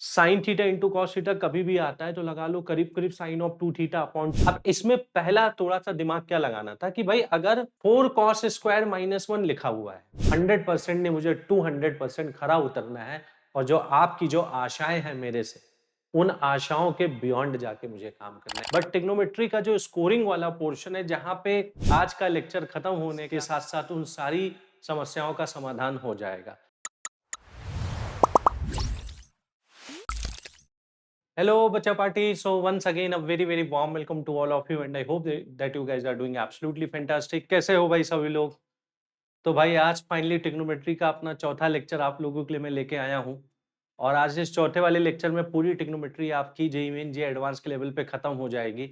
Sign theta into cos theta कभी भी आता है तो लगा लो करीब करीब साइन ऑफ 2 थीटा अपॉन। अब इसमें पहला थोड़ा सा दिमाग क्या लगाना था कि भाई अगर 4 कॉस स्क्वायर माइनस 1 लिखा हुआ है, 100% ने मुझे 200% खरा उतरना है और जो आपकी जो आशाएं हैं मेरे से, उन आशाओं के बियॉन्ड जाके मुझे काम करना है। बट ट्रिग्नोमेट्री का जो स्कोरिंग वाला पोर्शन है, जहां पे आज का लेक्चर खत्म होने के साथ साथ उन सारी समस्याओं का समाधान हो जाएगा। Hello, Bacha Party. So once again, a very warm welcome to all of you, and I hope that you guys are doing absolutely fantastic. कैसे हो भाई सभी लोग? तो भाई आज फाइनली ट्रिग्नोमेट्री का अपना चौथा लेक्चर आप लोगों के लिए मैं लेके आया हूँ और आज इस चौथे वाले लेक्चर में पूरी ट्रिग्नोमेट्री आपकी जेईई मेन जे एडवांस के लेवल पे खत्म हो जाएगी।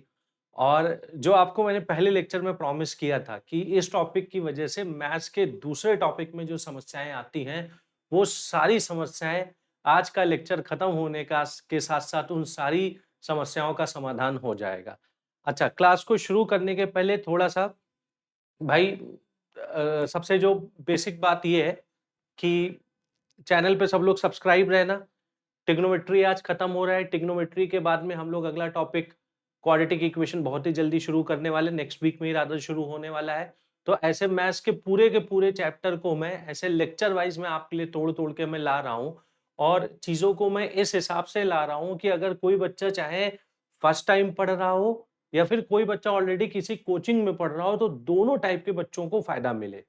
और जो आपको मैंने पहले लेक्चर में प्रॉमिस किया था कि इस टॉपिक की वजह से मैथ्स के दूसरे टॉपिक में जो समस्याएं आती हैं, वो सारी समस्याएं आज का लेक्चर खत्म होने का के साथ साथ उन सारी समस्याओं का समाधान हो जाएगा। अच्छा, क्लास को शुरू करने के पहले थोड़ा सा भाई सबसे जो बेसिक बात ये है कि चैनल पे सब लोग सब्सक्राइब रहना। ट्रिग्नोमेट्री आज खत्म हो रहा है। ट्रिग्नोमेट्री के बाद में हम लोग अगला टॉपिक क्वाड्रेटिक इक्वेशन बहुत ही जल्दी शुरू करने वाले, नेक्स्ट वीक में ही रादर शुरू होने वाला है। तो ऐसे मैथ्स के पूरे चैप्टर को मैं ऐसे लेक्चर वाइज में आपके लिए तोड़ तोड़ के मैं ला रहा हूँ और चीजों को मैं इस हिसाब से ला रहा हूँ कि अगर कोई बच्चा चाहे फर्स्ट टाइम पढ़ रहा हो या फिर कोई बच्चा ऑलरेडी किसी कोचिंग में पढ़ रहा हो, तो दोनों टाइप के बच्चों को फायदा मिले।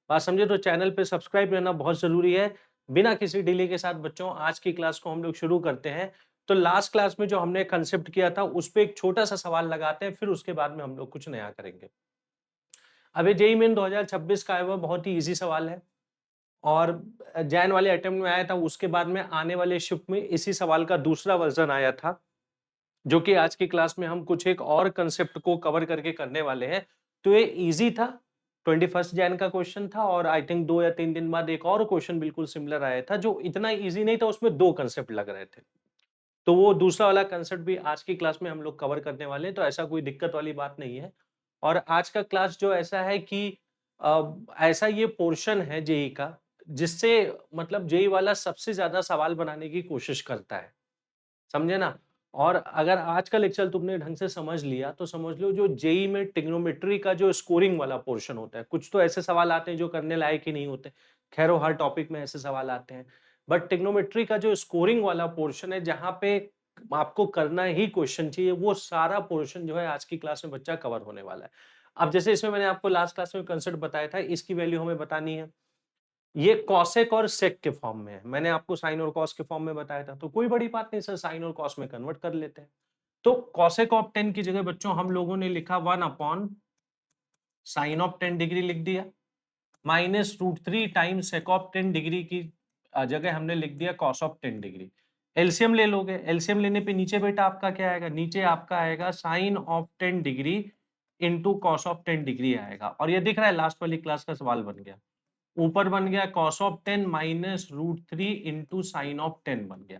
बात समझे? तो चैनल पे सब्सक्राइब रहना बहुत जरूरी है। बिना किसी डिले के साथ बच्चों आज की क्लास को हम लोग शुरू करते हैं। तो लास्ट क्लास में जो हमने कंसेप्ट किया था उस पे एक छोटा सा सवाल लगाते हैं, फिर उसके बाद में हम लोग कुछ नया करेंगे। अब ये जेईई मेन 2026 का है, वो बहुत ही इजी सवाल है और जैन वाले अटेम्प्ट में आया था, उसके बाद में आने वाले शिफ्ट में इसी सवाल का दूसरा वर्जन आया था, जो कि आज की क्लास में हम कुछ एक और कंसेप्ट को कवर करके करने वाले हैं। तो ये इजी था, 21 जैन का क्वेश्चन था और आई थिंक 2 या 3 दिन बाद एक और क्वेश्चन बिल्कुल सिमिलर आया था, जो इतना इजी नहीं था, उसमें 2 कंसेप्ट लग रहे थे। तो वो दूसरा वाला कंसेप्ट भी आज की क्लास में हम लोग कवर करने वाले हैं, तो ऐसा कोई दिक्कत वाली बात नहीं है। और आज का क्लास जो ऐसा है कि ऐसा ये पोर्शन है जेईई का, जिससे मतलब जेईई वाला सबसे ज्यादा सवाल बनाने की कोशिश करता है, समझे ना? और अगर आज का लेक्चर तुमने ढंग से समझ लिया तो समझ लो जो जेईई में ट्रिग्नोमेट्री का जो स्कोरिंग वाला पोर्शन होता है, कुछ तो ऐसे सवाल आते हैं जो करने लायक ही नहीं होते, खैर वो हर टॉपिक में ऐसे सवाल आते हैं, बट ट्रिग्नोमेट्री का जो स्कोरिंग वाला पोर्शन है जहां पे आपको करना ही क्वेश्चन चाहिए, वो सारा पोर्शन जो है आज की क्लास में बच्चा कवर होने वाला है। अब जैसे इसमें मैंने आपको लास्ट क्लास में कंसेप्ट बताया था, इसकी वैल्यू हमें बतानी है। ये कॉसेक और सेक के फॉर्म में है, मैंने आपको साइन और कॉस के फॉर्म में बताया था, तो कोई बड़ी बात नहीं सर, साइन और कॉस में कन्वर्ट कर लेते हैं। तो कॉसेक ऑफ 10 की जगह बच्चों हम लोगों ने लिखा 1 अपॉन साइन ऑफ 10 डिग्री लिख दिया, minus √3 times sake of 10 degree की जगह हमने लिख दिया कॉस ऑफ 10 डिग्री। एलसीएम ले लोगे, एलसीएम लेने पे नीचे बेटा आपका क्या आएगा, नीचे आपका आएगा sine of 10 degree into cos of 10 degree आएगा। और ये दिख रहा है लास्ट वाली क्लास का सवाल बन गया, ऊपर बन गया cos of 10 minus √3 into sine of 10 बन गया।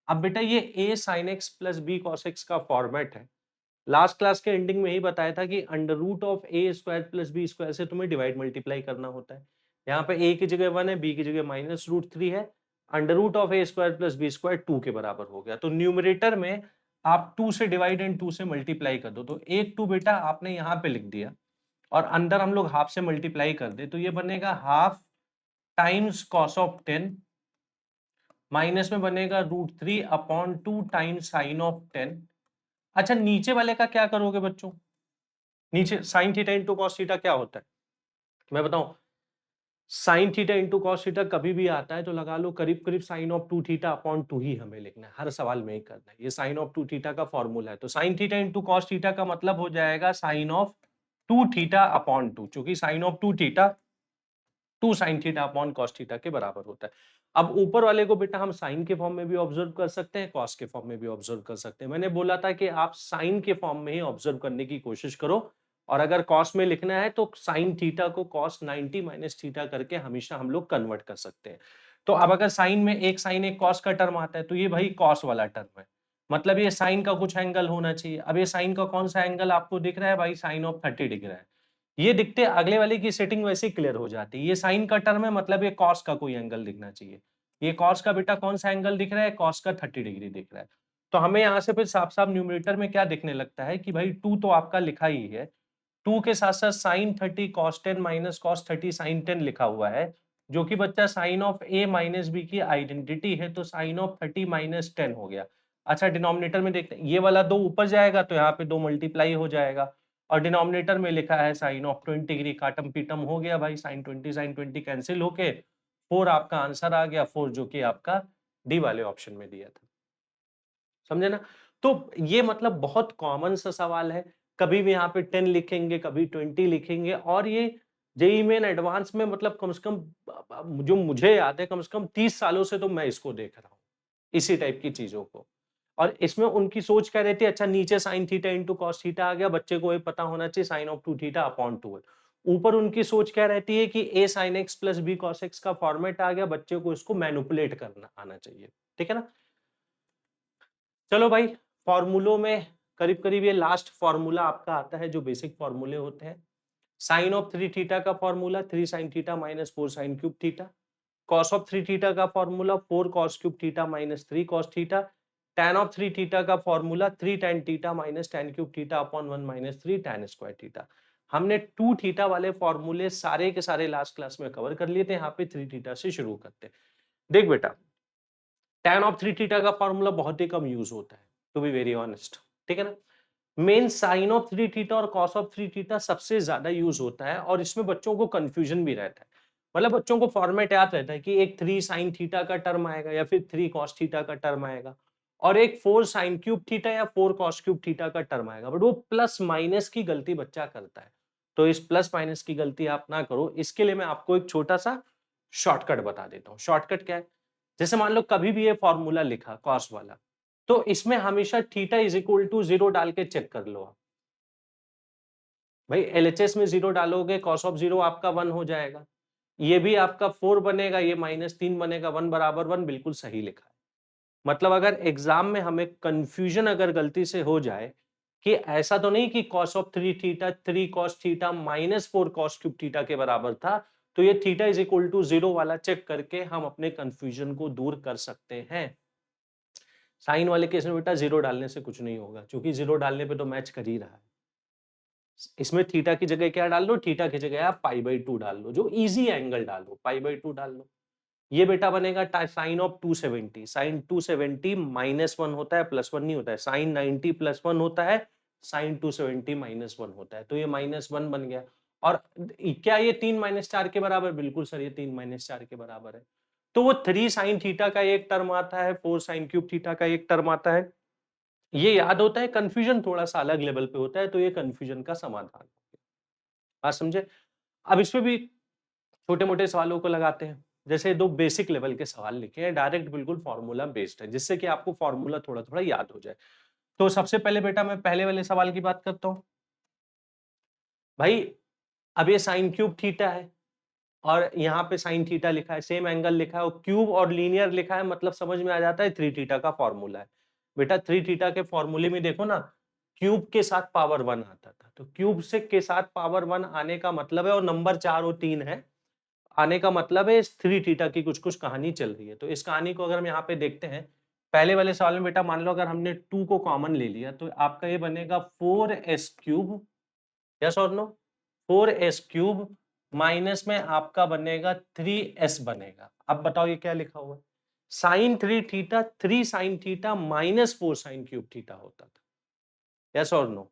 अब बेटा ये a sin x plus b cos x का फॉर्मेट है। लास्ट क्लास के एंडिंग में ही बताया था कि under root of a square plus b square से तुम्हें डिवाइड मल्टीप्लाई करना होता है। यहाँ पे a की जगह 1 है, b की जगह माइनस √3 है, under root of a square plus b square 2 के बराबर हो गया। तो न्यूमरेटर में आप 2 से डिवाइड एंड 2 से मल्टीप्लाई कर दो, तो एक 2 बेटा आपने यहाँ पे लिख दिया और अंदर हम लोग हाफ से मल्टीप्लाई कर दे, तो ये बनेगा half times cos of 10 minus में बनेगा √3 अपॉन 2 टाइम्स साइन ऑफ 10। अच्छा, नीचे वाले का क्या करोगे बच्चों? नीचे sine theta into cos theta क्या होता है मैं बताऊं? Sign theta into cos theta कभी भी आता है तो लगा लो करीब करीब साइन ऑफ 2 थीटा अपॉन 2 ही हमें लिखना है, हर सवाल में ही करना है। ये साइन ऑफ 2 थीटा का फॉर्मूला है, तो sign theta into cos theta का मतलब हो जाएगा साइन ऑफ 2 थीटा अपॉन 2, चूंकि sine of 2 theta 2 sine theta upon cos theta के बराबर होता है। अब ऊपर वाले को बेटा हम साइन के फॉर्म में भी ऑब्जर्व कर सकते हैं, कॉस के फॉर्म में भी ऑब्जर्व कर सकते हैं। मैंने बोला था कि आप साइन के फॉर्म में ही ऑब्जर्व करने की कोशिश करो, और अगर कॉस में लिखना है तो साइन थीटा को कॉस 90 माइनस थीटा करके हमेशा हम लोग कन्वर्ट कर सकते हैं। तो अब अगर साइन में एक साइन एक कॉस का टर्म आता है तो ये भाई कॉस वाला टर्म है, मतलब ये साइन का कुछ एंगल होना चाहिए। अब ये साइन का कौन सा एंगल आपको दिख रहा है भाई? साइन ऑफ 30 दिख रहा है। ये दिखते अगले वाले की सेटिंग वैसे ही क्लियर हो जाती है, ये साइन का टर्म है मतलब ये कॉस का कोई एंगल दिखना चाहिए। ये कॉस का बेटा कौन सा एंगल दिख रहा है, कॉस का 30 डिग्री दिख रहा है। तो हमें यहाँ से फिर साफ साफ न्यूमरेटर में क्या दिखने लगता है कि भाई 2 तो आपका लिखा ही है, 2 के साथ साथ sine 30 cos 10 minus cos 30 sine 10 लिखा हुआ है, जो कि बच्चा sine of A minus B की आइडेंटिटी है, तो साइन ऑफ 30 माइनस 10 हो गया। अच्छा डिनोमिनेटर में देखते हैं, ये वाला 2 ऊपर जाएगा तो यहाँ पे 2 मल्टीप्लाई हो जाएगा, और डिनोमिनेटर में लिखा है साइन ऑफ 20 डिग्री, काटम पीटम हो गया भाई, साइन 20 कैंसिल होके 4 आपका आंसर आ गया, 4 जो कि आपका डी वाले ऑप्शन में दिया था। समझे ना? तो ये मतलब बहुत कॉमन सा सवाल है, कभी भी यहाँ पे 10 लिखेंगे, कभी 20 लिखेंगे, और ये जेईई मेन एडवांस में मतलब कम से कम जो मुझे याद है कम से कम 30 सालों से तो मैं इसको देख रहा हूँ, इसी टाइप की चीजों को। और इसमें उनकी सोच क्या रहती है, अच्छा नीचे sine theta into cos theta आ गया, बच्चे को ये पता होना चाहिए साइन ऑफ 2 थीटा अपॉन 2। ऊपर उनकी सोच क्या रहती है कि a sine x plus B cos x का फॉर्मेट आ गया, बच्चे को इसको मैनिपुलेट करना आना चाहिए, ठीक है ना? चलो भाई, फॉर्मूलों में करीब करीब ये लास्ट फॉर्मूला आपका आता है जो बेसिक फॉर्मूले होते हैं। साइन ऑफ 3 थीटा का formula 3 sine theta minus 4 sine cube theta, cos of 3 theta का formula 4 cos cube theta minus 3 cos theta, tan of 3 theta का formula 3 tan theta minus tan cube theta upon 1 minus 3 tan square theta. हमने 2 theta वाले फॉर्मूले सारे के सारे last class में cover कर लिए थे, यहाँ पे 3 थीटा से शुरू करते हैं। देख बेटा, tan ऑफ 3 थीटा का फॉर्मूला बहुत ही कम यूज होता है, टू बी वेरी ऑनेस्ट, ठीक है ना? मेन साइन ऑफ 3 थीटा और कॉस ऑफ 3 थीटा सबसे ज्यादा यूज होता है, और इसमें बच्चों को कंफ्यूजन भी रहता है। मतलब बच्चों को फॉर्मेट याद रहता है कि एक 3 साइन थीटा का टर्म आएगा या फिर 3 कॉस थीटा का टर्म आएगा, और एक 4 साइन क्यूब थीटा या 4 कॉस क्यूब थीटा का टर्म आएगा, बट वो प्लस माइनस की गलती बच्चा करता है। तो इस प्लस माइनस की गलती आप ना करो, इसके लिए मैं आपको एक छोटा सा शॉर्टकट बता देता हूँ। शॉर्टकट क्या है, जैसे मान लो कभी भी ये फॉर्मूला लिखा कॉस वाला, तो इसमें हमेशा थीटा इज इक्वल टू 0 डाल के चेक कर लो आप। भाई एलएचएस में 0 डालोगे, कॉस ऑफ 0 आपका 1 हो जाएगा, ये भी आपका 4 बनेगा, ये -3 बनेगा, 1 बराबर 1, बिल्कुल सही लिखा है। मतलब अगर एग्जाम में हमें कंफ्यूजन अगर गलती से हो जाए कि ऐसा तो नहीं कि cos of 3 theta 3 cos theta minus 4 cos cube theta के बराबर था, तो ये थीटा इज इक्वल टू 0 वाला चेक करके हम अपने कंफ्यूजन को दूर कर सकते हैं। साइन वाले केस में बेटा 0 डालने से कुछ नहीं होगा, क्योंकि 0 डालने पे तो मैच कर ही रहा है। इसमें थीटा की जगह क्या डाल लो, थीटा की जगह आप पाई/2 डाल लो, जो इजी एंगल डालो, पाई/2 डाल लो। ये बेटा बनेगा साइन ऑफ 270, साइन 270 -1 होता है, +1 नहीं होता है, साइन 90 +1 होता है, साइन 270 -1 होता है, तो ये -1 बन गया। और क्या ये 3 - 4 के बराबर? बिल्कुल सर, ये 3 - 4 के बराबर है। तो वो 3 साइन थीटा का एक टर्म आता है, 4 साइन क्यूब थीटा का एक टर्म आता है, ये याद होता है, कंफ्यूजन थोड़ा सा अलग लेवल पे होता है, तो ये कंफ्यूजन का समाधान। बात समझे? अब इसमें भी छोटे मोटे सवालों को लगाते हैं, जैसे 2 बेसिक लेवल के सवाल लिखे हैं, डायरेक्ट बिल्कुल फॉर्मूला बेस्ड है, जिससे कि आपको फॉर्मूला थोड़ा थोड़ा याद हो जाए। तो सबसे पहले बेटा मैं पहले वाले सवाल की बात करता हूँ। भाई अब ये साइन क्यूब थीटा है, और यहाँ पे साइन थीटा लिखा है, सेम एंगल लिखा है, और क्यूब और लीनियर लिखा है, मतलब समझ में आ जाता है 3 थीटा का फॉर्मूला है। बेटा 3 थीटा के फॉर्मूले में देखो ना, क्यूब के साथ पावर 1 आता था, तो क्यूब से के साथ पावर 1 आने का मतलब है, और नंबर 4 और 3 है, आने का मतलब है इस 3 थीटा की कुछ कुछ कहानी चल रही है। तो इस कहानी को अगर हम यहाँ पे देखते हैं, पहले वाले सवाल में बेटा मान लो अगर हमने 2 को कॉमन ले लिया, तो आपका ये बनेगा 4s क्यूब, यस और नो, 4s क्यूब माइनस में आपका बनेगा 3s बनेगा। अब बताओ ये क्या लिखा हुआ है, sine 3 theta 3 sine theta minus 4 sine cube theta होता था, यस और नो?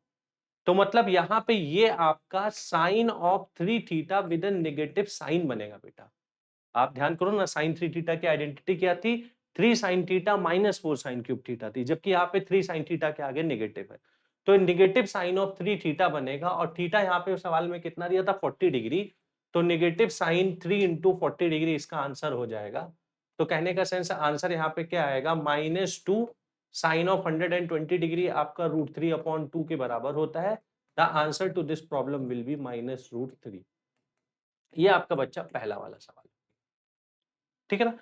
तो मतलब यहाँ पे ये आपका sine of 3 theta with negative sine बनेगा बेटा। आप ध्यान करो ना, साइन 3 थीटा की आइडेंटिटी क्या थी, 3 sine theta minus 4 sine cube theta थी, जबकि यहाँ पे 3 साइन थीटा के आगे नेगेटिव है, तो नेगेटिव साइन ऑफ 3 थीटा बनेगा, और थीटा यहाँ पे सवाल में कितना दिया था, 40 डिग्री, तो नेगेटिव साइन 3 इंटू 40 डिग्री इसका आंसर हो जाएगा। तो कहने का सेंस आंसर यहाँ पे क्या आएगा, -2 साइन ऑफ 120 डिग्री आपका √3/2 के बराबर होता है। The answer to this problem will be -√3। ये आपका बच्चा पहला वाला सवाल, ठीक है ना?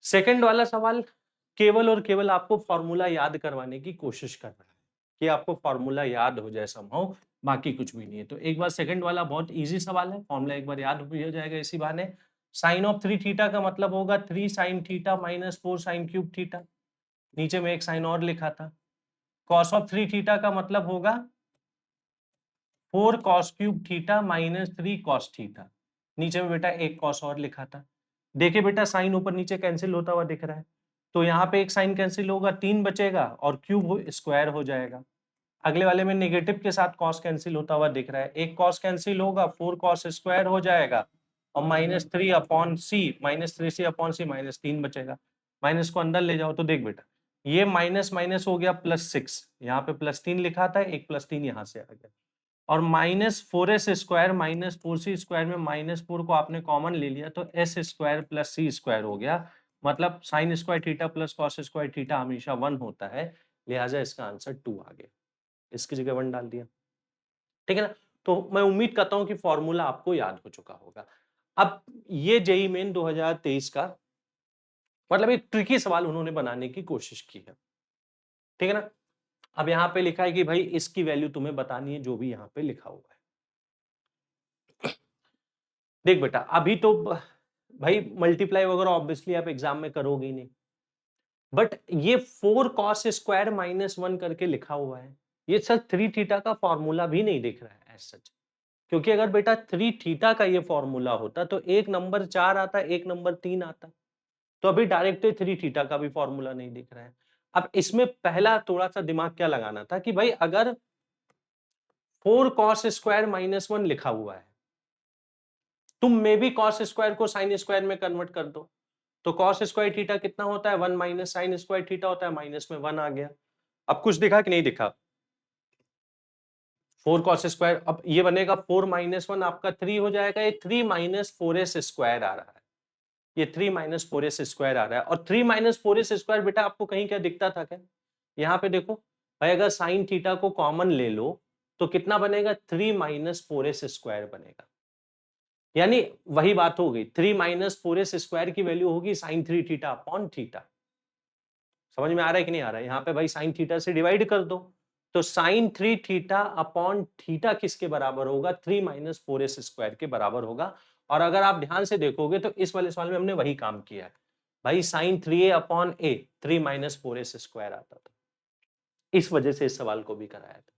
सेकंड वाला सवाल केवल और केवल आपको फॉर्मूला याद करवाने की कोशिश कर रहा है कि आपको फॉर्मूला याद हो जाए समहाउ, बाकी कुछ भी नहीं है। तो एक बार सेकंड वाला बहुत इजी सवाल है, फॉर्मूला एक बार याद हो जाएगा इसी बहाने। साइन ऑफ 3 थीटा का मतलब होगा 3 sine theta minus 4 sine cube theta, नीचे में एक साइन और लिखा था। कॉस ऑफ 3 थीटा का मतलब होगा 4 cos cube theta minus 3 cos theta, नीचे में बेटा एक कॉस और लिखा था। देखिए बेटा साइन ऊपर नीचे कैंसिल होता हुआ दिख रहा है, तो यहाँ पे एक साइन कैंसिल होगा, 3 बचेगा और क्यूब स्क्वायर हो जाएगा। अगले वाले में नेगेटिव के साथ कॉस कैंसिल होता हुआ दिख रहा है, एक कॉस कैंसिल होगा, 4 कॉस स्क्वायर हो जाएगा और माइनस 3 अपॉन सी, माइनस 3 सी अपॉन सी, माइनस 3 बचेगा। माइनस को अंदर ले जाओ तो देख बेटा ये माइनस माइनस हो गया प्लस 6, यहाँ पे प्लस 3 लिखा था, एक प्लस 3 यहाँ से आ गया, और minus 4s square minus 4c square में माइनस 4 को आपने कॉमन ले लिया तो s square plus c square हो गया। मतलब sine square theta plus cos square theta हमेशा 1 होता है, लिहाजा इसका आंसर 2 आ गया, इसकी जगह 1 डाल दिया। ठीक है ना, तो मैं उम्मीद करता हूं कि फॉर्मूला आपको याद हो चुका होगा। अब ये जेईई मेन 2023 का मतलब एक ट्रिकी सवाल उन्होंने बनाने की कोशिश की है, ठीक है ना। अब यहाँ पे लिखा है कि भाई इसकी वैल्यू तुम्हें बतानी है, जो भी यहाँ पे लिखा हुआ है। देख बेटा अभी तो भाई मल्टीप्लाई वगैरह ऑब्वियसली आप एग्जाम में करोगे ही नहीं, बट ये 4 कॉस स्क्वायर माइनस 1 करके लिखा हुआ है, ये सर 3 थीटा का फॉर्मूला भी नहीं दिख रहा है एज सच, क्योंकि अगर बेटा 3 थीटा का ये फॉर्मूला होता तो एक नंबर 4 आता, एक नंबर 3 आता, तो अभी डायरेक्ट 3 थीटा का भी फॉर्मूला नहीं दिख रहा है। अब इसमें पहला थोड़ा सा दिमाग क्या लगाना था कि भाई अगर 4 कॉस स्क्वायर माइनस 1 लिखा हुआ है, तुम मे भी कॉस स्क्वायर को साइन स्क्वायर में कन्वर्ट कर दो, तो कॉस स्क्वायर थीटा कितना होता है 1 माइनस साइन स्क्वायर थीटा होता है, माइनस में 1 आ गया। अब कुछ दिखा कि नहीं दिखा, 4 कॉस स्क्वायर, अब ये बनेगा 4 माइनस 1 आपका 3 हो जाएगा, ये 3 माइनस 4s स्क्वायर आ रहा है, ये 3 माइनस 4s स्क्वायर आ रहा है, और 3 माइनस 4s स्क्वायर बेटा आपको कहीं क्या दिखता था क्या, यहाँ पे देखो भाई अगर साइन थीटा को कॉमन ले लो तो कितना बनेगा 3 माइनस 4s स्क्वायर बनेगा, यानी वही बात हो गई 3 माइनस 4s स्क्वायर की वैल्यू होगी साइन 3 थीटा अपॉन थीटा। समझ में आ रहा है कि नहीं आ रहा है, यहाँ पे भाई साइन थीटा से डिवाइड कर दो, तो साइन 3 थीटा अपॉन थीटा किसके बराबर होगा 3 माइनस 4s स्क्वायर के बराबर होगा। और अगर आप ध्यान से देखोगे तो इस वाले सवाल में हमने वही काम किया है भाई, sine 3a upon a 3 minus 4s square आता था, इस वजह से इस सवाल को भी कराया था।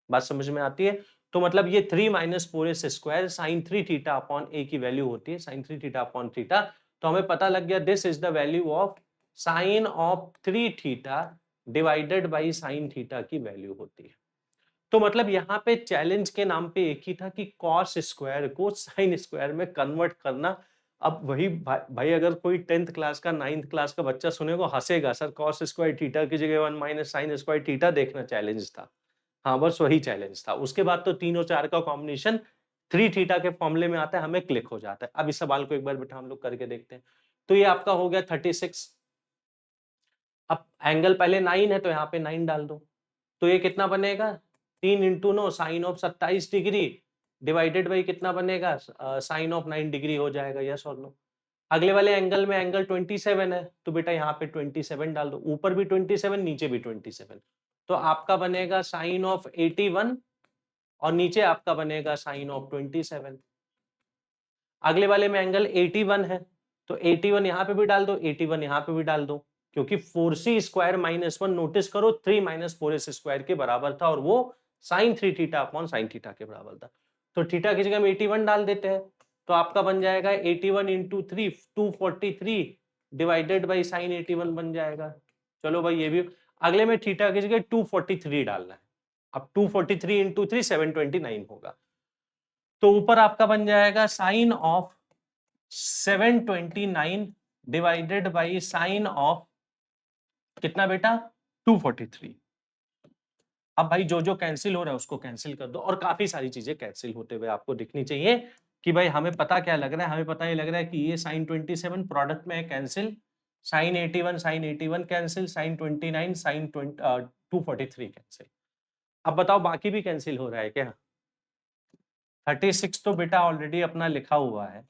बात समझ में आती है, तो मतलब ये 3 minus 4s square sine 3 theta upon a की वैल्यू होती है, साइन 3 थीटा अपॉन थीटा, तो हमें पता लग गया this is the value of sine of 3 theta divided by sine theta की वैल्यू होती है। तो मतलब यहाँ पे चैलेंज के नाम पे एक ही था कि कॉस स्क्वायर को साइन स्क्वायर में कन्वर्ट करना। अब वही भाई अगर कोई 10th क्लास का 9th क्लास का बच्चा सुनेगा हंसेगा, सर कॉस स्क्वायर थीटा की जगह 1 माइनस साइन स्क्वायर थीटा देखना चैलेंज था। हाँ बस वही चैलेंज था, उसके बाद तो 3 और 4 का कॉम्बिनेशन 3 थीटा के फॉर्मूले में आता है, हमें क्लिक हो जाता है। अब इस सवाल को एक बार बेटा हम लोग करके देखते हैं। तो ये आपका हो गया 36, अब एंगल पहले 9 है तो यहाँ पे 9 डाल दो, तो ये कितना बनेगा 3 into 9 sine of 27 degree divided by कितना बनेगा साइन ऑफ 9 डिग्री हो जाएगा, यस और नो। अगले वाले एंगल में एंगल 27 है तो बेटा यहाँ पे 27 डाल दो, ऊपर भी 27 नीचे भी 27, तो आपका बनेगा साइन ऑफ 81 और नीचे आपका बनेगा साइन ऑफ 27। अगले वाले में एंगल 81 है तो 81 यहाँ पे भी डाल दो, 81 यहाँ पे भी डाल दो, क्योंकि 4c स्क्वायर माइनस 1 नोटिस करो 3 माइनस 4s स्क्वायर के बराबर था और वो sine 3 theta upon sine theta के बराबर था, तो थीटा की जगह हम 81 डाल देते हैं, तो आपका बन जाएगा 81 इंटू 3 243 डिवाइडेड बाई साइन 81 बन जाएगा। चलो भाई ये भी, अगले में थीटा की जगह 243 डालना है, अब 243 इंटू 3 729 होगा, तो ऊपर आपका बन जाएगा sine of 729 divided by sine of कितना बेटा 243। अब भाई जो जो कैंसिल हो रहा है उसको कैंसिल कर दो, और काफी सारी चीजें कैंसिल होते हुए आपको दिखनी चाहिए कि भाई हमें पता क्या लग रहा है, हमें पता ये लग रहा है कि ये साइन 27 प्रोडक्ट में है cancel, sine 81 cancel, sine 29 sine 243 cancel. अब बताओ बाकी भी कैंसिल हो रहा है क्या, 36 तो बेटा ऑलरेडी अपना लिखा हुआ है,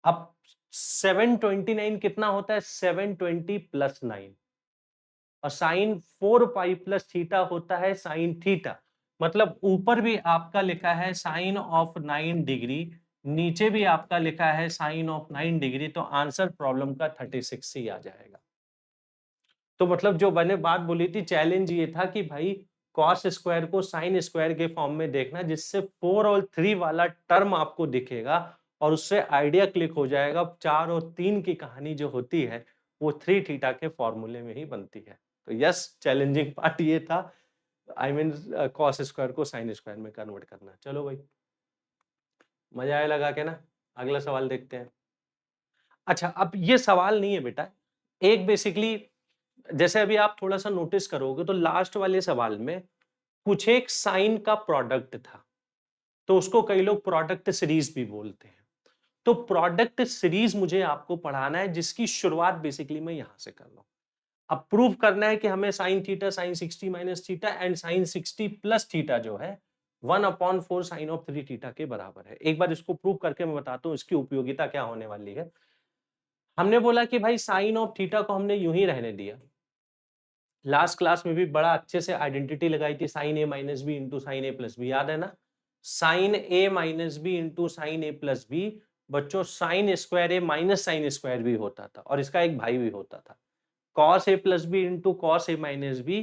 अब 729 कितना होता है 720 प्लस 9, और साइन 4 पाई प्लस थीटा होता है साइन थीटा, मतलब ऊपर भी आपका लिखा है साइन ऑफ 9 डिग्री नीचे भी आपका लिखा है साइन ऑफ 9 डिग्री, तो आंसर प्रॉब्लम का 36 ही आ जाएगा। तो मतलब जो मैंने बात बोली थी, चैलेंज ये था कि भाई कॉस स्क्वायर को साइन स्क्वायर के फॉर्म में देखना, जिससे 4 और 3 वाला टर्म आपको दिखेगा और उससे आइडिया क्लिक हो जाएगा। 4 और 3 की कहानी जो होती है वो 3 थीटा के फॉर्मूले में ही बनती है। तो यस, चैलेंजिंग पार्ट ये था, आई मीन कॉस स्क्वायर को साइन स्क्वायर में कन्वर्ट करना। चलो भाई, मजा आया लगा के ना। अगला सवाल देखते हैं। अच्छा, अब ये सवाल नहीं है बेटा, एक बेसिकली जैसे अभी आप थोड़ा सा नोटिस करोगे तो लास्ट वाले सवाल में कुछ एक साइन का प्रोडक्ट था, तो उसको कई लोग प्रोडक्ट सीरीज भी बोलते हैं। तो प्रोडक्ट सीरीज मुझे आपको पढ़ाना है, जिसकी शुरुआत बेसिकली मैं यहां से कर रहा हूं। अब प्रूव करना है कि हमें sine theta sine 60 minus theta and sine 60 plus theta जो है 1/4 साइन ऑफ 3 थीटा के बराबर है। एक बार इसको प्रूव करके मैं बताता हूं इसकी उपयोगिता क्या होने वाली है। हमने बोला कि भाई साइन ऑफ थीटा को हमने यूं ही रहने दिया। लास्ट क्लास में भी बड़ा अच्छे से आइडेंटिटी लगाई थी, sign A minus B into sine A plus B, याद है ना? Sign A minus B into sine A plus B, बच्चों sine square A minus sine square B होता था और इसका एक भाई भी होता था। Cos A plus B into cos A minus B,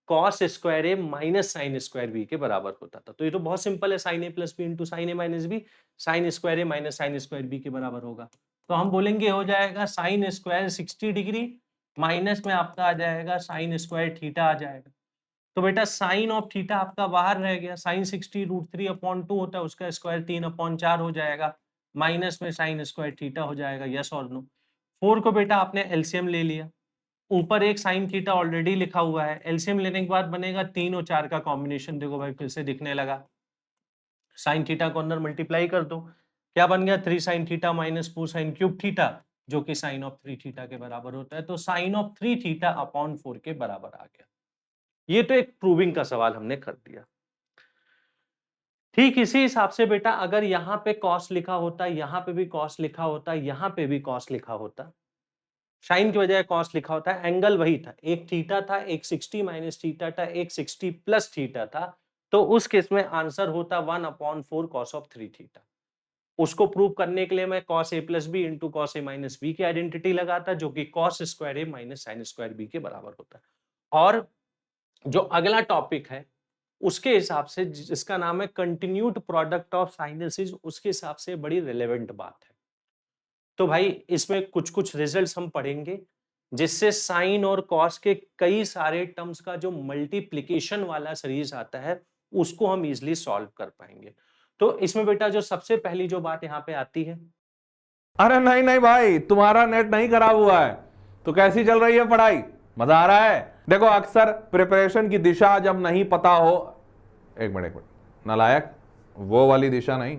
cos square A minus sine square B के बराबर होता था। तो ये तो बहुत सिंपल है, sign A plus B into sine A minus B, sine square A minus sine square B के बराबर होगा। तो हम बोलेंगे हो जाएगा साइन स्क्वायर 60 डिग्री माइनस में आपका आ जाएगा साइन स्क्वायर थीटा आ जाएगा। तो बेटा साइन ऑफ थीटा आपका बाहर रह गया, साइन 60 √3/2 होता है, उसका स्क्वायर 3/4 हो जाएगा, माइनस में साइन स्क्वायर थीटा हो जाएगा। यस और नो? 4 को बेटा आपने एलसीएम ले लिया, ऊपर एक साइन थीटा ऑलरेडी लिखा हुआ है, एलसीएम लेने के बाद बनेगा 3 और 4 का कॉम्बिनेशन। देखो भाई फिर से दिखने लगा, साइन थीटा को अंदर मल्टीप्लाई कर दो, क्या बन गया 3 sine theta minus 4 sine cube theta, जो कि साइन ऑफ 3 थीटा के बराबर होता है। तो साइन ऑफ 3 थीटा अपॉन 4 के बराबर आ गया। ये तो एक प्रूविंग का सवाल हमने कर दिया। ठीक इसी हिसाब से बेटा अगर यहाँ पे कॉस लिखा होता, यहाँ पे भी कॉस लिखा होता, यहाँ पे भी कॉस लिखा होता, साइन की बजाय कॉस लिखा होता है, एंगल वही था, एक थीटा था, एक 60 माइनस थीटा था, एक 60 प्लस थीटा था, तो उस केस में आंसर होता 1/4 कॉस ऑफ 3 थीटा। उसको प्रूव करने के लिए मैं cos a plus B into cos A minus B की आइडेंटिटी लगाता, जो कि cos square A minus sine square B के बराबर होता है। और जो अगला टॉपिक है उसके हिसाब से, जिसका नाम है कंटिन्यूड प्रोडक्ट ऑफ साइनसेस, उसके हिसाब से बड़ी रिलेवेंट बात है। तो भाई इसमें कुछ कुछ रिजल्ट्स हम पढ़ेंगे, जिससे साइन और कॉस के कई सारे टर्म्स का जो मल्टीप्लिकेशन वाला सीरीज आता है उसको हम इजिली सॉल्व कर पाएंगे। तो इसमें बेटा जो सबसे पहली जो बात यहाँ पे आती है, अरे नहीं नहीं भाई, तुम्हारा नेट नहीं खराब हुआ है तो कैसी चल रही है पढ़ाई? मजा आ रहा है? देखो अक्सर प्रिपरेशन की दिशा जब नहीं पता हो, एक मिनट नालायक, वो वाली दिशा नहीं,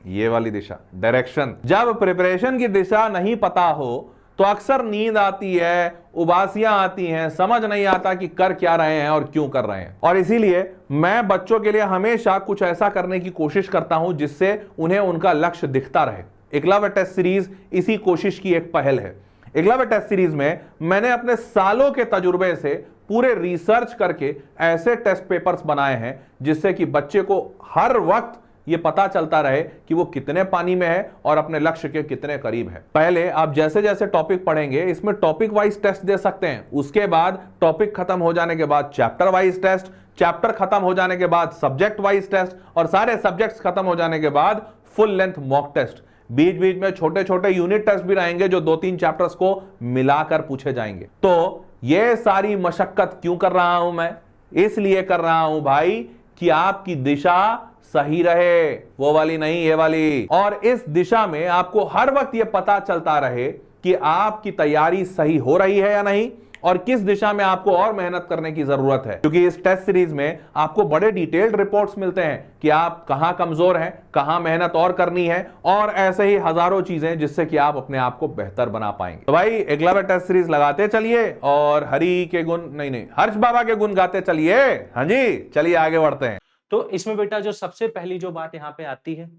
ये वाली दिशा, डायरेक्शन। जब प्रिपरेशन की दिशा नहीं पता हो तो अक्सर नींद आती है, उबासियां आती हैं, समझ नहीं आता कि कर क्या रहे हैं और क्यों कर रहे हैं। और इसीलिए मैं बच्चों के लिए हमेशा कुछ ऐसा करने की कोशिश करता हूं जिससे उन्हें उनका लक्ष्य दिखता रहे। एकलव्य टेस्ट सीरीज इसी कोशिश की एक पहल है। एकलव्य टेस्ट सीरीज में मैंने अपने सालों के तजुर्बे से पूरे रिसर्च करके ऐसे टेस्ट पेपर्स बनाए हैं जिससे कि बच्चे को हर वक्त ये पता चलता रहे कि वो कितने पानी में है और अपने लक्ष्य के कितने करीब है। पहले आप जैसे जैसे टॉपिक पढ़ेंगे इसमें टॉपिक वाइज टेस्ट दे सकते हैं, उसके बाद टॉपिक खत्म हो जाने के बाद चैप्टर वाइज टेस्ट, चैप्टर खत्म हो जाने के बाद सब्जेक्ट वाइज टेस्ट और सारे सब्जेक्ट्स खत्म हो जाने के बाद फुल लेंथ मॉक टेस्ट। बीच बीच में छोटे छोटे यूनिट टेस्ट भी रहेंगे जो 2-3 चैप्टर्स को मिलाकर पूछे जाएंगे। तो ये सारी मशक्कत क्यों कर रहा हूं मैं? इसलिए कर रहा हूं भाई कि आपकी दिशा सही रहे, वो वाली नहीं ये वाली। और इस दिशा में आपको हर वक्त ये पता चलता रहे कि आपकी तैयारी सही हो रही है या नहीं और किस दिशा में आपको और मेहनत करने की जरूरत है। क्योंकि इस टेस्ट सीरीज में आपको बड़े डिटेल्ड रिपोर्ट्स मिलते हैं कि आप कहां कमजोर हैं, कहां मेहनत और करनी है और ऐसे ही हजारों चीजें जिससे कि आप अपने आप को बेहतर बना पाएंगे। तो भाई एकलव्य टेस्ट सीरीज लगाते चलिए और हरि के गुण नहीं हर्ष बाबा के गुण गाते चलिए। हाँ जी, चलिए आगे बढ़ते हैं। तो इसमें बेटा जो सबसे पहली जो बात यहाँ पे आती है,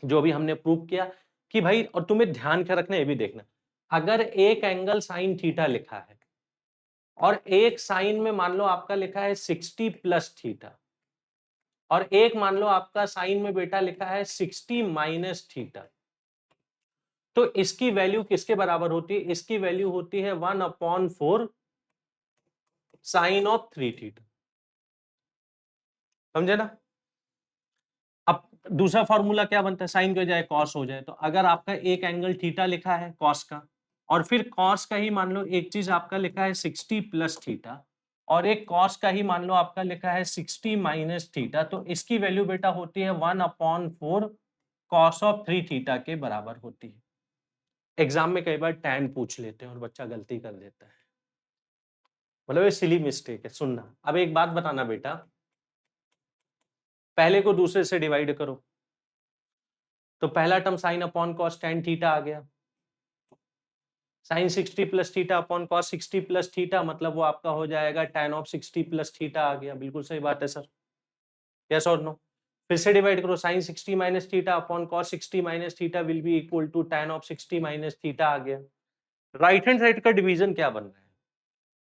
जो भी हमने प्रूव किया कि भाई, और तुम्हें ध्यान क्या रखना है ये भी देखना, अगर एक एंगल साइन थीटा लिखा है और एक साइन में मान लो आपका लिखा है 60 प्लस थीटा और एक मान लो आपका साइन में बेटा लिखा है 60 माइनस थीटा, तो इसकी वैल्यू किसके बराबर होती है? इसकी वैल्यू होती है 1/4 साइन ऑफ 3 थीटा। समझे ना? अब दूसरा फॉर्मूला क्या बनता है? साइन के जाए कॉस हो जाए, तो अगर आपका एक एंगल थीटा लिखा है कॉस का, और फिर कॉस का ही मान लो एक चीज आपका लिखा है 60 प्लस थीटा, और एक कॉस का ही मान लो आपका लिखा है 60 माइनस थीटा, तो इसकी वैल्यू बेटा होती है 1/4 कॉस ऑफ 3 थीटा के बराबर होती है। एग्जाम में कई बार टैन पूछ लेते हैं और बच्चा गलती कर देता है, मतलब ये सिली मिस्टेक है। सुनना, अब एक बात बताना बेटा, पहले को दूसरे से डिवाइड करो, तो पहला term sine upon cos tan theta आ गया, sine 60 plus theta upon cos 60 plus theta, मतलब वो आपका हो जाएगा tan ऑफ 60 प्लस थीटा आ गया। बिल्कुल सही बात है सर, यस और नो? फिर से डिवाइड करो, sine 60 minus theta upon cos 60 minus theta will be equal to tan of 60 minus theta आ गया। राइट हैंड साइड का डिवीजन क्या बन रहा है?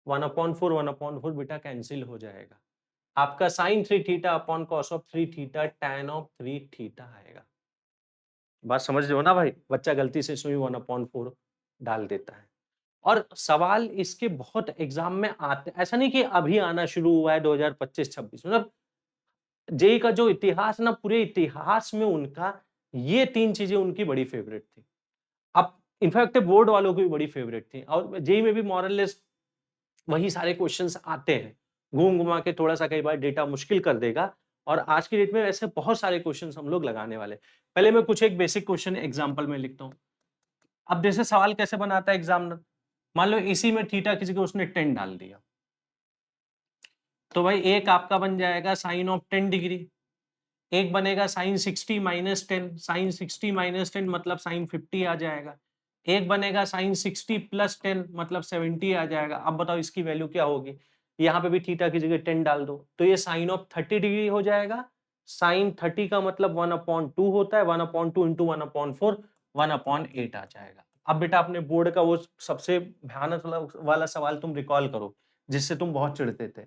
1/4 बेटा कैंसिल हो जाएगा, आपका sine 3 theta upon cos of 3 theta tan of 3 theta आएगा। बात समझ रहे हो ना भाई? बच्चा गलती से इसमें 1/4 डाल देता है, और सवाल इसके बहुत एग्जाम में आते, ऐसा नहीं कि अभी आना शुरू हुआ है 2025-26, मतलब जेई का जो इतिहास ना, पूरे इतिहास में उनका ये 3 चीजें उनकी बड़ी फेवरेट थी। अब इनफैक्ट बोर्ड वालों की भी बड़ी फेवरेट थी, और जेई में भी मॉरलेस वही सारे क्वेश्चंस आते हैं, घूम घुमा के थोड़ा सा कई बार डेटा मुश्किल कर देगा, और आज की डेट में ऐसे बहुत सारे क्वेश्चंस हम लोग लगाने वाले। पहले मैं कुछ एक बेसिक क्वेश्चन एग्जांपल में लिखता हूँ। अब जैसे सवाल कैसे बनाता है एग्जामिनर, मान लो इसी में थीटा किसी को उसने 10 डाल दिया, तो भाई एक आपका बन जाएगा साइन ऑफ 10 डिग्री, एक बनेगा साइन 60 माइनस 10, साइन 60 माइनस 10 मतलब साइन 50 आ जाएगा, एक बनेगा साइन 60 प्लस 10 मतलब 70 आ जाएगा। अब बताओ इसकी वैल्यू क्या होगी? यहाँ पे भी थीटा की जगह 10 डाल दो, तो ये साइन ऑफ 30 डिग्री हो जाएगा। साइन 30 का मतलब 1/2 होता है, 1/2 इंटू 1/4 1/8 आ जाएगा। अब बेटा अपने बोर्ड का वो सबसे भयानक वाला सवाल तुम रिकॉल करो, जिससे तुम बहुत चिढ़ते थे।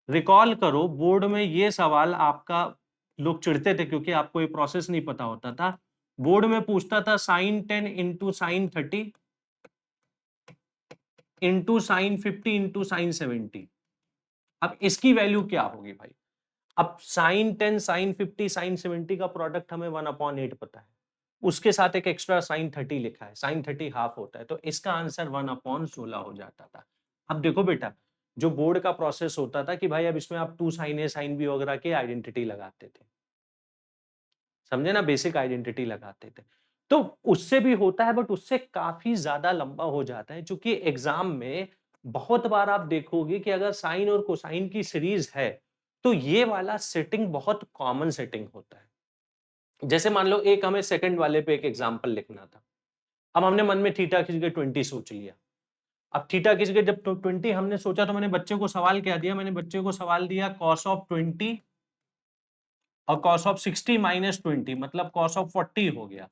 रिकॉल करो, बोर्ड में ये सवाल आपका लोग चिढ़ते थे क्योंकि आपको ये प्रोसेस नहीं पता होता था। बोर्ड में पूछता था sine 10 into sine 30 into sine 50 into sine 70। अब इसकी वैल्यू क्या होगी भाई? अब साइन 10 साइन 50 साइन 70 का प्रोडक्ट हमें 1/8 पता है, उसके साथ एक एक्स्ट्रा साइन 30 लिखा है, साइन 30 हाफ होता है, तो इसका आंसर 1/16 हो जाता था। अब देखो बेटा, जो बोर्ड का प्रोसेस होता था कि भाई अब इसमें आप 2 साइन ए साइन बी वगैरह की आइडेंटिटी लगाते थे, समझे ना, बेसिक आइडेंटिटी लगाते थे, तो उससे भी होता है, बट उससे काफी ज्यादा लंबा हो जाता है, क्योंकि एग्जाम में बहुत बार आप देखोगे कि अगर साइन और कोसाइन की सीरीज है, तो ये वाला सेटिंग बहुत कॉमन सेटिंग होता है। जैसे मान लो एक हमें सेकंड वाले पे एक एग्जांपल लिखना था, अब हमने मन में थीटा की जगह 20 सोच लिया। अब थीटा की जगह जब 20 हमने सोचा, तो मैंने बच्चे को सवाल क्या दिया? मैंने बच्चे को सवाल दिया cos ऑफ 20 और cos ऑफ 60 माइनस 20 मतलब cos ऑफ 40 हो गया,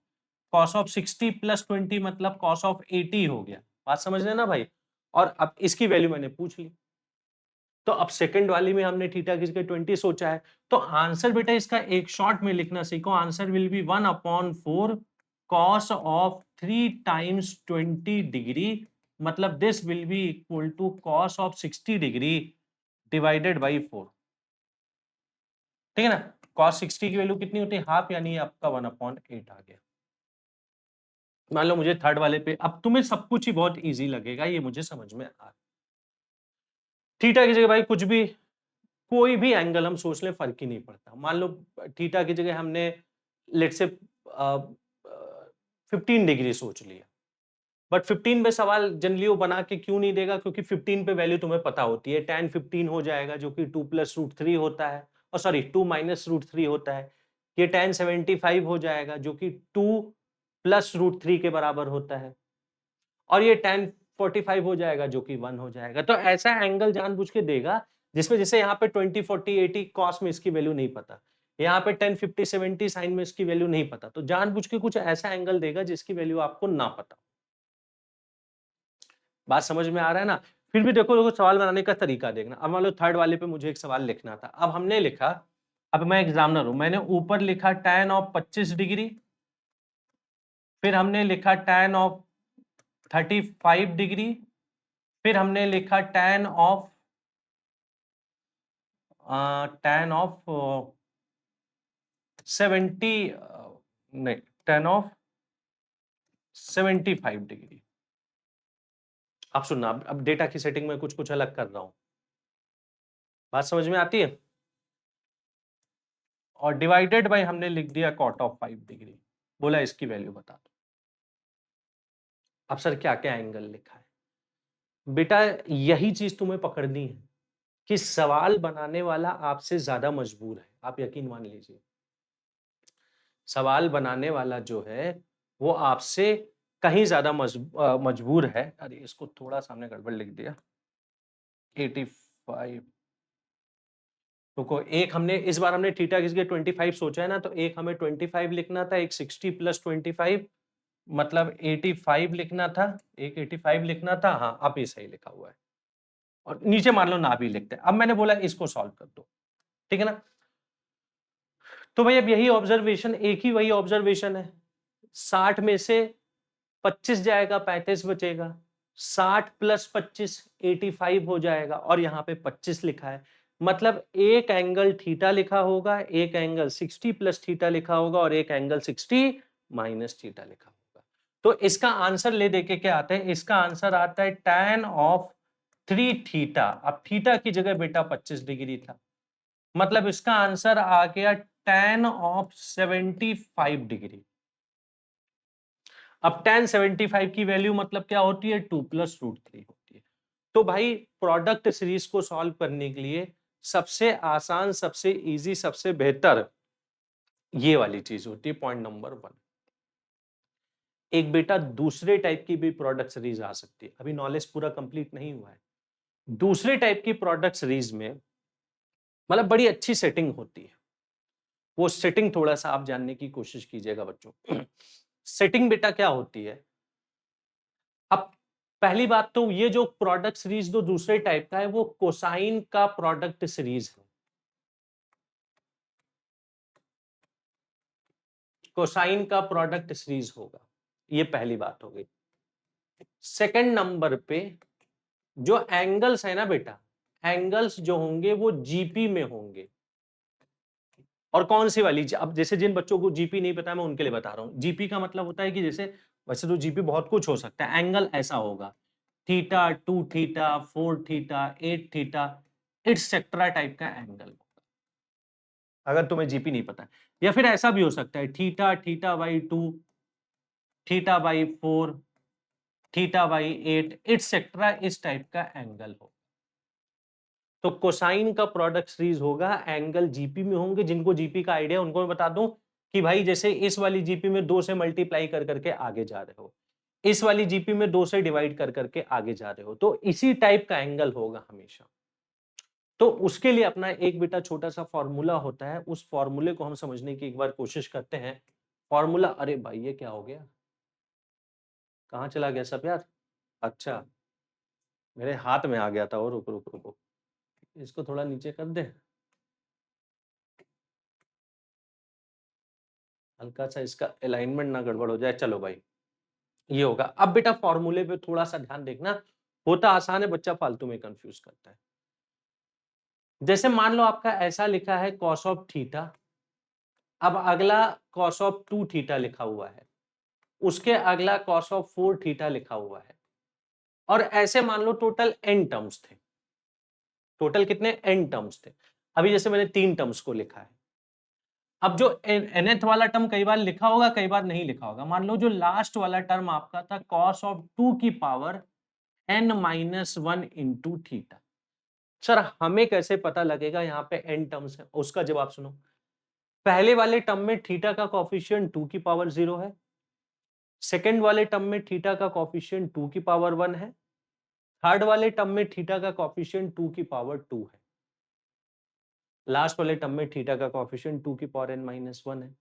cos ऑफ 60 प्लस 20 मतलब cos ऑफ 80 हो गया। बात समझ रहे ना भाई? और अब इसकी वैल्यू मैंने पूछ ली, तो अब सेकंड वाली में हमने थीटा की जगह 20 सोचा है, तो आंसर बेटा इसका एक शॉर्ट में लिखना सीखो, answer will be 1/4 cos of 3 times 20 degree, मतलब this will be equal to cos of 60 degree divided by 4। ठीक है ना? cos 60 की वैल्यू कितनी होती है? हाफ, यानी आपका 1/8 आ गया। मान लो मुझे थर्ड वाले पे, अब तुम्हें सब कुछ ही बहुत इजी लगेगा, ये मुझे समझ में आ, थीटा की जगह भाई कुछ भी, कोई भी एंगल हम सोच लें, फर्क ही नहीं पड़ता। मान लो थीटा की जगह हमने लेट से 15 डिग्री सोच लिया, बट 15 पे सवाल जनरली वो बना के क्यों नहीं देगा? क्योंकि 15 पे वैल्यू तुम्हें पता होती है, tan 15 हो जाएगा जो कि 2 प्लस रूट 3 होता है, और सॉरी 2 माइनस रूट 3 होता है। ये tan 75 हो जाएगा जो कि 2 प्लस रूट 3 के बराबर होता है, और ये tan 45 हो जाएगा जो कि 1 हो जाएगा। तो ऐसा एंगल जानबूझ के देगा जिसमें, जैसे यहाँ पे 20 40 80 कॉस में इसकी वैल्यू नहीं पता, यहाँ पे 10 50 70 साइन में इसकी वैल्यू नहीं पता, तो जानबूझ के कुछ ऐसा एंगल देगा जिसकी वैल्यू आपको ना पता। बात समझ में आ रहा है ना? फिर भी देखो देखो सवाल बनाने का तरीका देखना। अब मान लो थर्ड वाले पे मुझे एक सवाल लिखना था, अब हमने लिखा अब मैं एग्जामिनर हूं, मैंने ऊपर लिखा tan ऑफ 25 डिग्री, फिर हमने लिखा tan ऑफ 35 डिग्री, फिर हमने लिखा tan ऑफ 70 नहीं tan ऑफ 75 डिग्री। आप सुनना, अब डेटा की सेटिंग में कुछ कुछ अलग कर रहा हूं, बात समझ में आती है। और डिवाइडेड बाय हमने लिख दिया cot ऑफ 5 डिग्री, बोला इसकी वैल्यू बता दो। अब सर क्या क्या एंगल लिखा है बेटा, यही चीज तुम्हें पकड़नी है कि सवाल बनाने वाला आपसे ज्यादा मजबूर है, आप यकीन मान लीजिए। सवाल बनाने वाला जो है वो आपसे कहीं ज्यादा मजबूर है। अरे इसको थोड़ा सामने गड़बड़ लिख दिया, 85। तो एक हमने इस बार हमने थीटा किसके 25 सोचा है ना, तो एक हमें 25 लिखना था, एक 60 प्लस 25 मतलब 85 लिखना था, एक 85 लिखना था। हाँ अब ये सही लिखा हुआ है, और नीचे मान लो ना भी लिखते हैं। अब मैंने बोला इसको सॉल्व कर दो, ठीक है ना। तो भाई अब यही ऑब्जर्वेशन, एक ही वही ऑब्जर्वेशन है। 60 में से 25 जाएगा, 35 बचेगा, 60 प्लस 25 85 हो जाएगा, और यहाँ पे 25 लिखा है, मतलब एक एंगल थीटा लिखा होगा, एक एंगल 60 प्लस थीटा लिखा होगा, और एक एंगल 60 माइनस थीटा लिखा होगा। तो इसका आंसर ले देके क्या आता है, इसका आंसर आता है tan ऑफ 3 थीटा। अब थीटा की जगह बेटा 25 डिग्री था, मतलब इसका आंसर आ गया tan ऑफ 75 डिग्री। अब tan 75 की वैल्यू मतलब क्या होती है, 2 प्लस √3 होती है। तो भाई प्रोडक्ट सीरीज को सॉल्व करने के लिए सबसे आसान, सबसे इजी, सबसे बेहतर ये वाली चीज होती है, पॉइंट नंबर 1। एक बेटा दूसरे टाइप की भी प्रोडक्ट सीरीज आ सकती है, अभी नॉलेज पूरा कंप्लीट नहीं हुआ है। दूसरे टाइप की प्रोडक्ट सीरीज में मतलब बड़ी अच्छी सेटिंग होती है, वो सेटिंग थोड़ा सा आप जानने की कोशिश कीजिएगा बच्चों। सेटिंग बेटा क्या होती है, अब पहली बात तो ये जो प्रोडक्ट सीरीज जो दूसरे टाइप का है वो कोसाइन का प्रोडक्ट सीरीज है, कोसाइन का प्रोडक्ट सीरीज होगा, ये पहली बात हो गई। सेकंड नंबर पे जो एंगल्स है ना बेटा, एंगल्स जो होंगे वो जीपी में होंगे। और कौन सी वाली, अब जैसे जिन बच्चों को जीपी नहीं पता मैं उनके लिए बता रहा हूं। जीपी का मतलब होता है कि जैसे, वैसे तो जीपी बहुत कुछ हो सकता है, एंगल ऐसा होगा theta, 2 theta, 4 theta, 8 theta, etcetera type का एंगल होगा, अगर तुम्हें जीपी नहीं पता है। या फिर ऐसा भी हो सकता है theta, theta by 2, theta by 4, theta by 8, etcetera इस टाइप का एंगल हो। तो कोसाइन का प्रोडक्ट सीरीज होगा, एंगल जीपी में होंगे। जिनको जीपी का आइडिया उनको मैं बता दूं कि भाई जैसे इस वाली जीपी में 2 से मल्टीप्लाई कर करके आगे जा रहे हो, इस वाली जीपी में 2 से डिवाइड कर करके आगे जा रहे हो, तो इसी टाइप का एंगल होगा हमेशा। तो उसके लिए अपना एक बेटा छोटा सा फॉर्मूला होता है, उस फॉर्मूले को हम समझने की एक बार कोशिश करते हैं। फॉर्मूला, अरे भाई ये क्या हो गया, कहाँ चला गया सब यार। अच्छा मेरे हाथ में आ गया था, और रुको रुको रुको, इसको थोड़ा नीचे कर दे, हल्का सा इसका अलाइनमेंट ना गड़बड़ हो जाए। चलो भाई ये होगा। अब बेटा फॉर्मूले पे थोड़ा सा ध्यान देखना, होता आसान है, बच्चा फालतू में कंफ्यूज करता है। जैसे मान लो आपका ऐसा लिखा है cos ऑफ थीटा, अब अगला cos ऑफ 2 थीटा लिखा हुआ है, उसके अगला cos ऑफ 4 थीटा लिखा हुआ है, और ऐसे मान लो टोटल n टर्म्स थे। टोटल कितने n टर्म्स थे, अभी जैसे मैंने 3 टर्म्स को लिखा है। अब जो nth वाला टर्म कई बार लिखा होगा, कई बार नहीं लिखा होगा। मान लो जो लास्ट वाला टर्म आपका था cos ऑफ 2 की power n-1 into theta. Sir हमें कैसे पता लगेगा यहाँ पे n टर्म्स है, उसका जवाब सुनो। पहले वाले टर्म में थीटा का कॉफिशिएंट 2 की पावर 0 है, सेकंड वाले टर्म में थीटा का कॉफिशिएंट 2 की पावर 1 है, थर्ड वाले टर्म में थीटा का कॉफिशिएंट 2 की पावर 2 है, लास्ट वाले टर्म में थीटा का कॉफिशिएंट 2 की पावर n-1 है।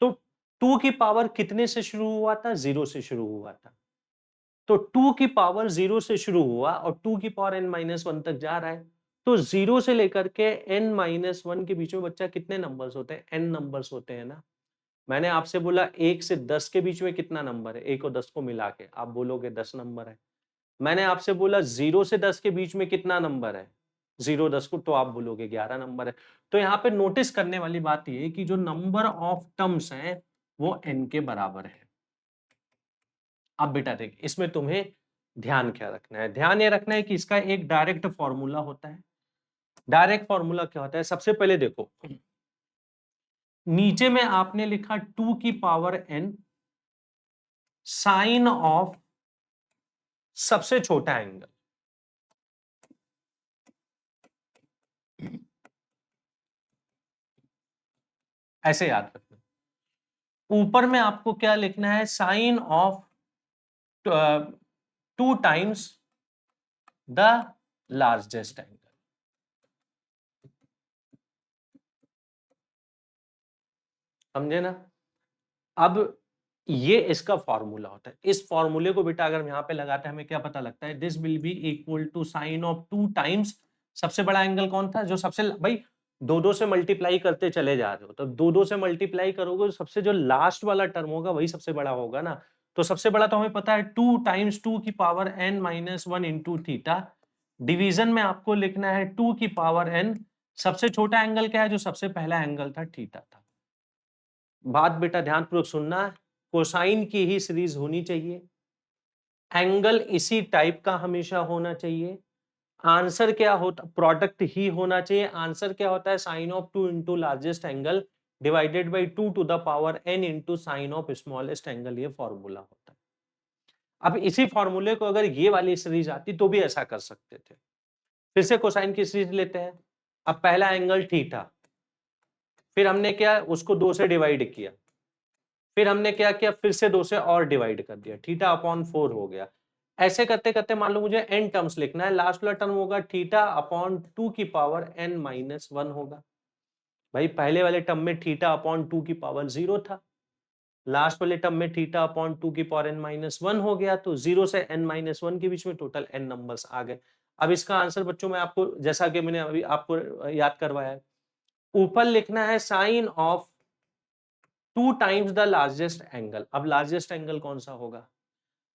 तो 2 की पावर कितने से शुरू हुआ था, 0 से शुरू हुआ था। तो 2 की पावर 0 से शुरू हुआ और 2 की पावर n-1 तक जा रहा है, तो 0 से लेकर के n-1 के बीच में बच्चा कितने नंबर्स होते हैं? n नंबर्स होते हैं ना। मैंने आपसे बोला 1 से 10 के बीच में कितना नंबर है? 1 और 10 को मिला के, आप बोलोगे 10 नंबर है। मैंने आपसे बोला 0 से 10 के बीच में कितना नंबर है? 0 10 को, तो आप बोलोगे 11 नंबर है। तो यहाँ पे नोटिस करने वाली बात ये है कि जो नंबर ऑफ टर्म्स हैं वो n के बराबर है। अब बेटा देख, इसमें तुम्हें ध्यान क्या रखना है? ध्यान ये रखना है कि इसका एक डायरेक्ट फॉर्मूला होता है। डायरेक्ट फॉर्मूला क्या होता है? सबसे पहले देखो, नीचे में आपने लिखा 2 की पावर n साइन ऑफ सबसे छोटा एंगल। ऐसे याद रखना। ऊपर में आपको क्या लिखना है? Sine of 2 times the largest angle. समझे ना? अब ये इसका फॉर्मूला होता है। इस फॉर्मूले को बेटा अगर हम यहाँ पे लगाते हैं, हमें क्या पता लगता है? This will be equal to sine of 2 times सबसे बड़ा एंगल कौन था? जो सबसे, भाई 2-2 से मल्टीप्लाई करते चले जा रहे हो, तो 2-2 से मल्टीप्लाई करोगे तो सबसे जो लास्ट वाला टर्म होगा वही सबसे बड़ा होगा ना। तो सबसे बड़ा तो हमें पता है 2 टाइम्स 2 की power n-1 into theta. Division में आपको लिखना है 2 की पावर n। सबसे छोटा एंगल क्या है? जो सबसे पहला एंगल था, थीटा था। बात बेटा ध्यानपूर्वक सुनना है, कोसाइन की ही सीरीज होनी चाहिए, एंगल इसी टाइप का हमेशा होना चाहिए। आंसर क्या होता? प्रोडक्ट ही होना चाहिए। आंसर क्या होता है? Sine of 2 into largest angle divided by 2 to the power n into sine of smallest angle. ये फॉर्मूला होता है। अब इसी फॉर्मूले को अगर ये वाली सीरीज आती तो भी ऐसा कर सकते थे। फिर से कोसाइन की सीरीज लेते हैं। अब पहला एंगल थीटा, फिर हमने क्या? उसको 2 से डिवाइड किया, फिर हमने क्या किया? फिर से 2 से और डिवाइड कर दिया, थीटा अपॉन 4 हो गया। ऐसे करते करते मान लो मुझे n टर्म्स लिखना है, लास्ट वाला टर्म होगा थीटा अपॉन 2 की पावर n-1 होगा। भाई पहले वाले टर्म में थीटा अपॉन 2 की पावर 0 था, लास्ट वाले टर्म में थीटा अपॉन 2 की पावर n-1 हो गया, तो 0 से n-1 के बीच में टोटल n नंबर्स आ गए। अब इसका आंसर बच्चों मैं आपको, जैसा कि मैंने अभी आपको याद करवाया है, ऊपर लिखना है sine of 2 times the largest angle. अब लार्जेस्ट एंगल कौन सा होगा?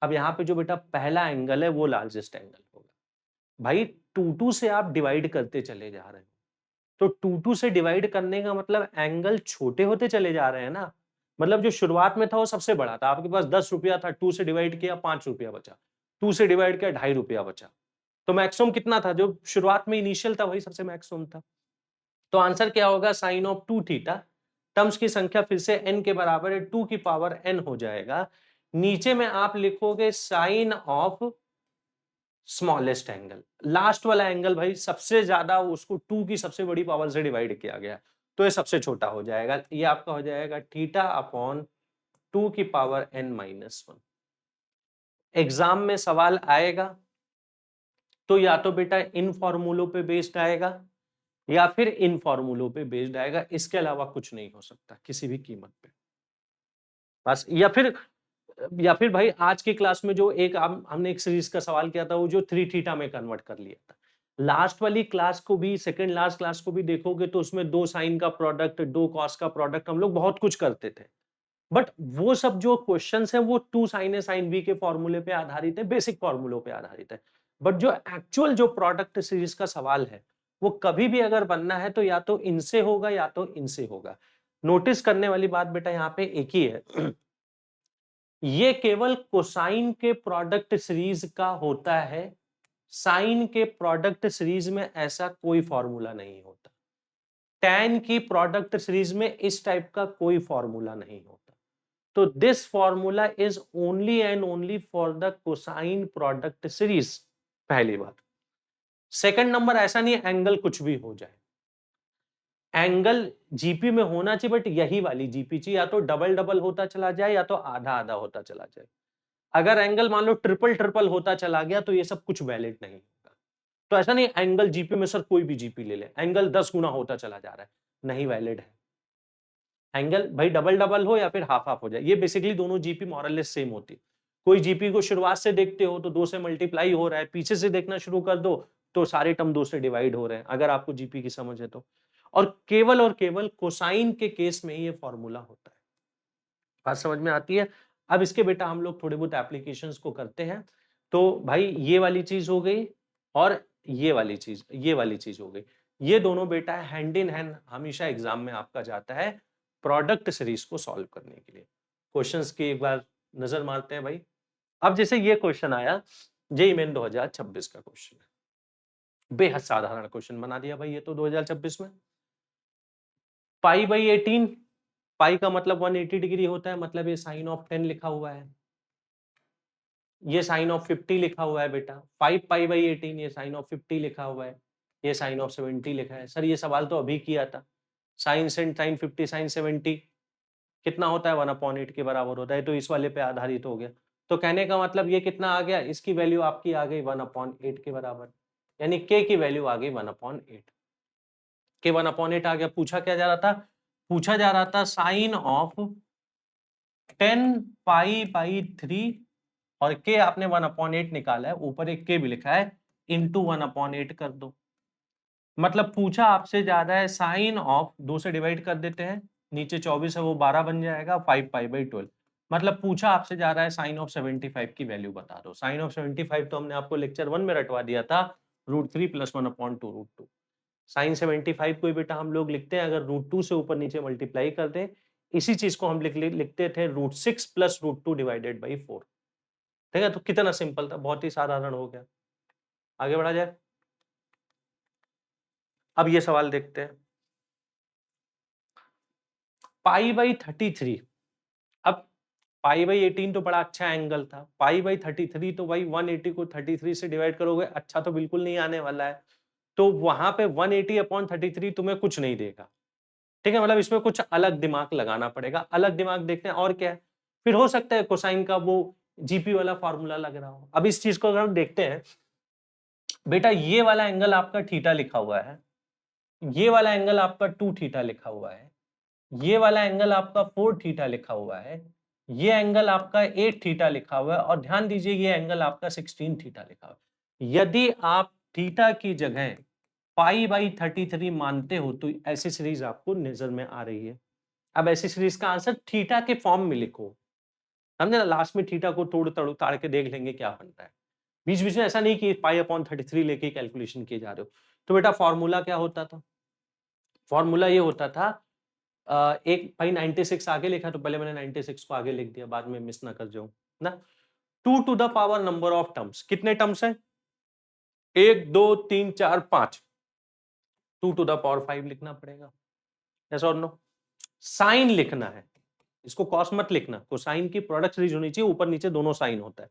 अब यहाँ पे जो बेटा पहला एंगल है वो लार्जेस्ट एंगल होगा। भाई 2 से आप डिवाइड करते चले जा रहे हो, तो 2 से डिवाइड करने का मतलब एंगल छोटे होते चले जा रहे हैं ना। मतलब जो शुरुआत में था वो सबसे बड़ा था, आपके पास 10 रुपया था, 2 से डिवाइड किया 5 रुपया बचा, 2 से डिवाइड किया 2.5 रुपया बचा। तो मैक्सिमम कितना था? जो शुरुआत में इनिशियल था वही सबसे मैक्सिमम था। तो आंसर क्या होगा? Sign of 2 theta. टर्म्स की संख्या फिर से n के बराबर है, 2 की पावर n हो जाएगा। नीचे में आप लिखोगे sine of smallest angle. Last वाला एंगल भाई सबसे ज्यादा, उसको 2 की सबसे बड़ी पावर से डिवाइड किया गया, तो ये सबसे छोटा हो जाएगा। ये आपका हो जाएगा थीटा अपॉन 2 की पावर n-1। एग्जाम में सवाल आएगा तो या तो बेटा इन फॉर्मूलों पे बेस्ड आएगा या फिर इन फॉर्मूलों पे बेस्ड आएगा, इसके अलावा कुछ नहीं हो सकता किसी भी कीमत पे। बस, या फिर भाई आज की क्लास में जो एक हमने एक सीरीज का सवाल किया था, वो जो 3 थीटा में कन्वर्ट कर लिया था। लास्ट वाली क्लास को भी, सेकंड लास्ट क्लास को भी देखोगे तो उसमें 2 साइन का प्रोडक्ट, 2 कॉस का प्रोडक्ट, हम लोग बहुत कुछ करते थे। बट वो सब जो क्वेश्चंस हैं वो 2 साइन ए साइन बी के फॉर्मूले पे आधारित है, बेसिक फॉर्मूलों पे आधारित है। बट जो एक्चुअल जो प्रोडक्ट सीरीज का सवाल है वो कभी भी अगर बनना है तो या तो इनसे होगा या तो इनसे होगा। नोटिस करने वाली बात बेटा यहाँ पे एक ही है, ये केवल कोसाइन के प्रोडक्ट सीरीज का होता है, साइन के प्रोडक्ट सीरीज में ऐसा कोई फॉर्मूला नहीं होता। टैन की प्रोडक्ट सीरीज में इस टाइप का कोई फॉर्मूला नहीं होता। तो this formula is only and only for the cosine product series, पहली बात। सेकंड नंबर, ऐसा नहीं एंगल कुछ भी हो जाए, एंगल जीपी में होना चाहिए, बट यही वाली जीपी चाहिए, या तो डबल डबल होता चला जाए या तो आधा आधा होता चला जाए। अगर एंगल मान लो ट्रिपल ट्रिपल होता चला गया तो ये सब कुछ वैलिड नहीं होगा। तो ऐसा नहीं एंगल जीपी में सर कोई भी जीपी ले ले, एंगल 10 गुना होता चला जा रहा है, नहीं वैलिड है। एंगल भाई डबल डबल हो या फिर हाफ हाफ हो जाए, ये बेसिकली दोनों जीपी मॉरलेस सेम होती है। कोई जीपी को शुरुआत से देखते हो तो 2 से मल्टीप्लाई हो रहा है, पीछे से देखना शुरू कर दो तो सारे टर्म 2 से डिवाइड हो रहे हैं, अगर आपको जीपी की समझ है तो। और केवल कोसाइन के केस में ही ये फॉर्मूला होता है। बात समझ में आती है? अब इसके बेटा हम लोग थोड़े बहुत एप्लीकेशंस को करते हैं। तो भाई ये वाली चीज हो गई और ये वाली चीज हो गई। ये दोनों बेटा हैंड इन हैंड हमेशा एग्जाम में आपका जाता है प्रोडक्ट सीरीज को सॉल्व करने के लिए। क्वेश्चंस की एक बार नजर मारते हैं भाई। अब जैसे ये क्वेश्चन आया जेईई मेन 2026 का क्वेश्चन है, बेहद साधारण क्वेश्चन बना दिया भाई ये तो 2026 में। पाई बाई 18, पाई का मतलब 180 डिग्री होता है, मतलब ये साइन ऑफ 10 लिखा हुआ है, ये साइन ऑफ 50 लिखा हुआ है बेटा। 5 पाई बाई 18 ये साइन ऑफ 50 लिखा हुआ है, ये साइन ऑफ 70 लिखा है। सर ये सवाल तो अभी किया था, साइन सेंट साइन 50 साइन 70 कितना होता है 1/8 के बराबर होता है, तो इस वाले पे आधारित हो गया। तो कहने का मतलब ये कितना आ गया, इसकी वैल्यू आपकी आ गई 1/8 के बराबर, यानी k की वैल्यू आ गई 1/8। के 1/8 आ गया। पूछा क्या जा रहा था, पूछा जा रहा था साइन ऑफ 10 पाई बाई 3 और k आपने 1/8 निकाला है, ऊपर एक k भी लिखा है, इंटू 1/8 कर दो। मतलब पूछा आपसे जा रहा है साइन ऑफ 2 से डिवाइड कर देते हैं, नीचे 24 है वो 12 बन जाएगा, 5 पाई बाई 12। मतलब पूछा आपसे जा रहा है साइन ऑफ 75 की वैल्यू बता दो। साइन ऑफ 75 तो हमने आपको लेक्चर 1 में रटवा दिया था, √3 + 1/2 √2। साइन 75 को बेटा हम लोग लिखते हैं, अगर √2 से ऊपर नीचे मल्टीप्लाई कर दें, इसी चीज को हम लिखते थे √6 + √2 डिवाइडेड बाई 4। ठीक है, तो कितना सिंपल था, बहुत ही साधारण हो गया। आगे बढ़ा जाए। अब ये सवाल देखते हैं, पाई बाई 33। अब पाई बाई 18 तो बड़ा अच्छा एंगल था, पाई बाई 33 तो भाई 180 को 33 से डिवाइड करोगे, अच्छा तो बिल्कुल नहीं आने वाला है, तो वहां पे 180/33 तुम्हें कुछ नहीं देगा। ठीक है, मतलब इसमें कुछ अलग दिमाग लगाना पड़ेगा। अलग दिमाग देखते हैं और क्या है, फिर हो सकता है कोसाइन का वो जीपी वाला फॉर्मूला लग रहा हो। अब इस चीज को अगर हम देखते हैं बेटा, ये वाला एंगल आपका थीटा लिखा हुआ है, ये वाला एंगल आपका 2 थीटा लिखा हुआ है, ये वाला एंगल आपका 4 थीटा लिखा हुआ है, ये एंगल आपका 8 थीटा लिखा हुआ है, और ध्यान दीजिए ये एंगल आपका 16 थीटा लिखा हुआ है। यदि आप थीटा की जगह पाई बाई 33 मानते हो तो ऐसी सीरीज आपको नजर में आ रही है। अब ऐसी सीरीज का आंसर थीटा के फॉर्म में लिखो, समझे ना, लास्ट में थीटा को तोड़ तोड़ ताड़ के देख लेंगे क्या बन रहा है। बीच बीच में ऐसा नहीं कि पाई/33 लेके कैलकुलेशन किए जा रहे हो। तो बेटा फॉर्मूला क्या होता था, फॉर्मूला ये होता था, एक भाई 96 आगे लिखा तो पहले मैंने 96 को आगे लिख दिया, बाद में मिस ना कर जाऊं ना। 2 to the power number of terms, कितने टर्म्स हैं, 1 2 3 4 5, 2 टू द पावर 5 लिखना पड़ेगा, यस और नो। साइन लिखना है, इसको कॉस मत लिखना, कोसाइन की प्रोडक्ट सीरीज होनी चाहिए, ऊपर नीचे दोनों साइन होता है।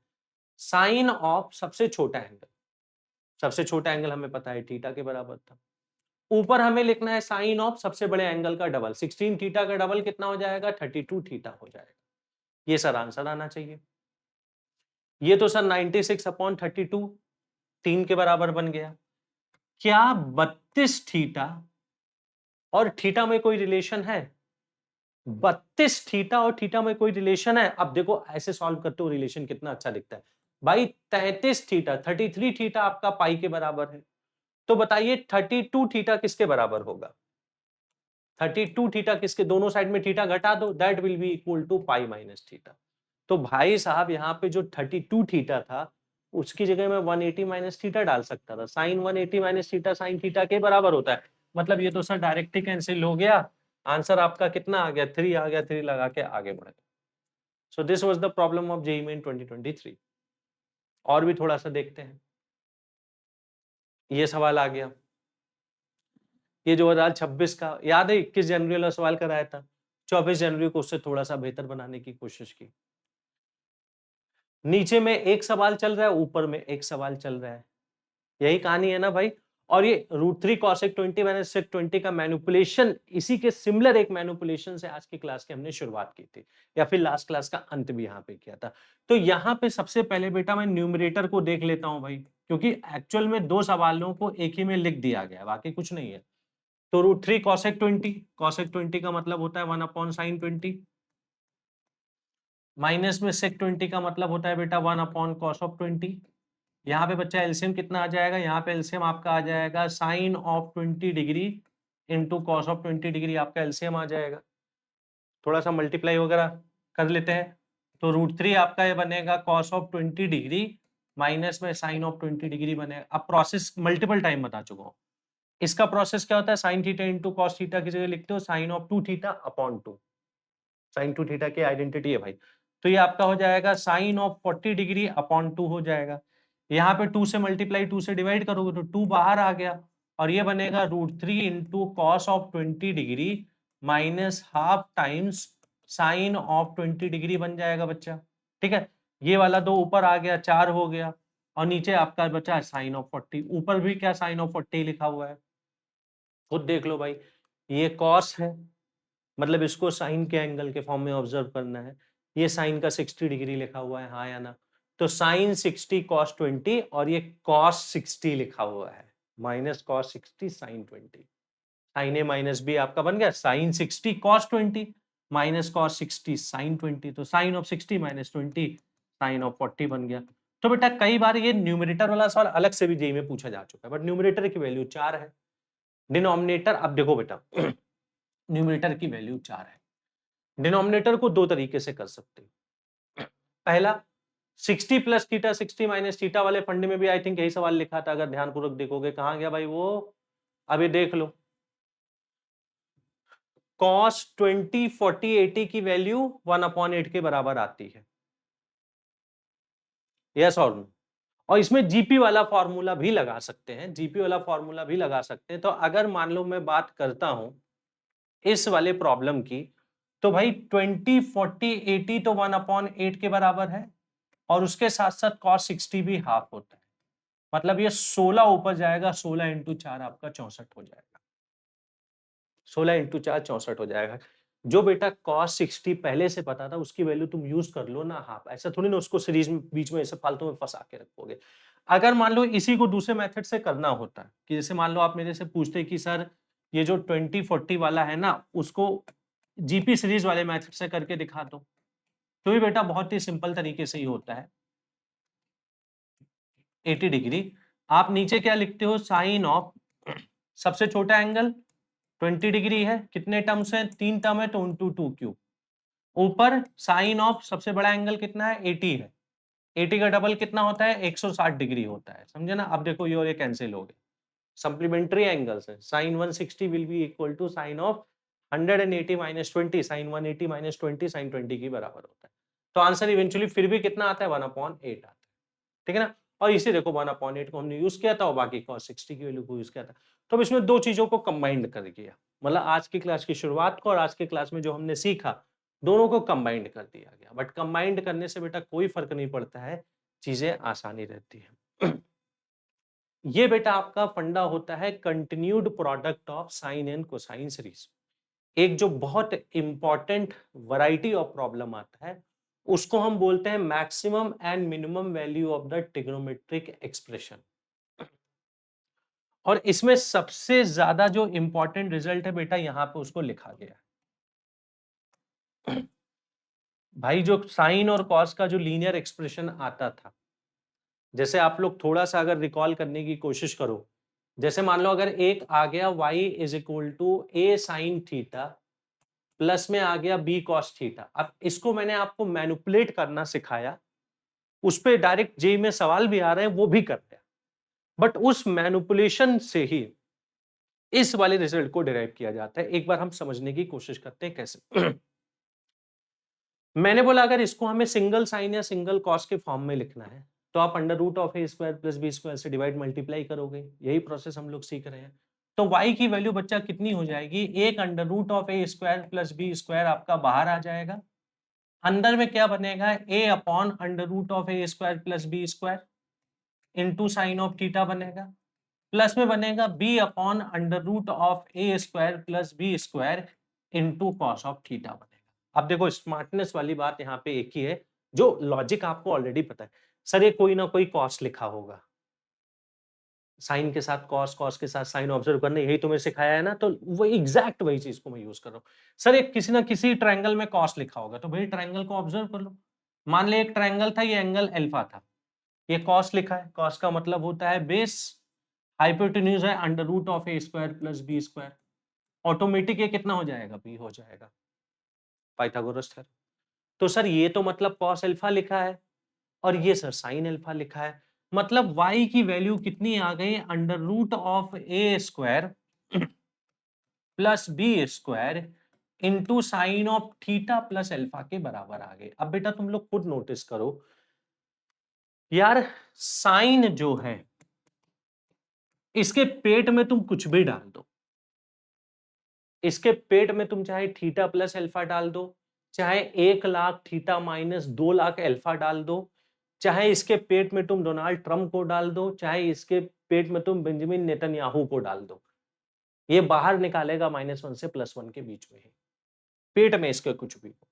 साइन ऑफ सबसे छोटा एंगल, सबसे छोटा एंगल हमें पता है थीटा के बराबर था। ऊपर हमें लिखना है साइन ऑफ सबसे बड़े एंगल का डबल, 16 थीटा का डबल कितना हो जाएगा, 32 थीटा हो जाएगा। ये सर आंसर आना चाहिए। ये तो सर 96/32 3 के बराबर बन गया। क्या 32 थीटा और थीटा में कोई रिलेशन है, 32 थीटा और थीटा में कोई रिलेशन है। अब देखो ऐसे सॉल्व करते हो रिलेशन कितना अच्छा दिखता है भाई। 33 थीटा 33 थीटा आपका पाई के बराबर है, तो बताइए 32 थीटा किसके बराबर होगा, 32 थीटा किसके, दोनों साइड में थीटा घटा दो, that will be equal to pi minus theta. तो भाई साहब यहाँ पे जो 32 थीटा था उसकी जगह मैं 180 माइनस थीटा डाल सकता था। Sine 180 minus theta sine theta के बराबर होता है, मतलब ये तो सर डायरेक्ट ही कैंसिल हो गया। आंसर आपका कितना आ गया, 3 आ गया, 3 लगा के आगे बढ़े। So this was the problem of JEE main 2023। और भी थोड़ा सा देखते हैं, ये सवाल आ गया, ये 2026 का याद है, 21 जनवरी वाला सवाल कराया था, 24 जनवरी को उससे थोड़ा सा बेहतर बनाने की कोशिश की। नीचे में एक सवाल चल रहा है, ऊपर में एक सवाल चल रहा है, यही कहानी है ना भाई। और ये √3 cosec 20 माइनस sec 20 का मैनिपुलेशन, इसी के सिमिलर एक मैनिपुलेशन से आज की क्लास की हमने शुरुआत की थी, या फिर लास्ट क्लास का अंत भी यहाँ पे किया था। तो यहाँ पे सबसे पहले बेटा मैं न्यूमरेटर को देख लेता हूँ भाई, क्योंकि एक्चुअल में दो सवालों को एक ही में लिख दिया गया, बाकी कुछ नहीं है। तो √3 cosec 20, cosec 20 का मतलब होता है 1/sin 20, माइनस में sec 20 का मतलब होता है बेटा 1/cos of 20, यहाँ पे बच्चा एलसीएम कितना आ जाएगा, यहाँ पे एलसीएम आपका आ जाएगा sine of 20 degree into cos of 20 degree आपका एलसीएम आ जाएगा। थोड़ा सा मल्टीप्लाई वगैरह कर लेते हैं, तो √3 आपका ये बनेगा कॉस ऑफ 20 डिग्री माइनस में साइन ऑफ 20 डिग्री बनेगा। अब प्रोसेस मल्टीपल टाइम बता चुका हूँ। इसका प्रोसेस क्या होता है, sine theta into cos theta की जगह लिखते हो sine of 2 theta upon 2। Sine 2 theta की आइडेंटिटी है भाई। तो ये आपका हो जाएगा साइन ऑफ 40 डिग्री अपॉन 2 हो जाएगा। यहाँ पे 2 से मल्टीप्लाई 2 से डिवाइड करोगे तो 2 बाहर आ गया और ये बनेगा √3 into cos of 20 degree minus half times sign of 20 degree बन जाएगा बच्चा। ठीक है, ये वाला 2 ऊपर आ गया, 4 हो गया और नीचे आपका बचा साइन ऑफ 40। ऊपर भी क्या साइन ऑफ 40 लिखा हुआ है, खुद देख लो भाई। ये कॉस है, मतलब इसको साइन के एंगल के फॉर्म में ऑब्जर्व करना है। ये साइन का 60 डिग्री लिखा हुआ है, हाँ या ना? तो साइन 60 कॉस 20 और ये कॉस 60 लिखा हुआ है, minus cos 60 sine 20। Sine A minus B आपका बन गया sine 60 cos 20 minus cos 60 sine 20। तो sine of 60 minus 20 sine of 40 बन गया। तो बेटा कई बार ये न्यूमरेटर वाला सवाल अलग से भी जेई में पूछा जा चुका है, बट न्यूमरेटर की वैल्यू 4 है। डिनोमिनेटर, अब देखो बेटा न्यूमरेटर की वैल्यू 4 है। डिनोमिनेटर को दो तरीके से कर सकते हैं। पहला 60 प्लस थीटा 60 माइनस थीटा वाले फंडे में भी आई थिंक यही सवाल लिखा था, अगर ध्यानपूर्वक देखोगे। कहां गया भाई वो, अभी देख लो। cos 20 40 80 की वैल्यू 1/8 के बराबर आती है, यस और नो? और इसमें जीपी वाला फॉर्मूला भी लगा सकते हैं, जीपी वाला फॉर्मूला भी लगा सकते हैं। तो अगर मान लो मैं बात करता हूं इस वाले प्रॉब्लम की, तो भाई 20 40 80 तो 1/8 के बराबर है और उसके साथ साथ cos 60 भी हाफ होता है। मतलब ये 16 ऊपर जाएगा, 16 इंटू 4 आपका 64 हो जाएगा। 16 इंटू 4 64 हो जाएगा। जो बेटा cos 60 पहले से पता था उसकी वैल्यू तुम यूज कर लो ना हाफ, ऐसा थोड़ी ना उसको सीरीज में बीच में ऐसे फालतू में फंसा के रखोगे। अगर मान लो इसी को दूसरे मेथड से करना होता है कि जैसे मान लो आप मेरे से पूछते कि सर ये जो 20 40 वाला है ना उसको जीपी सीरीज वाले मेथड से करके दिखा दो, तो ये बेटा बहुत ही सिंपल तरीके से ही होता है। 80 डिग्री आप नीचे क्या लिखते हो, साइन ऑफ सबसे छोटा एंगल 20 डिग्री है, कितने टर्म्स हैं, 3 टर्म है तो इंटू 2 क्यूब। ऊपर साइन ऑफ सबसे बड़ा एंगल कितना है, 80 है, 80 का डबल कितना होता है, 160 डिग्री होता है, समझे ना? अब देखो ये और ये कैंसिल हो गए, सप्लीमेंट्री एंगल्स है। Sine 160 will be equal to sine of 180 minus 20, sine 180 minus 20 sine 20 के बराबर होता है। तो आंसर इवेंचुअली फिर भी कितना आता है, 1/8 आता है। ठीक है ना? और इसे देखो 1/8 को हमने यूज किया था और बाकी cos 60 की वैल्यू को यूज किया था। तो अब इसमें दो चीजों को कंबाइंड कर दिया, मतलब आज की क्लास की शुरुआत को और आज के क्लास में जो हमने सीखा दोनों को कंबाइंड कर दिया गया। बट कंबाइंड करने से बेटा कोई फर्क नहीं पड़ता है, चीजें आसानी रहती है। ये बेटा आपका फंडा होता है continued product of sine and cosine series. एक जो बहुत इंपॉर्टेंट वैरायटी ऑफ प्रॉब्लम आता है उसको हम बोलते हैं maximum and minimum value of the trigonometric expression. और इसमें सबसे ज्यादा जो इंपॉर्टेंट रिजल्ट है बेटा यहां पे उसको लिखा गया है। भाई जो साइन और कॉस का जो लीनियर एक्सप्रेशन आता था, जैसे आप लोग थोड़ा सा अगर रिकॉल करने की कोशिश करो, जैसे मान लो अगर एक आ गया y is equal to a sine theta plus में आ गया b कॉस थीटा। अब इसको मैंने आपको मैनिपुलेट करना सिखाया, उस पे डायरेक्ट जेई में सवाल भी आ रहे हैं वो भी करते हैं, बट उस मैनिपुलेशन से ही इस वाले रिजल्ट को डिराइव किया जाता है। एक बार हम समझने की कोशिश करते हैं कैसे। मैंने बोला अगर इसको हमें सिंगल साइन या सिंगल कॉस के फॉर्म में लिखना है तो आप under root of A square plus B square से डिवाइड मल्टीप्लाई करोगे, यही प्रोसेस हम लोग सीख रहे हैं। तो y की वैल्यू बच्चा कितनी हो जाएगी, एक under root of A square plus B square आपका बाहर आ जाएगा, अंदर में क्या बनेगा, a upon under root of A square plus B square into sine of theta बनेगा, प्लस में बनेगा b upon under root of A square plus B square into cos of theta बनेगा। अब देखो स्मार्टनेस वाली बात यहाँ पे एक ही है, जो लॉजिक आपको ऑलरेडी पता है। सर ये कोई ना कोई कॉस लिखा होगा, साइन के साथ कॉस, कॉस के साथ साइन ऑब्जर्व करना, यही तुम्हें सिखाया है ना, तो वो एग्जैक्ट वही चीज को मैं यूज कर रहा हूँ। सर एक किसी ना किसी ट्रायंगल में कॉस लिखा होगा, तो भाई ट्रायंगल को ऑब्जर्व कर लो। मान ले एक ट्रायंगल था, ये एंगल अल्फा था, ये कॉस लिखा है, कॉस का मतलब होता है बेस, हाइपोटेन्यूज है under root of A square plus B square, automatic ये कितना हो जाएगा, बी हो जाएगा, पाइथागोरस थ्योरम। तो सर ये तो मतलब कॉस अल्फा लिखा है और ये सर साइन अल्फा लिखा है, मतलब y की वैल्यू कितनी आ गई, under root of A square plus B square into sine of theta plus alpha के बराबर आ गए। अब बेटा तुम लोग खुद नोटिस करो यार, साइन जो है इसके पेट में तुम कुछ भी डाल दो, इसके पेट में तुम चाहे थीटा प्लस अल्फा डाल दो, चाहे 1,00,000 थीटा माइनस 2,00,000 अल्फा डाल दो, चाहे इसके पेट में तुम डोनाल्ड ट्रंप को डाल दो, चाहे इसके पेट में तुम बेंजामिन नेतन्याहू को डाल दो, ये बाहर निकालेगा -1 से +1 के बीच में ही, पेट में इसके कुछ भी हो।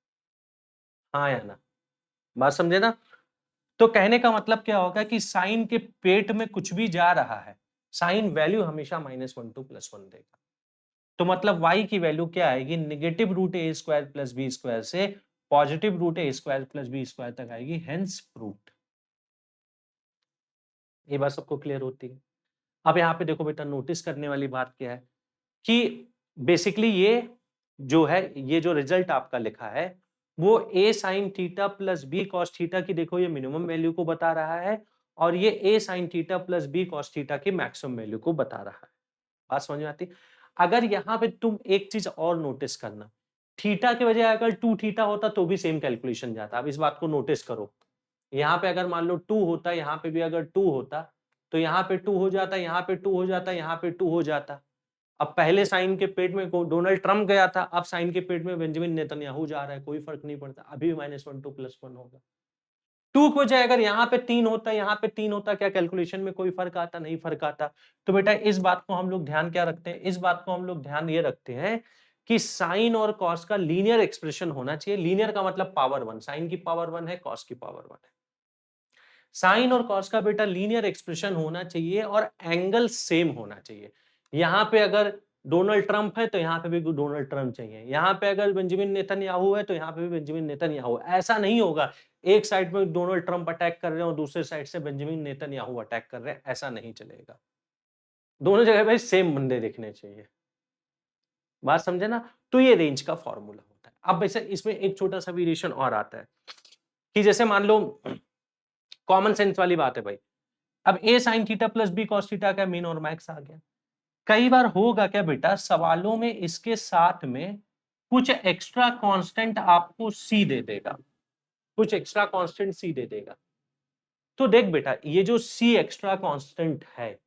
हाँ या ना, बात समझे ना? तो कहने का मतलब क्या होगा कि साइन के पेट में कुछ भी जा रहा है, साइन वैल्यू हमेशा -1 to +1 देगा। तो मतलब y की वैल्यू क्या आएगी, नेगेटिव रूट ए स्क्वायर प्लस बी स्क्वायर से पॉजिटिव रूट ए स्क्वायर प्लस बी स्क्वायर तक आएगी, हेंस प्रूव्ड। ये बात सबको क्लियर होती है। अब यहाँ पे देखो बेटा, नोटिस करने वाली बात क्या है कि बेसिकली ये जो है, ये जो रिजल्ट आपका लिखा है वो a sin theta plus B cos theta की, देखो ये मिनिमम वैल्यू को बता रहा है और ये a sin theta plus B cos theta की मैक्सिमम वैल्यू को बता रहा है। बात समझ में आती? अगर यहाँ पे तुम एक चीज और नोटिस करना, थीटा के बजाय अगर 2 थीटा होता तो भी सेम कैलकुलेशन जाता। अब इस बात को नोटिस करो, यहाँ पे अगर मान लो 2 होता, यहाँ पे भी अगर 2 होता तो यहाँ पे 2 हो जाता, यहाँ पे 2 हो जाता, यहाँ पे 2 हो जाता। अब पहले साइन के पेट में डोनाल्ड ट्रंप गया था, अब साइन के पेट में बेंजामिन नेतन्याहू जा रहा है, कोई फर्क नहीं पड़ता, अभी -1 to +1 होगा। 2 की बजाय अगर यहाँ पे 3 होता, यहाँ पे 3 होता, क्या कैलकुलेशन में कोई फर्क आता? नहीं फर्क आता। तो बेटा इस बात को हम लोग ध्यान क्या रखते हैं, इस बात को हम लोग ध्यान ये रखते हैं कि साइन और कॉस का लीनियर एक्सप्रेशन होना चाहिए। लीनियर का मतलब पावर 1, साइन की पावर 1 है, कॉस की पावर 1 है। साइन और कॉस का बेटा लीनियर एक्सप्रेशन होना चाहिए और एंगल सेम होना चाहिए। यहाँ पे अगर डोनाल्ड ट्रंप है तो यहाँ पे भी डोनाल्ड ट्रंप चाहिए, यहाँ पे अगर बेंजामिन नेतन्याहू है तो यहाँ पे भी बेंजामिन नेतन्याहू। ऐसा नहीं होगा एक साइड में डोनाल्ड ट्रंप अटैक कर रहे हैं और दूसरे साइड से बेंजामिन नेतन्याहू अटैक कर रहे हैं, ऐसा नहीं चलेगा। दोनों जगह भाई सेम बंदे दिखने चाहिए। बात समझे ना? तो ये रेंज का फॉर्मूला होता है। अब वैसे इसमें एक छोटा सा वेरिएशन और आता है कि जैसे मान लो, कॉमन सेंस वाली बात है भाई, अब a sin theta plus b cos theta का मीन और मैक्स आ गया। कई बार होगा क्या बेटा, सवालों में इसके साथ में कुछ एक्स्ट्रा कांस्टेंट आपको c दे देगा, कुछ एक्स्ट्रा कांस्टेंट c दे देगा। तो देख बेटा, ये जो c एक्स्ट्रा कांस्टेंट है,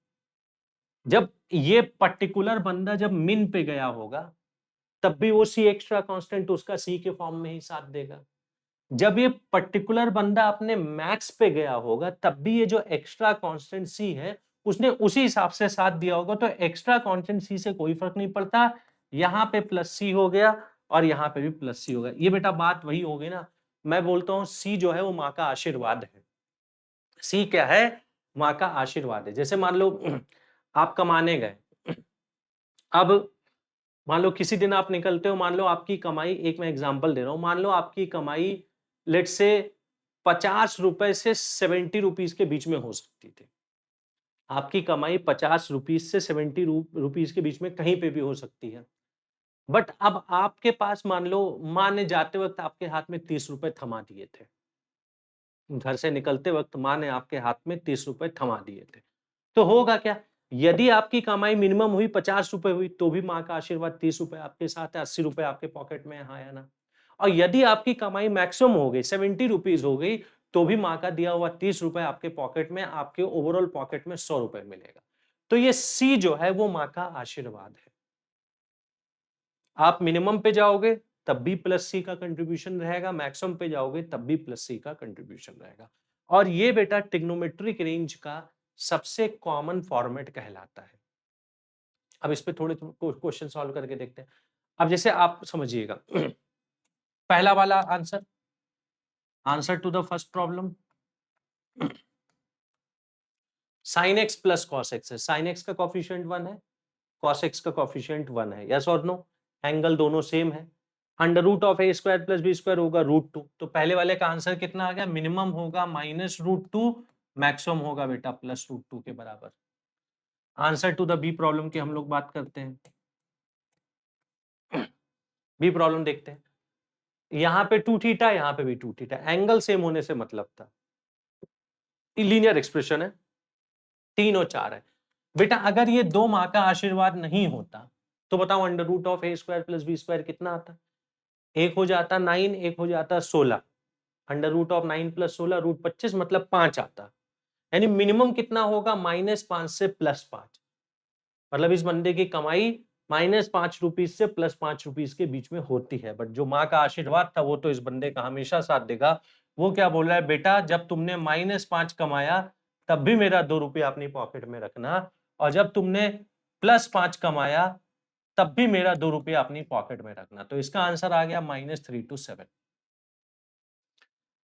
जब ये पर्टिकुलर बंदा जब मिन पे गया होगा तब भी वो c एक्स्ट्रा कांस्टेंट उसका c के फॉर्म में ही साथ देगा। जब ये पर्टिकुलर बंदा अपने मैक्स पे गया होगा तब भी ये जो एक्स्ट्रा कांस्टेंट c है उसने उसी हिसाब से साथ दिया होगा। तो एक्स्ट्रा कांस्टेंट c से कोई फर्क नहीं पड़ता, यहाँ पे प्लस c हो गया और यहाँ पे भी प्लस c हो गया। ये बेटा बात वही होगी ना, मैं बोलता हूँ c जो है वो माँ का आशीर्वाद है। c क्या है? माँ का आशीर्वाद है। जैसे मान लो आप कमाने गए, अब मान लो किसी दिन आप निकलते हो, मान लो आपकी कमाई, एक मैं एग्जांपल दे रहा हूं, मान लो आपकी कमाई लेट से 50 रुपए से 70 रुपीज के बीच में हो सकती थी। आपकी कमाई 50 रुपीज से 70 रुपीज के बीच में कहीं पे भी हो सकती है। बट अब आपके पास मान लो, माँ ने जाते वक्त आपके हाथ में 30 रुपए थमा दिए थे। घर से निकलते वक्त माँ ने आपके हाथ में 30 रुपए थमा दिए थे। तो होगा क्या, यदि आपकी कमाई मिनिमम हुई 50 रुपए हुई तो भी माँ का आशीर्वाद 30 रुपए आपके साथ है, 80 रुपए आपके पॉकेट में है, हाँ या ना? और यदि आपकी कमाई मैक्सिमम हो गई, 70 रुपीज हो गई, तो भी माँ का दिया हुआ 30 रुपए आपके पॉकेट में, आपके ओवरऑल पॉकेट में 100 रुपए मिलेगा। तो ये सी जो है वो माँ का आशीर्वाद है। आप मिनिमम पे जाओगे तब भी प्लस सी का कंट्रीब्यूशन रहेगा, मैक्सिमम पे जाओगे तब भी प्लस सी का कंट्रीब्यूशन रहेगा। और ये बेटा ट्रिग्नोमेट्रिक रेंज का सबसे कॉमन फॉर्मेट कहलाता है। अब इस पे थोड़े क्वेश्चन सॉल्व करके देखते हैं। अब जैसे आप समझिएगा, पहला वाला answer to the first problem, sine x plus cos X है। साइन एक्स का कॉफिशिएंट 1 है, कॉस एक्स का कॉफिशिएंट 1 है, यस और नो? एंगल दोनों सेम है। Under root of A square plus B square होगा √2। तो पहले वाले का आंसर कितना आ गया, मिनिमम होगा -√2, मैक्सिमम होगा बेटा +√2 के बराबर। Answer to the B problem की हम लोग बात करते हैं। बी प्रॉब्लम देखते हैं। यहाँ पे 2 थीटा, यहाँ पे भी 2 थीटा, एंगल सेम होने से मतलब था। लीनियर एक्सप्रेशन है, 3 और 4 है। बेटा अगर ये 2 माँ का आशीर्वाद नहीं होता तो बताओ √(a² + b² कितना आता? एक हो जाता 9, एक हो जाता 16। √9 + 16 √25 मतलब 5 आता। यानी मिनिमम कितना होगा? -5 से +5। मतलब इस बंदे की कमाई -5 से +5 के बीच में होती है। बट जो माँ का आशीर्वाद था वो तो इस बंदे का हमेशा साथ देगा। वो क्या बोल रहा है? बेटा जब तुमने -5 कमाया तब भी मेरा 2 रुपया अपनी पॉकेट में रखना, और जब तुमने +5 कमाया तब भी मेरा 2 रुपया अपनी पॉकेट में रखना। तो इसका आंसर आ गया -3 to 7।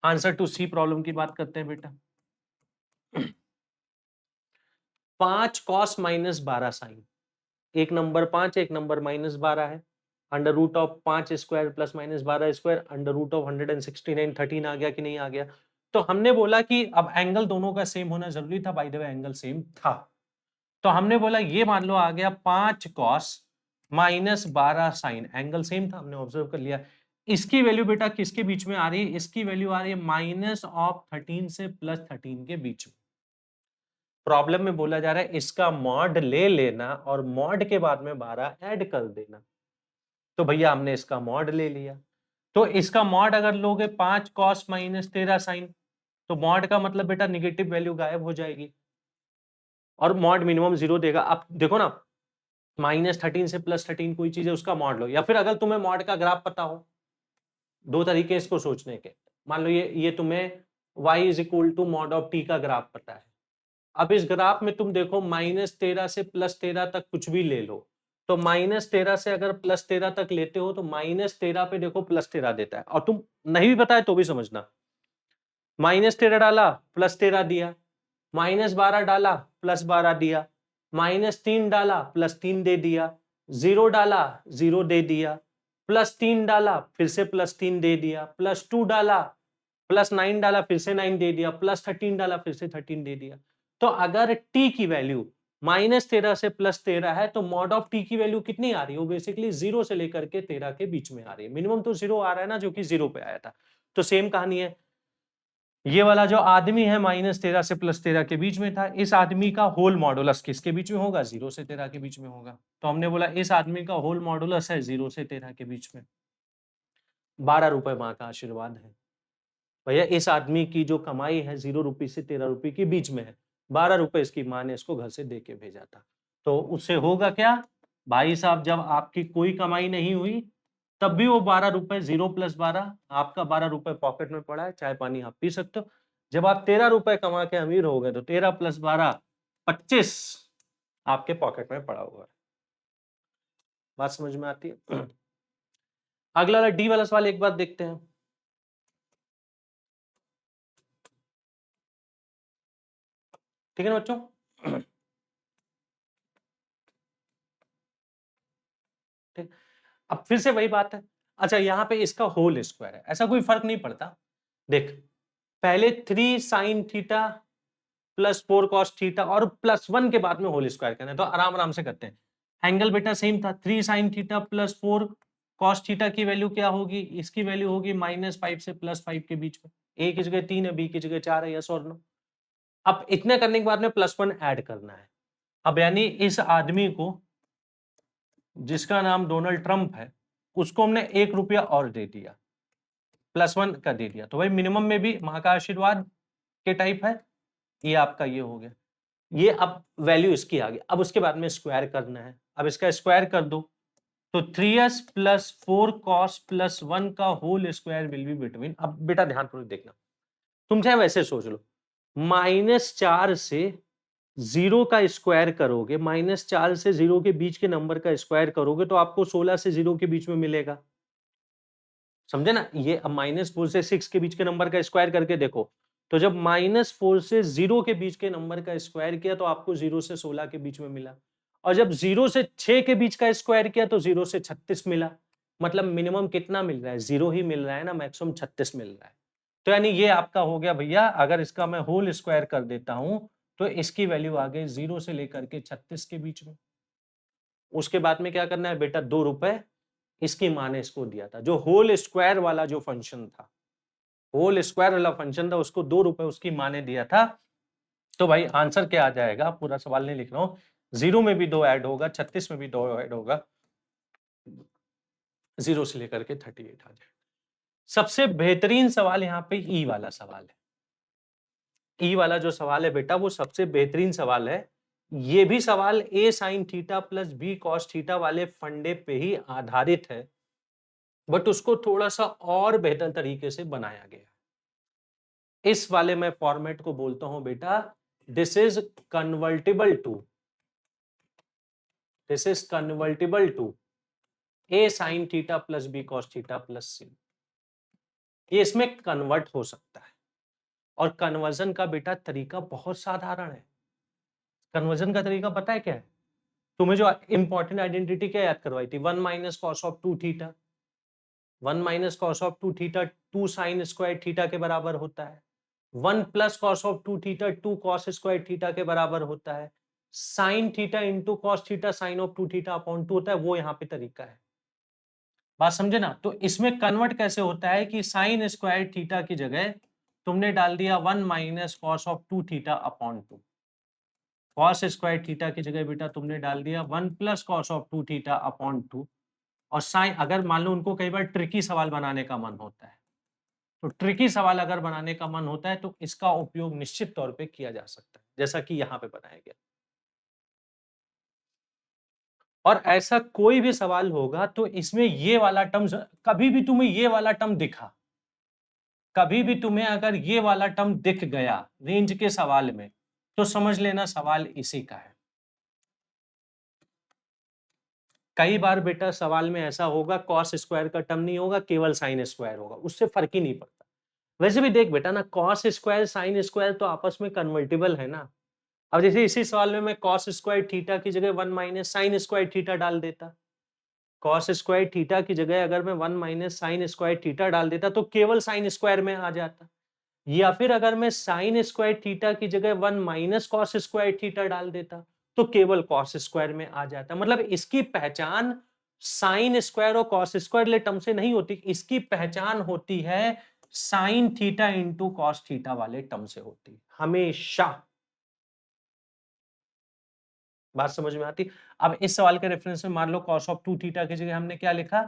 Answer to C problem की बात करते हैं बेटा। 5 cos -12 sin, एक नंबर 5, एक नंबर -12 है। √5² + -12² √169 13 आ गया कि नहीं आ गया? तो हमने बोला कि अब एंगल दोनों का सेम होना जरूरी था। By the way angle same था, तो हमने बोला ये मान लो आ गया 5 cos -12 sin, एंगल सेम था, हमने ऑब्जर्व कर लिया। इसकी वैल्यू बेटा किसके बीच में आ रही है? इसकी वैल्यू आ रही है -13 से +13 के बीच में। प्रॉब्लम में बोला जा रहा है इसका मॉड ले लेना और मॉड के बाद में 12 ऐड कर देना। तो भैया हमने इसका मॉड ले लिया। तो इसका मॉड अगर लोगे 5 cos -13 sin, तो मॉड का मतलब बेटा निगेटिव वैल्यू गायब हो जाएगी और मॉड मिनिमम 0 देगा। अब देखो ना, -13 से +13 कोई चीज है उसका मॉड लो, या फिर अगर तुम्हें मॉड का ग्राफ पता हो, दो तरीके हैं इसको सोचने के। मान लो ये तुम्हें y = mod of t का ग्राफ पता है। अब इस ग्राफ में तुम देखो -13 से +13 तक कुछ भी ले लो, तो -13 से अगर +13 तक लेते हो तो -13 पे देखो +13 देता है, और तुम नहीं भी पता है तो भी समझना, -13 डाला +13 दिया, -12 डाला +12 दिया, -3 डाला +3 दे दिया, 0 डाला 0 दे दिया, +3 डाला फिर से +3 दे दिया, +2 डाला +9 डाला फिर से 9 दे दिया, +13 डाला फिर से 13 दे दिया। तो अगर t की वैल्यू -13 से +13 है तो मॉड ऑफ t की वैल्यू कितनी आ रही है? वो बेसिकली 0 से लेकर के 13 के बीच में आ रही है। मिनिमम तो 0 आ रहा है ना, जो कि 0 पे आया था। तो सेम कहानी है, ये वाला जो आदमी है -13 से +13 के बीच में था, इस आदमी का होल मॉडुलस किसके बीच में होगा? 0 से 13 के बीच में होगा। तो हमने बोला इस आदमी का होल मॉडुलस है 0 से 13 के बीच में। 12 रुपए माँ का आशीर्वाद है। भैया इस आदमी की जो कमाई है 0 रुपये से 13 रुपये के बीच में है। 12 रुपए इसकी माँ ने इसको घर से दे के भेजा था। तो उससे होगा क्या भाई साहब? जब आपकी कोई कमाई नहीं हुई तब भी वो 12 रुपए, 0 + 12, आपका 12 रुपए पॉकेट में पड़ा है, चाय पानी आप पी सकते हो। जब आप 13 रुपए कमा के अमीर हो गए तो 13 + 12 25 आपके पॉकेट में पड़ा हुआ है। बात समझ में आती है? अगला वाला डी वाला सवाल एक बार देखते हैं। ठीक है ना बच्चों? ठीक, अब फिर से वही बात है। अच्छा यहाँ पे इसका होल स्क्वायर है, ऐसा कोई फर्क नहीं पड़ता। देख पहले 3 sin थीटा +4 cos थीटा और +1 के बाद में होल स्क्वायर करना है, तो आराम आराम से करते हैं। एंगल बेटा सेम था, 3 sin थीटा +4 cos थीटा की वैल्यू क्या होगी? इसकी वैल्यू होगी -5 से +5 के बीच में। a की जगह 3 है, b की जगह 4 है, यस और नो? अब इतने करने के बाद में +1 ऐड करना है। अब यानी इस आदमी को जिसका नाम डोनाल्ड ट्रंप है उसको हमने 1 रुपया और दे दिया, +1 का दे दिया। तो भाई मिनिमम में भी माँ का आशीर्वाद के टाइप है, ये आपका ये हो गया। ये अब वैल्यू इसकी आ गई। अब उसके बाद में स्क्वायर करना है। अब इसका स्क्वायर कर दो तो 3s + 4 cos +1 का whole square will be between. अब बेटा ध्यानपूर्वक देखना, तुम चाहे वैसे सोच लो, -4 से 0 का स्क्वायर करोगे, -4 से 0 के बीच के नंबर का स्क्वायर करोगे तो आपको 16 से 0 के बीच में मिलेगा। समझे ना? ये अब -4 से 6 के बीच के नंबर का स्क्वायर करके देखो, तो जब -4 से 0 के बीच के नंबर का स्क्वायर किया तो आपको 0 से 16 के बीच में मिला, और जब 0 से 6 के बीच का स्क्वायर किया तो 0 से 36 मिला। मतलब मिनिमम कितना मिल रहा है? 0 ही मिल रहा है ना, मैक्सिमम 36 मिल रहा है। तो यानी ये आपका हो गया भैया, अगर इसका मैं होल स्क्वायर कर देता हूं तो इसकी वैल्यू आ गई 0 से लेकर के 36 के बीच में। उसके बाद में क्या करना है बेटा, 2 रुपए इसकी माँ ने इसको दिया था, जो होल स्क्वायर वाला जो फंक्शन था, होल स्क्वायर वाला फंक्शन था, उसको 2 रुपए उसकी माँ ने दिया था। तो भाई आंसर क्या आ जाएगा, पूरा सवाल नहीं लिख रहा हूं, 0 में भी 2 ऐड होगा, 36 में भी 2 ऐड होगा, 0 से लेकर के 38 आ जाएगा। सबसे बेहतरीन सवाल यहाँ पे ई वाला सवाल है। ई वाला जो सवाल है बेटा वो सबसे बेहतरीन सवाल है। ये भी सवाल a sin theta plus b cos theta वाले फंडे पे ही आधारित है, बट उसको थोड़ा सा और बेहतर तरीके से बनाया गया है। इस वाले मैं फॉर्मेट को बोलता हूं बेटा, this is convertible to, this is convertible to a sin theta plus b cos theta plus c। ये इसमें कन्वर्ट हो सकता है, और कन्वर्जन का बेटा तरीका बहुत साधारण है। कन्वर्जन का तरीका पता है क्या है? तुम्हें जो इंपॉर्टेंट आइडेंटिटी क्या याद करवाई थी, 1 minus cos of 2 theta, 1 minus cos of 2 theta 2 sine square theta के बराबर होता है, 1 plus cos of 2 theta 2 cos square theta के बराबर होता है, sine theta into cos theta sine of 2 theta upon 2 होता है। वो यहाँ पे तरीका है, बात समझे ना? तो इसमें कन्वर्ट कैसे होता है कि साइन स्क्वायर थीटा की जगह तुमने डाल दिया 1 minus cos of 2 theta upon 2, cos square theta की जगह बेटा तुमने डाल दिया 1 plus cos of 2 theta upon 2, और साइन, अगर मान लो उनको कई बार ट्रिकी सवाल बनाने का मन होता है, तो ट्रिकी सवाल अगर बनाने का मन होता है तो इसका उपयोग निश्चित तौर पे किया जा सकता है, जैसा कि यहाँ पे बनाया गया। और ऐसा कोई भी सवाल होगा तो इसमें ये वाला टर्म, कभी भी तुम्हें ये वाला टर्म दिखा, कभी भी तुम्हें अगर ये वाला टर्म दिख गया रेंज के सवाल में, तो समझ लेना सवाल इसी का है। कई बार बेटा सवाल में ऐसा होगा कॉस स्क्वायर का टर्म नहीं होगा, केवल साइन स्क्वायर होगा, उससे फर्क ही नहीं पड़ता। वैसे भी देख बेटा ना, कॉस स्क्वायर साइन स्क्वायर तो आपस में कन्वर्टिबल है ना। अब जैसे इसी सवाल में मैं कॉस स्क्वायर थीटा की जगह 1 माइनस साइन स्क्वायर थीटा डाल देता, कॉस स्क्वायर थीटा की जगह अगर मैं 1 माइनस साइन स्क्वायर थीटा डाल देता तो केवल साइन स्क्वायर में आ जाता, या फिर अगर मैं साइन स्क्वायर थीटा की जगह 1 माइनस कॉस स्क्वायर थीटा डाल देता तो केवल कॉस स्क्वायर में आ जाता। मतलब इसकी पहचान साइन स्क्वायर और कॉस स्क्वायर ले टर्म से नहीं होती, इसकी पहचान होती है sine theta into cos theta वाले टर्म से होती है हमेशा। बात समझ में आती? अब इस सवाल के रेफरेंस में मान लो cos ऑफ 2 थीटा की जगह हमने क्या लिखा,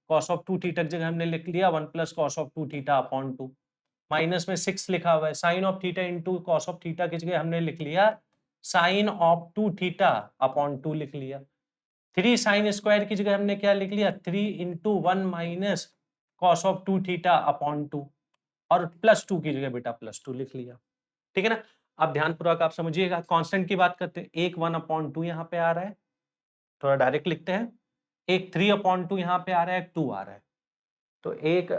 cos ऑफ 2 थीटा की जगह हमने लिख लिया 1 plus cos of 2 theta upon 2, minus में 6 लिखा हुआ है, sin of theta into cos of theta की जगह हमने लिख लिया sin ऑफ 2 थीटा अपॉन 2 लिख लिया, 3 sin स्क्वायर की जगह हमने क्या लिख लिया 3 into 1 minus cos of 2 theta upon 2, और प्लस 2 की जगह बेटा प्लस 2 लिख लिया। ठीक है ना? अब ध्यानपूर्वक आप समझिएगा, कांस्टेंट की बात करते हैं, एक 1/2 यहाँ पे आ रहा है, थोड़ा डायरेक्ट लिखते हैं, एक 3/2 यहाँ पे आ रहा है, 2 आ रहा है, तो एक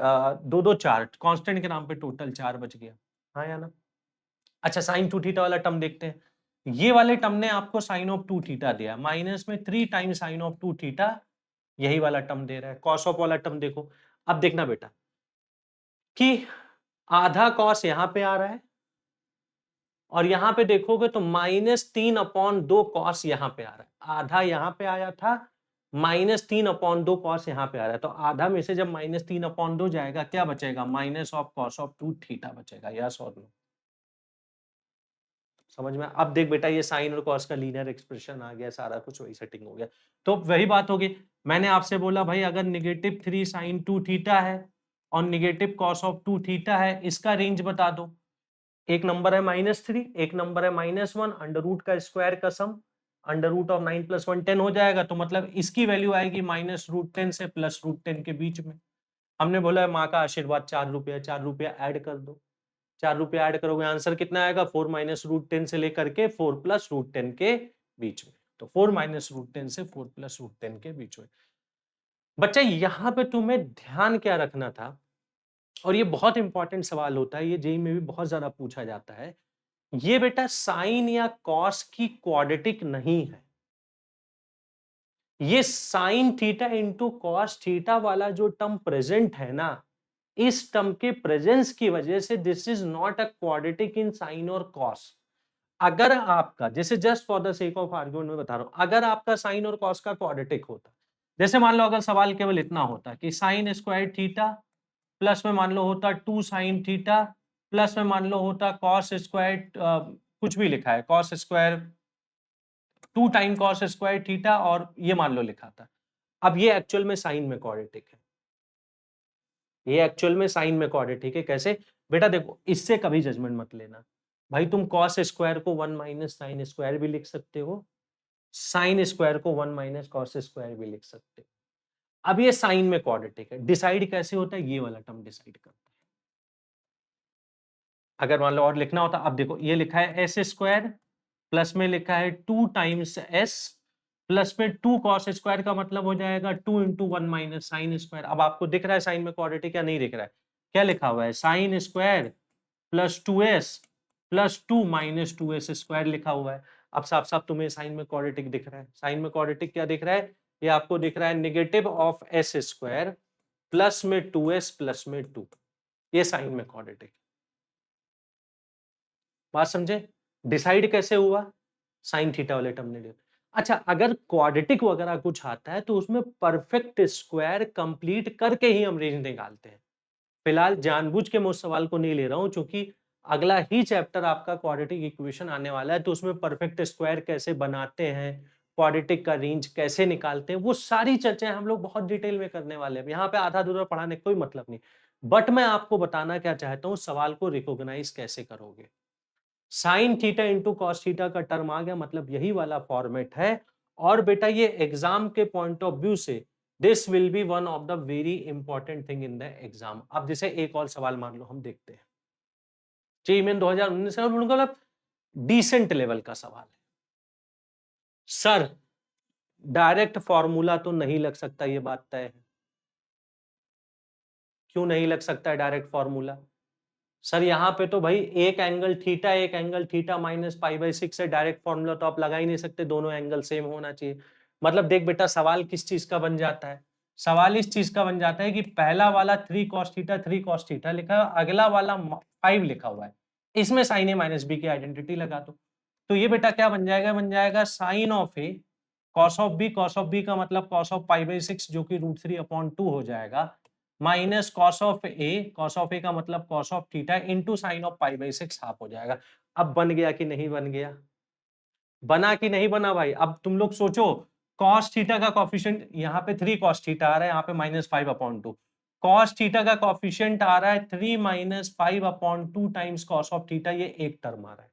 2 2 4 कांस्टेंट के नाम पे टोटल 4 बच गया। हाँ या ना? अच्छा, साइन 2 थीटा वाला टर्म देखते हैं। ये वाले टर्म ने आपको साइन ऑफ 2 थीटा दिया, माइनस में 3 टाइम्स साइन ऑफ 2 थीटा, यही वाला टर्म दे रहा है। कॉस ऑफ वाला टर्म देखो, अब देखना बेटा कि आधा कॉस यहाँ पे आ रहा है, और यहां पे देखोगे तो -3/2 कॉस यहाँ पे आ रहा है, आधा यहाँ पे आया था, -3/2 कॉस यहाँ पे आ रहा है, तो आधा में से जब -3/2 जाएगा क्या बचेगा, minus of cos of 2 theta बचेगा, यस और नो? समझ में? अब देख बेटा, ये साइन और कॉस का लीनियर एक्सप्रेशन आ गया, सारा कुछ वही सेटिंग हो गया। तो वही बात होगी, मैंने आपसे बोला भाई अगर -3 साइन 2 थीटा है और नेगेटिव कॉस ऑफ 2 थीटा है, इसका रेंज बता दो। एक नंबर है -3, एक नंबर है -1, अंडर रूट का स्क्वायर का सम, अंडर रूट ऑफ 9 + 1 10 हो जाएगा, तो मतलब इसकी वैल्यू आएगी -√10 से +√10 के बीच में। हमने बोला है माँ का आशीर्वाद 4 रुपया, 4 रुपया ऐड कर दो, 4 रुपया ऐड करोगे आंसर कितना आएगा, 4 -√10 से लेकर के 4 +√10 के बीच में, तो 4 -√10 से 4 +√10 के बीच में। बच्चा यहाँ पे तुम्हें ध्यान क्या रखना था, और ये बहुत इंपॉर्टेंट सवाल होता है, ये जेईई में भी बहुत ज्यादा पूछा जाता है, ये बेटा साइन या कॉस की क्वाड्रेटिक नहीं है, ये sign theta into cos theta वाला जो टर्म प्रेजेंट है ना, इस टर्म के प्रेजेंस की वजह से this is not a quadratic in sine और कॉस। अगर आपका, जैसे just for the sake of argument में बता रहा हूं, अगर आपका साइन और कॉस का क्वाड्रेटिक होता, जैसे मान लो अगर सवाल केवल इतना होता कि साइन स्क्वायर थीटा प्लस में मान लो होता 2 साइन थीटा प्लस में मान लो होता कॉस स्क्वायर, कुछ भी लिखा है cos square 2 time cos square theta, और ये मान लो लिखा था। अब ये एक्चुअल में साइन में क्वाड्रेटिक है, ये एक्चुअल में साइन में क्वाड्रेटिक है। कैसे बेटा? देखो, इससे कभी जजमेंट मत लेना भाई। तुम कॉस स्क्वायर को 1 माइनस साइन स्क्वायर भी लिख सकते हो, साइन स्क्वायर को 1 माइनस कॉस स्क्वायर भी लिख सकते हो। अब ये साइन में क्वाड्रेटिक है, डिसाइड कैसे होता है? ये वाला टर्म डिसाइड करता है। अगर मान लो और लिखना होता, अब देखो ये लिखा है एस स्क्वायर प्लस में लिखा है 2 टाइम्स एस प्लस में 2 कॉस स्क्वायर का मतलब हो जाएगा 2 इंटू 1 माइनस साइन स्क्वायर। अब आपको दिख रहा है साइन में क्वाड्रेटिक या नहीं दिख रहा है? क्या लिखा हुआ है? Sine square plus 2s plus 2 minus 2s square लिखा हुआ है। अब साफ साफ तुम्हें साइन में क्वाड्रेटिक दिख रहा है। साइन में क्वाड्रेटिक क्या दिख रहा है? ये आपको दिख रहा है negative of S square plus में 2s प्लस में 2। ये साइन में क्वाड्रेटिक। बात समझे? डिसाइड कैसे हुआ? साइन थीटा वाले टर्म ने। अच्छा, अगर क्वाड्रेटिक वगैरह कुछ आता है तो उसमें परफेक्ट स्क्वायर कंप्लीट करके ही हम रेंज निकालते हैं। फिलहाल जानबूझ के मैं उस सवाल को नहीं ले रहा हूं, क्योंकि अगला ही चैप्टर आपका क्वाड्रेटिक इक्वेशन आने वाला है, तो उसमें परफेक्ट स्क्वायर कैसे बनाते हैं, क्वाड्रेटिक का रेंज कैसे निकालते हैं, वो सारी चर्चाएं हम लोग बहुत डिटेल में करने वाले हैं। यहाँ पे आधा अधूरा पढ़ाने का कोई मतलब नहीं। बट मैं आपको बताना क्या चाहता हूँ, सवाल को रिकॉग्नाइज कैसे करोगे। Sign theta into cos theta का टर्म आ गया, मतलब यही वाला फॉर्मेट है। और बेटा ये एग्जाम के पॉइंट ऑफ व्यू से this will B one of the very important thing in the exam. अब जैसे एक और सवाल मान लो हम देखते हैं, जेईई मेन 2019 में मतलब डिसेंट लेवल का सवाल है। सर डायरेक्ट फॉर्मूला तो नहीं लग सकता, ये बात तय है। क्यों नहीं लग सकता है डायरेक्ट फॉर्मूला? सर यहाँ पे तो भाई एक angle theta minus pi by 6 है, डायरेक्ट फॉर्मूला तो आप लगा ही नहीं सकते, दोनों एंगल सेम होना चाहिए। मतलब देख बेटा, सवाल किस चीज का बन जाता है? सवाल इस चीज का बन जाता है कि पहला वाला 3 cos थीटा लिखा है, अगला वाला 5 लिखा हुआ है, इसमें साइन ए माइनस बी की आइडेंटिटी लगा दो। तो ये बेटा क्या बन जाएगा? बन जाएगा sine of A cos of B का मतलब कॉस ऑफ पाई बाई 6 जो कि √3/2 हो जाएगा, माइनस कॉस ऑफ ए का मतलब cos of theta into sine of pi by 6 half हो जाएगा। अब बन गया कि नहीं बन गया? बना कि नहीं बना भाई? अब तुम लोग सोचो, कॉस थीटा का कॉफिशिएंट यहाँ पे 3 कॉस थीटा आ रहा है, यहाँ पे -5/2। कॉस थीटा का कॉफिशिएंट आ रहा है 3 - 5/2 टाइम्स कॉस ऑफ थीटा, ये एक टर्म आ रहा है।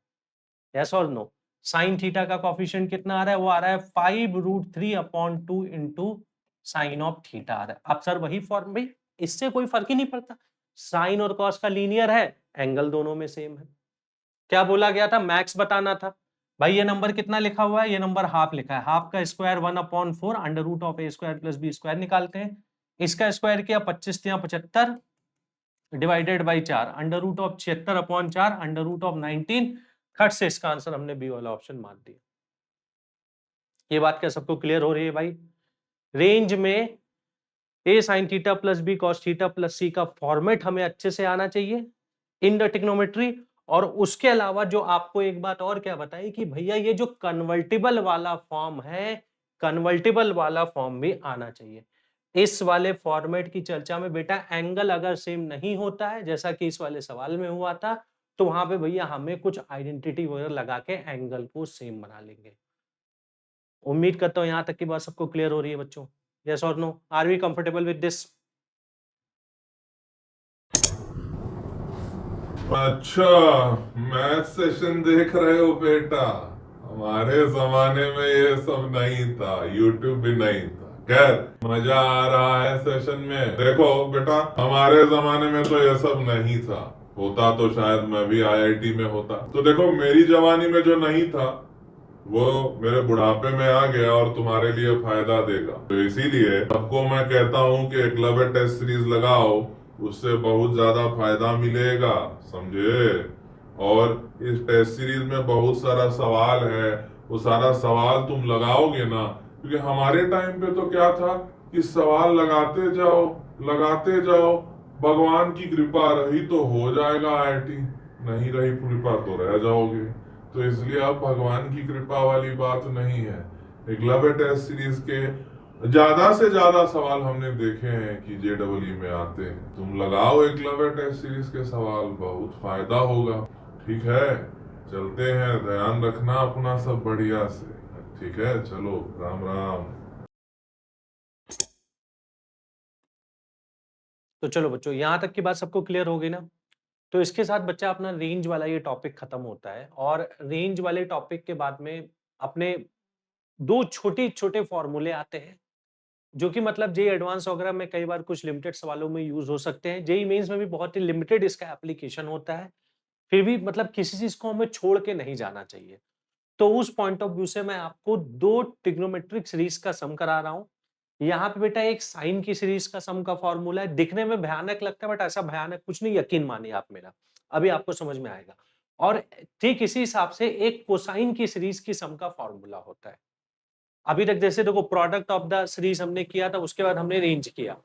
यस और नो? साइन थीटा का कॉफिशिएंट कितना आ रहा है? वो आ रहा है 5√3/2 इंटू साइन ऑफ थीटा आ रहा है। अब सर वही फॉर्म, भाई इससे कोई फर्क ही नहीं पड़ता, साइन और कॉस का लीनियर है, एंगल दोनों में सेम है। क्या बोला गया था? मैक्स बताना था। भाई ये नंबर कितना लिखा हुआ है? ये नंबर हाफ लिखा है, हाफ का स्क्वायर 1/4 √(a² + b² निकालते हैं। इसका स्क्वायर किया 25×75 डिवाइडेड बाई 4, √76/4 √19। खट से इसका आंसर हमने बी वाला ऑप्शन मार दिया। ये बात क्या सबको क्लियर हो रही है भाई? रेंज में a sin theta plus b cos theta plus c का फॉर्मेट हमें अच्छे से आना चाहिए इन द ट्रिग्नोमेट्री। और उसके अलावा जो आपको एक बात और क्या बताई कि भैया ये जो कन्वर्टिबल वाला फॉर्म है, कन्वर्टिबल वाला फॉर्म भी आना चाहिए। इस वाले फॉर्मेट की चर्चा में बेटा एंगल अगर सेम नहीं होता है, जैसा कि इस वाले सवाल में हुआ था, तो वहां पे भैया हमें कुछ आइडेंटिटी वगैरह लगा के एंगल को सेम बना लेंगे। उम्मीद करता हूं यहां तक की बात सबको क्लियर हो रही है बच्चों। यस और no? Are we comfortable with this? अच्छा, मैथ सेशन देख रहे हो बेटा? हमारे जमाने में ये सब नहीं था, यूट्यूब भी नहीं था। खैर, मजा आ रहा है सेशन में। देखो बेटा, हमारे जमाने में तो ये सब नहीं था, होता तो शायद मैं भी आईआईटी में होता। तो देखो, मेरी जवानी में जो नहीं था वो मेरे बुढ़ापे में आ गया और तुम्हारे लिए फायदा देगा। तो इसीलिए सबको मैं कहता हूँ कि एकलव्य टेस्ट सीरीज लगाओ, उससे बहुत ज्यादा फायदा मिलेगा, समझे? और इस टेस्ट सीरीज में बहुत सारा सवाल है, वो सारा सवाल तुम लगाओगे ना, क्योंकि हमारे टाइम पे तो क्या था कि सवाल लगाते जाओ, भगवान की कृपा रही तो हो जाएगा आईआईटी, नहीं रही कृपा तो रह जाओगे। तो इसलिए अब भगवान की कृपा वाली बात नहीं है। एकलव्य टेस्ट सीरीज के ज्यादा से ज्यादा सवाल हमने देखे हैं कि जेडब्ल्यू में आते हैं। तुम लगाओ एकलव्य टेस्ट सीरीज के सवाल, बहुत फायदा होगा। ठीक है, चलते हैं, ध्यान रखना अपना सब बढ़िया से। ठीक है, चलो, राम राम। तो चलो बच्चों, यहाँ तक की बात सबको क्लियर हो गई ना? तो इसके साथ बच्चा अपना रेंज वाला ये टॉपिक खत्म होता है, और रेंज वाले टॉपिक के बाद में अपने दो छोटे-छोटे फॉर्मूले आते हैं, जो कि मतलब जेईई एडवांस वगैरह में कई बार कुछ लिमिटेड सवालों में यूज हो सकते हैं। जेईई मेंस में भी बहुत ही लिमिटेड इसका एप्लीकेशन होता है। फिर भी मतलब किसी चीज को हमें छोड़ के नहीं जाना चाहिए। तो उस पॉइंट ऑफ व्यू से मैं आपको दो ट्रिग्नोमेट्रिक सीरीज का सम करा रहा हूं। यहाँ पे बेटा एक साइन की सीरीज का सम का फॉर्मूला है। दिखने में भयानक लगता है, बट ऐसा भयानक कुछ नहीं, यकीन मानिए आप मेरा, अभी आपको समझ में आएगा। और ठीक इसी हिसाब से एक कोसाइन की सीरीज की सम का फॉर्मूला होता है। अभी तक जैसे देखो प्रोडक्ट ऑफ द सीरीज हमने किया था, उसके बाद हमने रेंज किया।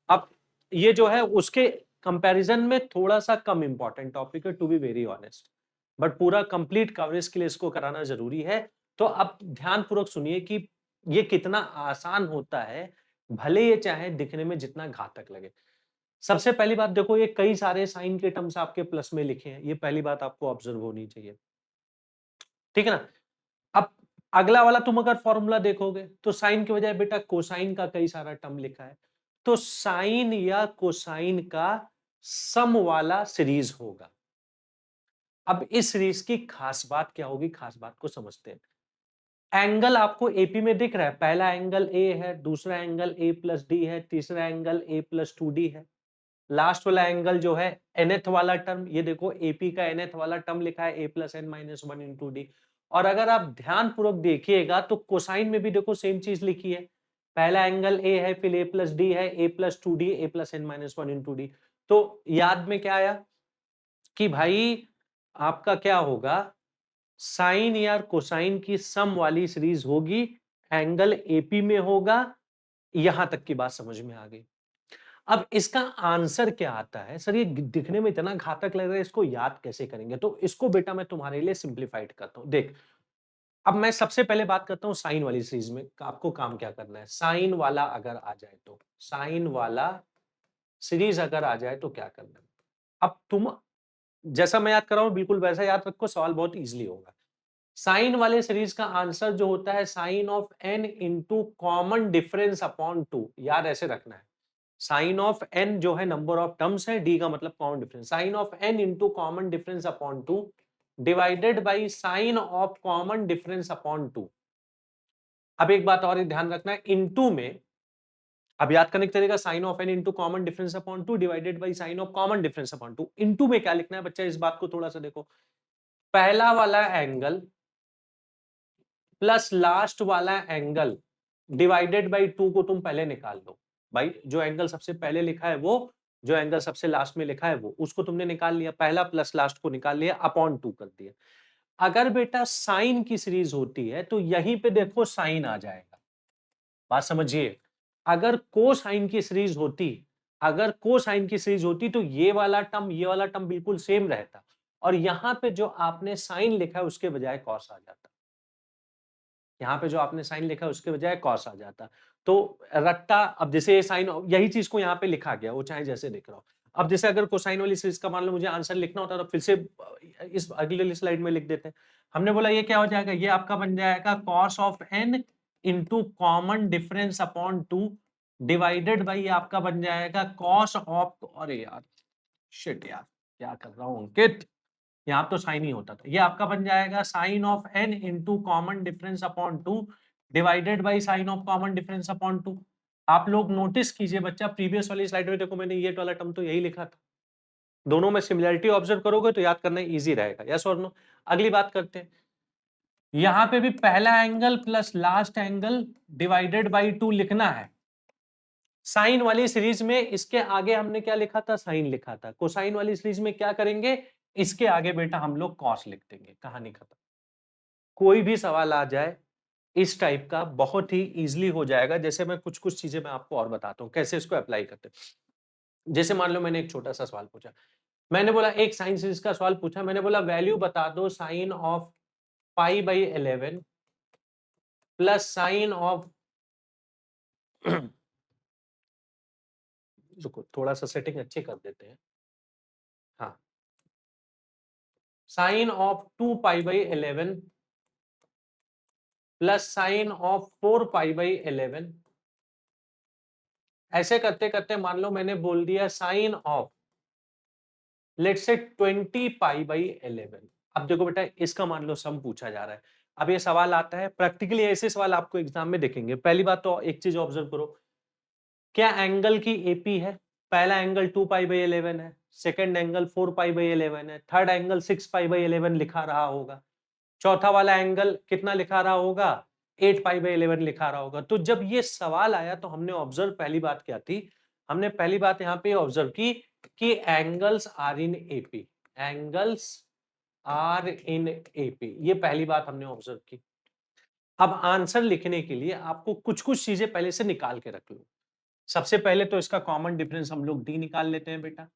अब ये जो है उसके कंपैरिजन में थोड़ा सा कम इंपॉर्टेंट टॉपिक है, to be very honest, but पूरा कंप्लीट कवरेज के लिए इसको कराना जरूरी है। तो अब ध्यानपूर्वक सुनिए कि ये कितना आसान होता है, भले ये चाहे दिखने में जितना घातक लगे। सबसे पहली बात देखो, ये कई सारे साइन के टर्म्स आपके प्लस में लिखे हैं, ये पहली बात आपको ऑब्जर्व होनी चाहिए, ठीक है ना? अब अगला वाला तुम अगर फॉर्मूला देखोगे तो साइन के बजाय बेटा कोसाइन का कई सारा टर्म लिखा है, तो साइन या कोसाइन का सम वाला सीरीज होगा। अब इस सीरीज की खास बात क्या होगी, खास बात को समझते हैं। एंगल आपको एपी में दिख रहा है, पहला एंगल ए है, दूसरा एंगल ए प्लस डी है, तीसरा एंगल ए प्लस 2d है। लास्ट वाला एंगल जो है nth वाला टर्म, ये देखो एपी का nth वाला टर्म लिखा है A plus N minus 1 into D. और अगर आप ध्यान पूर्वक देखिएगा तो कोसाइन में भी देखो सेम चीज लिखी है, पहला एंगल ए है, फिर ए प्लस डी है, A plus 2d, A plus N minus 1 into D. तो याद में क्या आया कि भाई आपका क्या होगा, साइन या कोसाइन की सम वाली सीरीज होगी, एंगल एपी में होगा। यहां तक की बात समझ में आ गई। अब इसका आंसर क्या आता है, सर ये दिखने में इतना घातक लग रहा है, इसको याद कैसे करेंगे? तो इसको बेटा मैं तुम्हारे लिए सिंप्लीफाइड करता हूं। देख, अब मैं सबसे पहले बात करता हूं साइन वाली सीरीज में आपको काम क्या करना है। साइन वाला अगर आ जाए तो, साइन वाला सीरीज अगर आ जाए तो क्या करना है? अब तुम जैसा मैं याद कर रहा हूं बिल्कुल वैसा याद रखो, सवाल बहुत इजीली होगा। साइन वाले सीरीज का आंसर जो होता है sine of n into common difference upon 2, याद ऐसे रखना है। साइन ऑफ n जो है नंबर ऑफ टर्म्स है, d का मतलब common difference, sine of n into common difference upon 2 divided by sine of common difference upon 2। अब एक बात और ध्यान रखना है, इनटू में अब याद करने का तरीका, sine of n into common difference upon 2 divided by sine of common difference upon 2। Into में क्या लिखना है बच्चा, इस बात को थोड़ा सा देखो, पहला वाला एंगल प्लस लास्ट वाला एंगल डिवाइडेड बाई 2 को तुम पहले निकाल लो। भाई जो एंगल सबसे पहले लिखा है वो, जो एंगल सबसे लास्ट में लिखा है वो, उसको तुमने निकाल लिया, पहला प्लस लास्ट को निकाल लिया, अपॉन 2 कर दिया। अगर बेटा साइन की सीरीज होती है तो यहीं पे देखो साइन आ जाएगा, बात समझिए। अगर कोसाइन की सीरीज होती, अगर कोसाइन की सीरीज होती तो ये वाला टर्म, ये वाला टर्म बिल्कुल सेम रहता, और यहां पे जो आपने साइन लिखा है उसके बजाय कॉस आ जाता, यहाँ पे जो आपने साइन लिखा है उसके बजाय कॉस आ जाता। तो रट्टा, अब जैसे साइन, यही चीज को यहाँ पे लिखा गया, वो चाहे जैसे दिख रहा हो। अब जैसे अगर कोसाइन वाली सीरीज का मान लो मुझे आंसर लिखना होता तो फिर से इस अगले स्लाइड में लिख देते हैं। हमने बोला ये क्या हो जाएगा, ये आपका बन जाएगा cos of n into common difference upon 2 divided by आपका बन जाएगा कॉस ऑफ, अरे यार शिट यार क्या कर रहा हूँ अंकित, यहाँ तो साइन ही होता था, ये आपका बन जाएगा sine of n into common difference upon 2 divided by sine of common difference upon 2। आप लोग नोटिस कीजिए बच्चा, प्रीवियस वाली स्लाइड में देखो मैंने ये वाला टर्म तो यही लिखा था, दोनों में सिमिलरिटी ऑब्जर्व करोगे तो याद करना इजी रहेगा, यस और नो। अगली बात करते हैं, यहां पे भी पहला angle plus last angle divided by 2 लिखना है। साइन वाली सीरीज में इसके आगे हमने क्या लिखा था, साइन लिखा था। कोसाइन वाली सीरीज में क्या करेंगे, इसके आगे बेटा हम लोग कॉस लिख देंगे, कहानी खत्म। कोई भी सवाल आ जाए इस टाइप का बहुत ही इजीली हो जाएगा। जैसे मैं कुछ कुछ चीजें मैं आपको और बताता हूं कैसे इसको अप्लाई करते हैं। जैसे मान लो मैंने एक छोटा सा सवाल पूछा, मैंने बोला एक साइन सीरीज का सवाल पूछा, मैंने बोला वैल्यू बता दो sine of pi by 11 plus sine of रुको थोड़ा सा सेटिंग अच्छे कर देते हैं, हाँ, sine of 2 pi by 11 plus sine of 4 pi by 11। ऐसे करते करते मान लो मैंने बोल दिया sign of let's say 20 pi by 11। अब देखो बेटा इसका मान लो सम पूछा जा रहा है। अब ये सवाल आता है, प्रैक्टिकली ऐसे सवाल आपको एग्जाम में देखेंगे। पहली बात तो एक चीज ऑब्जर्व करो, क्या एंगल की एपी है? पहला एंगल 2 पाई बाई 11 है, सेकंड एंगल 4 पाई बाई 11 है, थर्ड एंगल 6 पाई बाई 11 लिखा रहा होगा, चौथा वाला एंगल कितना लिखा रहा होगा? 8 पाई बाई 11 लिखा रहा होगा। तो जब ये सवाल आया तो हमने ऑब्जर्व पहली बात क्या थी, हमने पहली बात यहाँ पे ऑब्जर्व की कि angles are in AP, angles are in AP, ये पहली बात हमने ऑब्जर्व की। अब आंसर लिखने के लिए आपको कुछ कुछ चीजें पहले से निकाल के रख लो। सबसे पहले तो इसका कॉमन डिफरेंस हम लोग डी निकाल लेते हैं बेटा।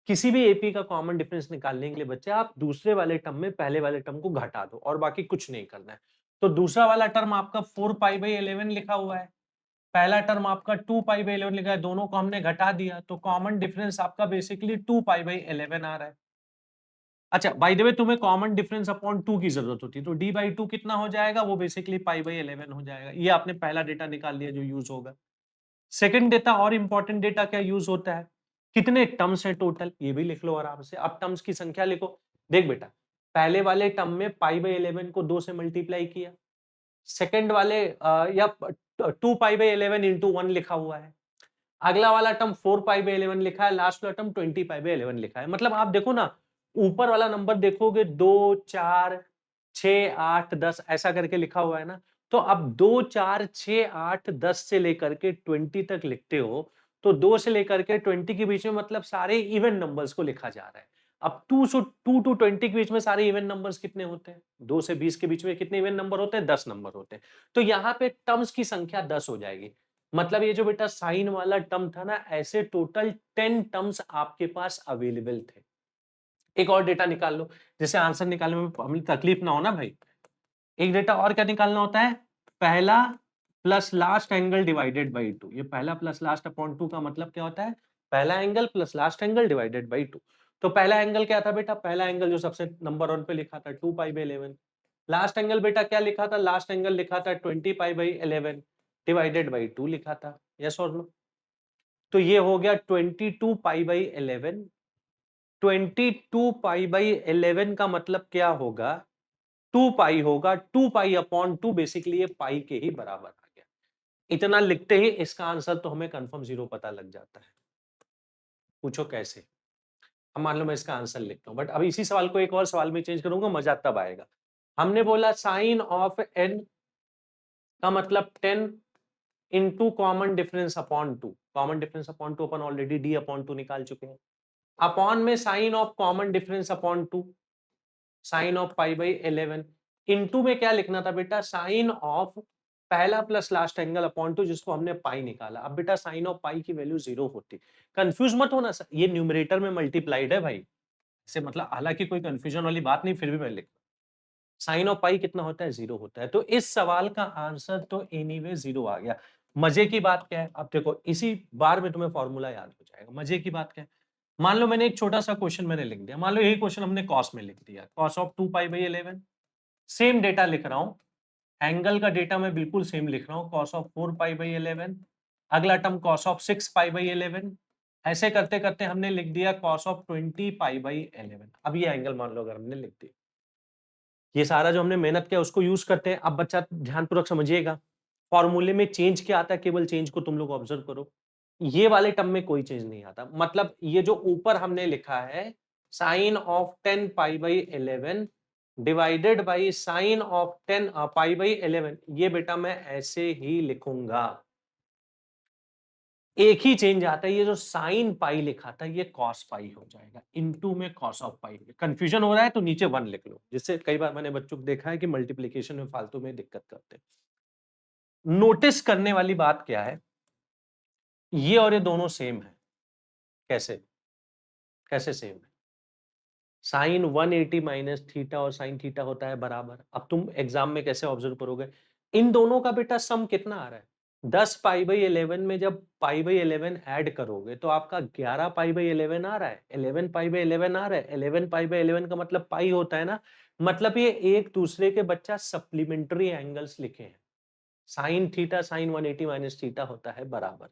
किसी भी एपी का कॉमन डिफरेंस निकालने के लिए बच्चे आप दूसरे वाले टर्म में पहले वाले टर्म को घटा दो और बाकी कुछ नहीं करना है। तो दूसरा वाला टर्म आपका 4 पाई बाई 11 लिखा हुआ है, पहला टर्म आपका 2 पाई बाई 11 लिखा है, दोनों को हमने घटा दिया तो कॉमन डिफरेंस आपका बेसिकली 2 पाई बाई 11 आ रहा है। अच्छा बाय द वे तुम्हें कॉमन डिफरेंस अपॉन 2 की जरूरत होती है, तो d बाई 2 कितना हो जाएगा? वो बेसिकली पाई बाई 11 हो जाएगा। ये आपने पहला डेटा निकाल लिया जो यूज होगा। सेकंड डेटा और इंपॉर्टेंट डेटा क्या यूज होता है, कितने टर्म्स हैं टोटल, ये भी लिख लो आराम से। अब टर्म्स की संख्या लिखो। देख बेटा पहले वाले टर्म में पाई बाई 11 को 2 से मल्टीप्लाई किया, सेकंड वाले या 2 पाई बाई 11 इंटू 1 लिखा हुआ है, अगला वाला टर्म 4 पाई बाई 11 लिखा है, लास्ट वाला टर्म 20 पाई बाई 11 लिखा है। मतलब आप देखो ना ऊपर वाला नंबर देखोगे 2 4 6 8 10 ऐसा करके लिखा हुआ है ना, तो अब 2 4 6 8 10 से लेकर के 20 तक लिखते हो, तो 2 से लेकर के 20 के बीच में मतलब सारे इवन नंबर्स को लिखा जा रहा है। अब 2 टू 20 के बीच में सारे इवन नंबर्स कितने होते हैं? 2 से 20 के बीच में कितने इवन नंबर होते हैं? 10 नंबर होते हैं। तो यहाँ पे टर्म्स की संख्या 10 हो जाएगी। मतलब ये जो बेटा साइन वाला टर्म था ना, ऐसे टोटल 10 टर्म्स आपके पास अवेलेबल थे। एक और डेटा निकाल लो, जैसे आंसर निकालने में हमें तकलीफ ना हो ना भाई। एक डेटा और क्या निकालना होता है, पहला plus last angle divided by 2। ये पहला प्लस लास्ट अपॉन 2 का मतलब क्या होता है? पहला angle plus last angle divided by 2। तो पहला एंगल क्या था बेटा? पहला एंगल जो सबसे नंबर 1 पे लिखा था 2 पाई बाई 11। लास्ट एंगल बेटा क्या लिखा था? लास्ट एंगल लिखा था 20 पाई बाई 11 डिवाइडेड बाई 2 लिखा था। यस और नो? तो ये हो गया 22 पाई बाई 11। 22 पाई बाई 11 का मतलब क्या होगा? 2 पाई होगा, 2 पाई अपॉन 2 बेसिकली ये पाई के ही बराबर आ गया। इतना लिखते ही इसका आंसर तो हमें कंफर्म 0 पता लग जाता है। पूछो कैसे? अब मान लो मैं इसका आंसर लिखता हूं, बट अब इसी सवाल को एक और सवाल में चेंज करूंगा, मजा तब आएगा। हमने बोला साइन ऑफ n का मतलब 10 into common difference upon 2। Common difference upon 2 अपन ऑलरेडी d अपॉन 2 निकाल चुके हैं। अपॉन में sine of common difference upon 2, sine of pi by 11। Into में क्या लिखना था बेटा? साइन ऑफ पहला प्लस लास्ट एंगल अपॉन 2, जिसको हमने पाई निकाला। अब बेटा साइन ऑफ पाई की वैल्यू 0 होती, कंफ्यूज मत होना, ये न्यूमरेटर में मल्टीप्लाइड है भाई, इसे मतलब हालांकि कोई कंफ्यूजन वाली बात नहीं, फिर भी मैं लिख, साइन ऑफ पाई कितना होता है? 0 होता है। तो इस सवाल का आंसर तो एनीवे 0 आ गया। मजे की बात क्या है, अब देखो इसी बार में तुम्हें फॉर्मूला याद हो जाएगा। मजे की बात क्या है, मान लो मैंने एक छोटा सा क्वेश्चन मैंने लिख दिया, मान लो यही क्वेश्चन हमने कॉस में लिख दिया, cos of 2 pi by 11। Same data लिख रहा हूं, एंगल का डेटा मैं बिल्कुल सेम लिख रहा हूं, कॉस ऑफ 4 पाई बाई 11, अगला term cos of 6 pi by 11। ऐसे करते करते हमने लिख दिया कॉस ऑफ 20 पाई बाई 11। अब ये एंगल मान लो अगर हमने लिख दिया, ये सारा जो हमने मेहनत किया उसको यूज करते हैं। अब बच्चा ध्यानपूर्वक समझिएगा, फॉर्मूले में चेंज क्या आता है, केवल चेंज को तुम लोग ऑब्जर्व करो। ये वाले टर्म में कोई चेंज नहीं आता, मतलब ये जो ऊपर हमने लिखा है sine of 10 pi by 11 divided by sine of 10 pi by 11, ये बेटा मैं ऐसे ही लिखूंगा। एक ही चेंज आता है, ये जो साइन पाई लिखा था ये कॉस पाई हो जाएगा, इनटू में कॉस ऑफ पाई। कंफ्यूजन हो रहा है तो नीचे 1 लिख लो, जिससे कई बार मैंने बच्चों को देखा है कि मल्टीप्लिकेशन में फालतू में दिक्कत करते हैं। नोटिस करने वाली बात क्या है, ये और ये दोनों सेम है, कैसे कैसे सेम है? साइन 180 माइनस थीटा और साइन थीटा होता है बराबर। अब तुम एग्जाम में कैसे ऑब्जर्व करोगे, इन दोनों का बेटा सम कितना आ रहा है? 10 पाई बाई 11 में जब पाई बाई 11 ऐड करोगे तो आपका 11 पाई बाई 11 आ रहा है, 11 पाई बाई 11 आ रहा है। 11 पाई बाई 11 का मतलब पाई होता है ना, मतलब ये एक दूसरे के बच्चा सप्लीमेंट्री एंगल्स लिखे हैं। Sign theta sign 180 minus theta होता है बराबर,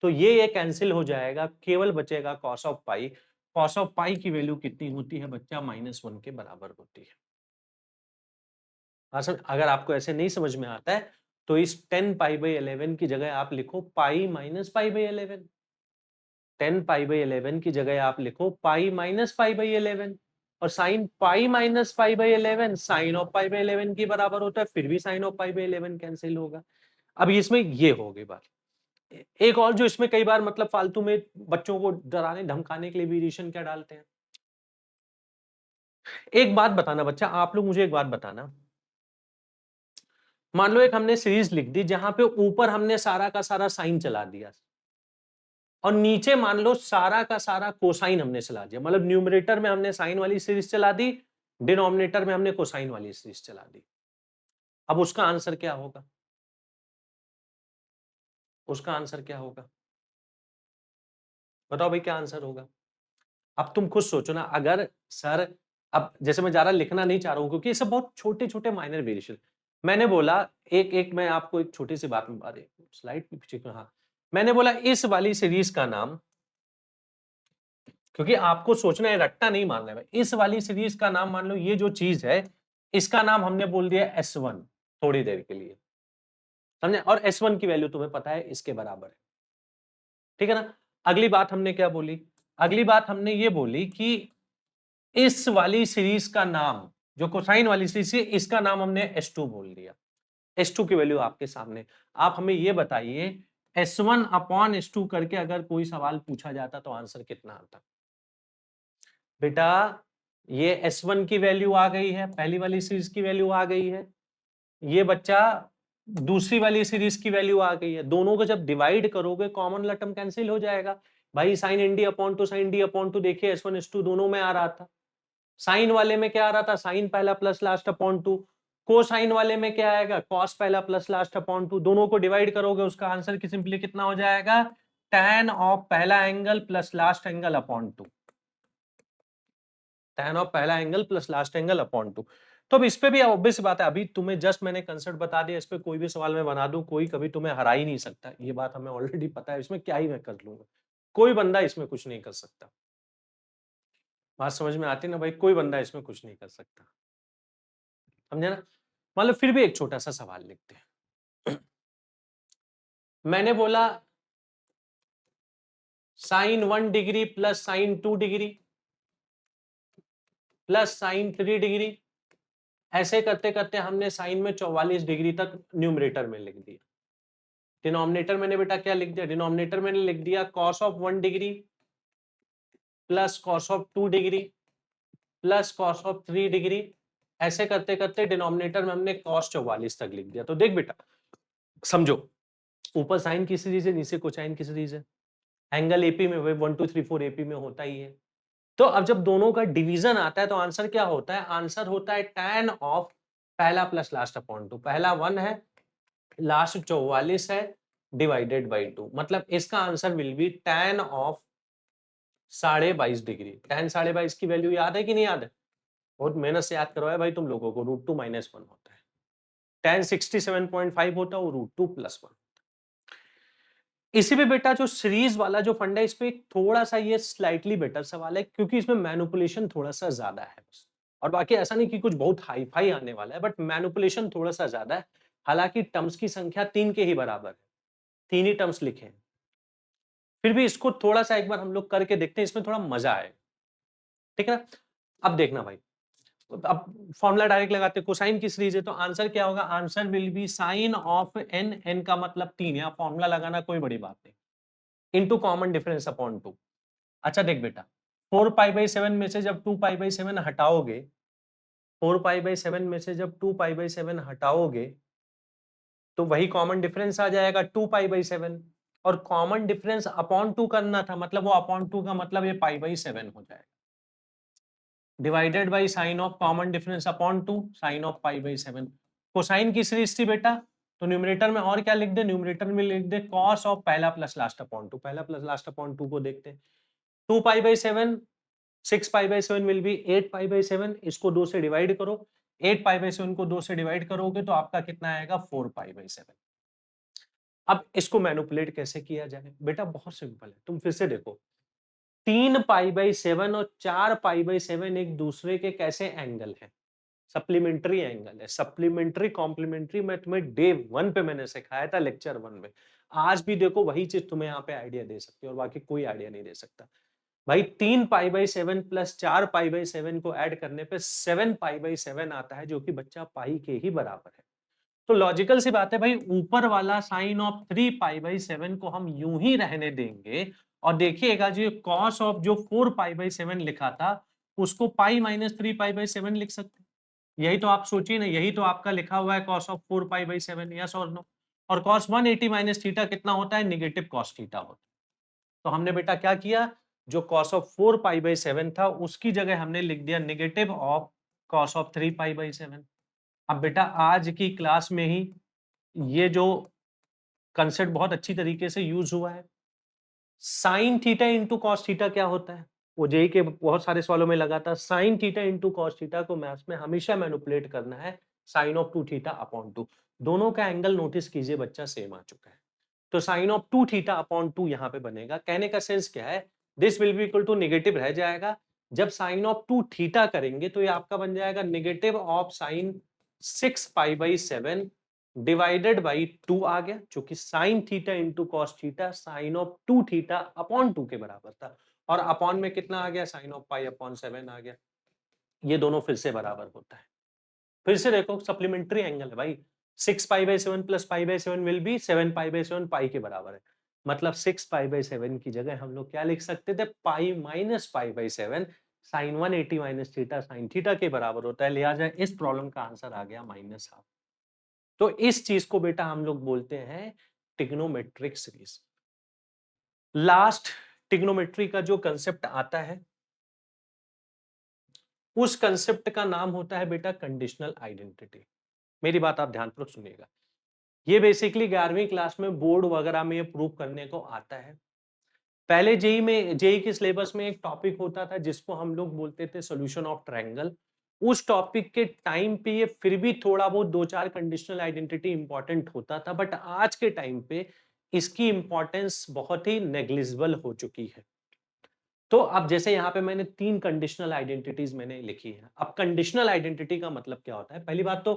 तो ये कैंसिल हो जाएगा, केवल बचेगा cos of pi. Cos of pi की वैल्यू कितनी होती है बच्चा? -1 के बराबर होती है। अगर आपको ऐसे नहीं समझ में आता है तो इस 10 पाई बाई 11 की जगह आप लिखो पाई minus pi by 11। 10 pi by 11 की जगह आप लिखो पाई माइनस पाई बाई 11, और sine pi minus pi by 11 sine of pi by 11 के बराबर होता है, फिर भी sine of pi by 11 cancel होगा। अब इसमें ये हो गई बात। एक और जो इसमें कई बार मतलब फालतू में बच्चों को डराने धमकाने के लिए वेरिएशन क्या डालते हैं। एक बात बताना बच्चा, आप लोग मुझे एक बात बताना, मान लो एक हमने सीरीज लिख दी जहां पे ऊपर हमने सारा का सारा साइन चला दिया और नीचे मान लो सारा का सारा कोसाइन हमने चला दिया, मतलब न्यूमरेटर में हमने साइन वाली सीरीज चला दी, डिनोमिनेटर में हमने कोसाइन वाली सीरीज चला दी। अब उसका आंसर क्या होगा? उसका आंसर क्या होगा बताओ भाई, क्या आंसर होगा? अब तुम खुद सोचो ना, अगर सर, अब जैसे मैं ज्यादा लिखना नहीं चाह रहा हूं क्योंकि ये सब बहुत छोटे छोटे माइनर वेरिएशन। मैंने बोला एक एक मैं आपको एक छोटी सी बात में, अरे स्लाइड पे पीछे क्यों? हाँ, मैंने बोला इस वाली सीरीज का नाम, क्योंकि आपको सोचना है, रट्टा नहीं मारना है, इस वाली सीरीज का नाम मान लो ये जो चीज है इसका नाम हमने बोल दिया S1 थोड़ी देर के लिए, समझे? और S1 की वैल्यू तुम्हें पता है इसके बराबर है, ठीक है ना? अगली बात हमने क्या बोली? अगली बात हमने ये बोली कि इस वाली सीरीज का नाम, जो कोसाइन वाली सीरीज है, इसका नाम हमने S2 बोल दिया। S2 की वैल्यू आपके सामने। आप हमें ये बताइए S1 अपॉन S2 करके अगर कोई सवाल पूछा जाता तो आंसर कितना आता? बेटा ये S1 की वैल्यू आ गई है, पहली वाली सीरीज की वैल्यू आ गई है, ये बच्चा दूसरी वाली सीरीज की वैल्यू आ गई है। दोनों को जब डिवाइड करोगे कॉमन टर्म कैंसिल हो जाएगा। भाई sine ND upon two sine D upon two, देखिए S1 S2 दोनों में आ रहा था। साइन वाले में क्या आ रहा था? साइन पहला plus last upon two. Cosine वाले में क्या आएगा? कॉस पहला प्लस लास्ट अपॉन टू। दोनों को डिवाइड करोगे उसका आंसर की सिंपली कितना हो जाएगा? tan ऑफ पहला angle plus last angle upon two. tan of पहला angle plus last angle upon two. तो अब इस पे भी ऑब्वियस बात है, अभी तुम्हें जस्ट मैंने कंसेप्ट बता दिया, इस पे कोई भी सवाल मैं बना दूं, कोई कभी तुम्हें हरा ही नहीं सकता, ये बात हमें ऑलरेडी पता है। इसमें क्या ही मैं कर लूंगा, कोई बंदा इसमें कुछ नहीं कर सकता। बात समझ में आती ना भाई? कोई बंदा इसमें कुछ नहीं कर सकता, समझे ना? मतलब फिर भी एक छोटा सा सवाल लिखते हैं। मैंने बोला sine 1 degree plus sine 2 degree plus sine 3 degree, ऐसे करते करते हमने साइन में 44 डिग्री तक न्यूमरेटर में लिख दिया। डिनोमिनेटर मैंने बेटा क्या लिख दिया? डिनोमिनेटर मैंने लिख दिया cos of 1 degree plus cos of 2 degree plus cos of 3 degree. ऐसे करते करते डिनोमिनेटर में हमने कॉस 44 तक लिख दिया। तो देख बेटा, समझो, ऊपर साइन की सीरीज है, नीचे कोसाइन की सीरीज है, एंगल एपी में 1 2 3 4 एपी में होता ही है। तो अब जब दोनों का डिवीजन आता है तो आंसर क्या होता है? आंसर होता है tan ऑफ पहला प्लस लास्ट अपॉन टू। पहला 1 है, लास्ट 44 है, डिवाइडेड बाई 2। मतलब इसका answer will B tan of 22.5 degree. tan 22.5 की वैल्यू याद है कि नहीं याद है? बहुत मेहनत से याद करवाया भाई तुम लोगों को। √2 - 1 होता है। tan 67.5 होता है, वो √2 + 1। इसी पे बेटा जो सीरीज वाला जो फंडा है, इस पे थोड़ा सा ये स्लाइटली बेटर सवाल है क्योंकि इसमें मैनिपुलेशन थोड़ा सा ज्यादा है बस। और बाकी ऐसा नहीं कि कुछ बहुत हाई फाई आने वाला है, बट मैनिपुलेशन थोड़ा सा ज्यादा है। हालांकि टर्म्स की संख्या 3 के ही बराबर है, 3 ही टर्म्स लिखे हैं। फिर भी इसको थोड़ा सा एक बार हम लोग करके देखते हैं, इसमें थोड़ा मजा आएगा, ठीक है ना? अब देखना भाई, अब फॉर्मूला डायरेक्ट लगाते हैं। कोसाइन की सीरीज है तो आंसर क्या होगा? Answer will be sine of n, n का मतलब 3, यहाँ फॉर्मूला लगाना कोई बड़ी बात नहीं, इनटू कॉमन डिफरेंस अपॉन 2। अच्छा देख बेटा, 4π/7 में से जब 2π/7 हटाओगे, 4π/7 में से जब 2π/7 हटाओगे तो वही कॉमन डिफरेंस आ जाएगा 2π/7। और कॉमन डिफरेंस अपॉन 2 करना था, मतलब वो अपॉन 2 का मतलब ये पाई बाई 7 हो जाएगा, divided by sine of common difference upon 2 sine of pi by 7। Cosine की सीरीज थी बेटा, तो न्यूमरेटर में और क्या लिख दे, न्यूमरेटर में लिख दे कॉस ऑफ पहला प्लस लास्ट अपॉन 2, पहला प्लस लास्ट अपॉन 2 को देखते हैं। 2 pi by 7, 6 pi by 7 will be 8 pi by 7, इसको 2 से डिवाइड करो, 8 पाई बाई 7 को 2 से डिवाइड करोगे तो आपका कितना आएगा 4 पाई बाई 7। अब इसको मैनिपुलेट कैसे किया जाए बेटा, बहुत सिंपल है, तुम फिर से देखो, 3 पाई बाई 7 और 4 पाई बाई 7 एक दूसरे के कैसे एंगल है, सप्लीमेंट्री एंगल है, सप्लीमेंट्री कॉम्प्लीमेंट्री। मैं तुम्हें डे 1 पे मैंने सिखाया था लेक्चर 1 में, आज भी देखो वही चीज तुम्हें यहाँ पे आइडिया दे सकती है और बाकी कोई आइडिया नहीं दे सकता भाई। 3 पाई बाई 7 प्लस 4 पाई बाई 7 को ऐड करने पे 7 पाई बाई 7 आता है, जो कि बच्चा पाई के ही बराबर है। तो लॉजिकल सी बात है भाई, ऊपर वाला साइन ऑफ 3 पाई बाई 7 को हम यूं ही रहने देंगे और देखिएगा जो कॉस ऑफ जो 4 पाई बाई 7 लिखा था उसको पाई माइनस 3 पाई बाई 7 लिख सकते हैं। यही तो आप सोचिए ना, यही तो आपका लिखा हुआ है cos of 4 pi by 7, yes और नो। और कॉस 180 माइनस थीटा कितना होता है, नेगेटिव कॉस थीटा होता है। तो हमने बेटा क्या किया, जो कॉस ऑफ 4 पाई बाई 7 था उसकी जगह हमने लिख दिया negative of cos of 3 pi by 7। अब बेटा आज की क्लास में ही ये जो कंसेप्ट बहुत अच्छी तरीके से यूज हुआ है, sine theta into cos theta क्या होता है, वो जेई के बहुत सारे सवालों में लगा था। Sign theta into cos theta को मैथ्स में हमेशा मैनिपुलेट करना है साइन ऑफ 2 थीटा अपॉन 2, दोनों का एंगल नोटिस कीजिए बच्चा सेम आ चुका है। तो साइन ऑफ 2 थीटा अपॉन 2 यहाँ पे बनेगा, कहने का सेंस क्या है, this will be equal to negative रह जाएगा। जब साइन ऑफ 2 थीटा करेंगे तो ये आपका बन जाएगा negative of sine 6 pi by 7 divided by 2 आ गया, जो कि sign theta into cos theta sine of 2 theta upon 2 के बराबर था, और अपॉन में कितना आ गया, साइन ऑफ पाई अपॉन 7 आ गया। ये दोनों फिर से बराबर होता है। फिर से देखो सप्लीमेंट्री एंगल है भाई, 6 पाई by 7 plus pi by 7 will be 7 pi by 7 पाई के बराबर है, मतलब 6 पाई बाई 7 की जगह हम लोग क्या लिख सकते थे, pi minus pi by 7 sine 180 minus theta sine theta के बराबर होता है, लिहाजा इस प्रॉब्लम का आंसर आ गया -1/2। तो इस चीज को बेटा हम लोग बोलते हैं ट्रिग्नोमेट्रिक सीरीज। लास्ट ट्रिग्नोमेट्री का जो कंसेप्ट आता है उस कंसेप्ट का नाम होता है बेटा कंडीशनल आइडेंटिटी। मेरी बात आप ध्यानपूर्वक सुनिएगा, ये बेसिकली 11वीं क्लास में बोर्ड वगैरह में ये प्रूव करने को आता है। पहले जेई के सिलेबस में एक टॉपिक होता था जिसको हम लोग बोलते थे सॉल्यूशन ऑफ ट्रायंगल। उस टॉपिक के टाइम पे ये फिर भी थोड़ा बहुत 2-4 कंडीशनल आइडेंटिटी इंपॉर्टेंट होता था, बट आज के टाइम पे इसकी इंपॉर्टेंस बहुत ही नेग्लिजिबल हो चुकी है। तो अब जैसे यहाँ पे मैंने 3 कंडीशनल आइडेंटिटीज मैंने लिखी है। अब कंडीशनल आइडेंटिटी का मतलब क्या होता है, पहली बात तो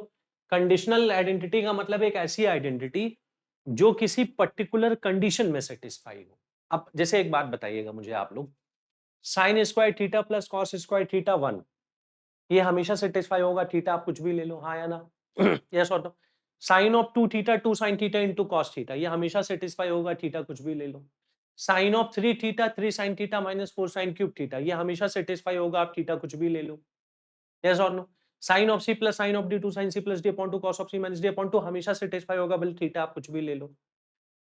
कंडीशनल आइडेंटिटी का मतलब एक ऐसी आइडेंटिटी जो किसी पर्टिकुलर कंडीशन में सेटिस्फाई हो। अब जैसे एक बात बताइएगा मुझे आप लोग, sine square theta plus cos square theta 1, ये हमेशा सेटिस्फाई होगा, थीटा आप कुछ भी ले लो, हाँ या ना, यस और no. Sine of 2 theta 2 sine theta into cos theta, ये हमेशा सेटिस्फाई होगा, थीटा कुछ भी ले लो। Sine of 3 theta 3 sine theta minus 4 sine cube theta, ये हमेशा सेटिस्फाई होगा, आप थीटा कुछ भी ले लो, यस और no. Sine of C plus sine of D 2 sine C plus D upon 2 cos of C minus D upon 2 हमेशा सेटिस्फाई होगा, भले थीटा आप कुछ भी ले लो।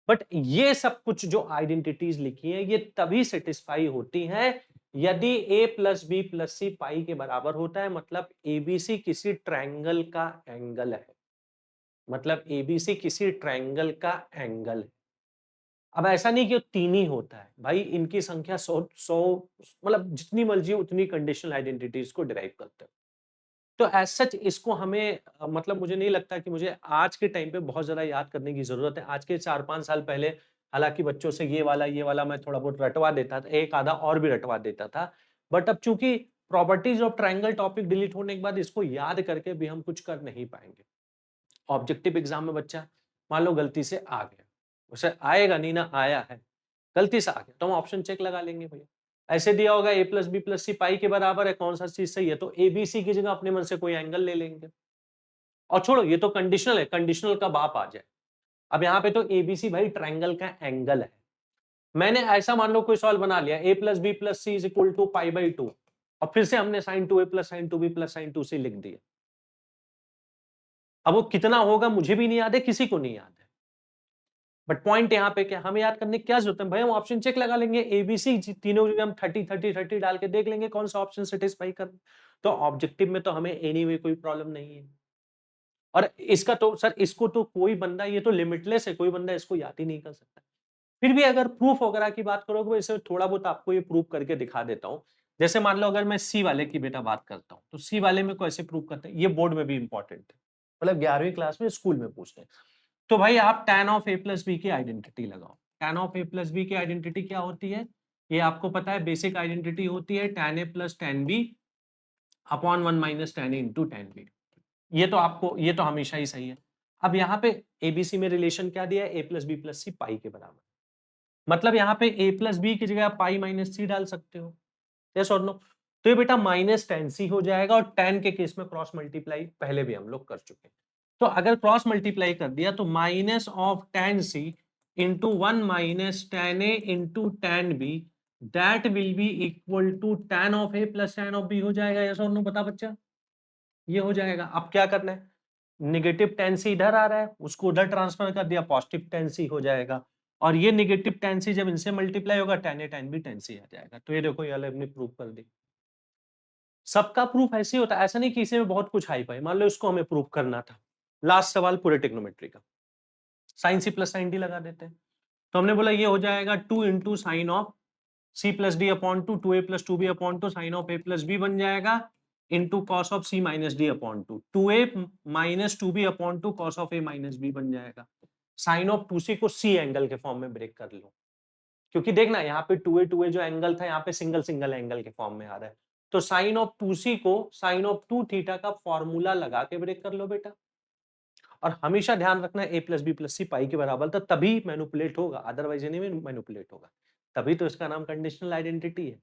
बट ये सब कुछ जो आइडेंटिटीज लिखी है ये तभी सेटिस्फाई होती हैं यदि a प्लस बी प्लस सी पाई के बराबर होता है, मतलब एबीसी किसी ट्रायंगल का एंगल है, मतलब एबीसी किसी ट्रायंगल का एंगल है। अब ऐसा नहीं कि तीन ही होता है भाई, इनकी संख्या 100 मतलब जितनी मर्जी उतनी कंडीशनल आइडेंटिटीज को डिराइव करते हो। तो एज सच इसको हमें मतलब मुझे नहीं लगता कि मुझे आज के टाइम पे बहुत ज्यादा याद करने की जरूरत है। आज के 4-5 साल पहले हालांकि बच्चों से ये वाला मैं थोड़ा बहुत रटवा देता था, एक आधा और भी रटवा देता था, बट अब चूंकि properties of triangle topic delete होने के बाद इसको याद करके भी हम कुछ कर नहीं पाएंगे। ऑब्जेक्टिव एग्जाम में बच्चा मान लो गलती से आ गया, उसे आएगा नहीं ना, आया है गलती से आ गया तो हम ऑप्शन चेक लगा लेंगे भैया, ऐसे दिया होगा a प्लस बी प्लस सी पाई के बराबर है, कौन सा चीज सही है, तो एबीसी की जगह अपने मन से कोई एंगल ले लेंगे। और छोड़ो ये तो कंडीशनल है, कंडीशनल का बाप आ जाए। अब यहाँ पे तो एबीसी भाई ट्रायंगल का एंगल है। मैंने ऐसा मान लो कोई सवाल बना लिया a plus B plus C is equal to pi by 2 और फिर से हमने sine 2a plus sine 2b plus sine 2c लिख दिया। अब वो कितना होगा मुझे भी नहीं याद है, किसी को नहीं याद है। बट पॉइंट यहाँ पे क्या, हमें याद करने की क्या जरूरत है भाई, हम ऑप्शन चेक लगा लेंगे, एबीसी तीनों जगह हम 30 डाल के देख लेंगे कौन सा ऑप्शन सेटिस्फाई कर। तो ऑब्जेक्टिव में तो हमें एनीवे कोई प्रॉब्लम नहीं है। और इसका तो सर, इसको तो कोई बंदा, ये तो लिमिटलेस है, कोई बंदा इसको याद ही नहीं कर सकता। फिर भी अगर प्रूफ वगैरह की बात करोगे तो इसे थोड़ा बहुत आपको ये प्रूफ करके दिखा देता हूँ। जैसे मान लो अगर मैं सी वाले की बेटा बात करता हूँ, तो सी वाले में कैसे प्रूव करते हैं, ये बोर्ड में भी इंपॉर्टेंट है, मतलब 11वीं क्लास में स्कूल में पूछते हैं। तो भाई आप tan of a plus B की आइडेंटिटी लगाओ। tan of a plus B की आइडेंटिटी क्या होती है, ये आपको पता है, बेसिक आइडेंटिटी होती है tan a plus tan b upon 1 minus tan a into tan b। ये तो आपको, ये तो हमेशा ही सही है। अब यहाँ पे एबीसी में रिलेशन क्या दिया है, a प्लस बी प्लस सी पाई के बराबर, मतलब यहाँ पे a प्लस बी की जगह आप पाई माइनस सी डाल सकते हो, यस और नो। तो ये बेटा माइनस tan सी हो जाएगा, और tan के केस में क्रॉस मल्टीप्लाई पहले भी हम लोग कर चुके हैं। तो अगर क्रॉस मल्टीप्लाई कर दिया तो minus of tan C into 1 minus tan a into tan b, that will be equal to tan of a plus tan of b हो जाएगा, यस और नो, बता बच्चा, ये हो जाएगा। अब क्या करना है, नेगेटिव tan सी इधर आ रहा है, उसको उधर ट्रांसफर कर दिया, पॉजिटिव tan सी हो जाएगा, और ये नेगेटिव tan सी जब इनसे मल्टीप्लाई होगा tan a tan b tan c आ जाएगा। तो ये देखो, ये हमने प्रूव कर दी। सबका प्रूफ ऐसे ही होता है, ऐसा नहीं कि इसी में बहुत कुछ हाई फाई, मान लो इसको हमें प्रूफ करना था, लास्ट सवाल पूरे ट्रिग्नोमेट्री का, sine C plus sine D लगा देते हैं। तो हमने बोला ये हो जाएगा 2 into sine of C plus D upon two, 2a plus 2b upon two, sine of a plus b बन जाएगा, into cos of C minus D upon two, 2a minus 2b upon two cos of a minus b बन जाएगा। Sine of 2c को c angle के form में break कर लो, क्योंकि देखना यहाँ पे 2a जो एंगल था, यहाँ पे सिंगल सिंगल एंगल के फॉर्म में आ रहा है। तो साइन ऑफ 2c को साइन ऑफ 2 थीटा का फॉर्मूला लगा के ब्रेक कर लो बेटा। और हमेशा ध्यान रखना, a प्लस बी प्लस सी पाई के बराबर था तभी मैनिपुलेट होगा, अदरवाइज नहीं मैनिपुलेट होगा। तभी तो इसका नाम कंडीशनल आइडेंटिटी है,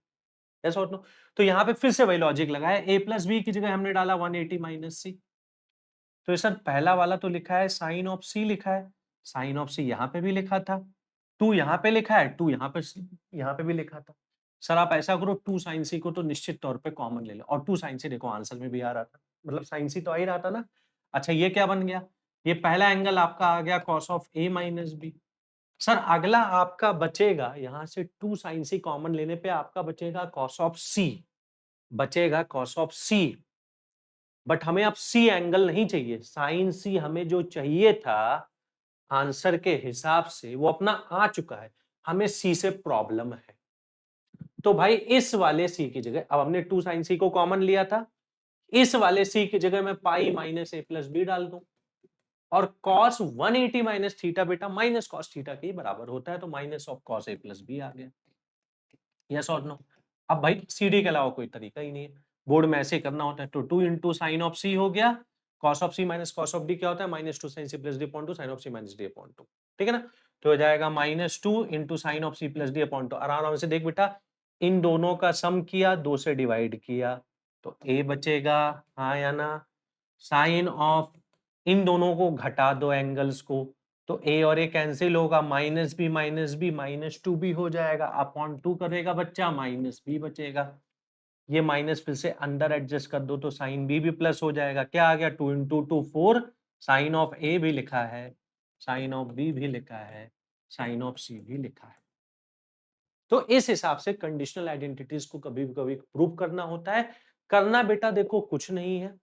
यस और नो। तो यहाँ पे फिर से वही लॉजिक लगाया, a प्लस बी की जगह हमने डाला 180 माइनस सी। तो सर पहला वाला तो लिखा है साइन ऑफ सी, लिखा है साइन ऑफ सी, यहाँ पे भी लिखा था, 2 यहाँ पे लिखा है, 2 यहाँ पे भी लिखा था। सर आप ऐसा करो, 2 साइन सी को तो निश्चित तौर पे कॉमन ले लो, और 2 साइन सी देखो आंसर में भी आ रहा था, मतलब साइन सी तो आ ही रहा था ना। अच्छा ये क्या बन गया, ये पहला एंगल आपका आ गया cos of A minus B. Sir अगला आपका बचेगा, यहाँ से 2 साइन सी कॉमन लेने पे आपका बचेगा कॉस ऑफ सी, बचेगा कॉस ऑफ सी। बट हमें अब सी एंगल नहीं चाहिए, साइन सी हमें जो चाहिए था आंसर के हिसाब से वो अपना आ चुका है, हमें सी से प्रॉब्लम है। तो भाई इस वाले सी की जगह, अब हमने 2 साइन सी को कॉमन लिया था, इस वाले सी की जगह मैं pi minus A plus B डाल दूं, और cos 180 माइनस थीटा बेटा माइनस कॉस थीटा के बराबर होता है, तो minus of cos A plus B आ गया, यस और नो। अब भाई सीडी के अलावा कोई तरीका ही नहीं है, बोर्ड में ऐसे करना होता है। तो 2 इंटू साइन ऑफ सी हो गया, cos of C minus cos of D क्या होता है, minus 2 sine C plus D upon 2 sine of C minus D upon 2, ठीक है ना। तो हो जाएगा minus 2 into sine of C plus D upon 2। आराम से देख बेटा, इन दोनों का सम किया, 2 से डिवाइड किया, तो ए बचेगा, हाँ या ना। साइन ऑफ, इन दोनों को घटा दो एंगल्स को, तो ए और ए कैंसिल होगा, माइनस बी माइनस 2b हो जाएगा, अपॉन 2 करेगा बच्चा, माइनस बी बचेगा। ये माइनस फिर से अंदर एडजस्ट कर दो, तो साइन बी भी प्लस हो जाएगा, क्या आ गया 2 इंटू 2 4, साइन ऑफ ए भी लिखा है, साइन ऑफ बी भी लिखा है, साइन ऑफ सी भी लिखा है। तो इस हिसाब से कंडीशनल आइडेंटिटीज को कभी कभी प्रूव करना होता है। करना बेटा देखो कुछ नहीं है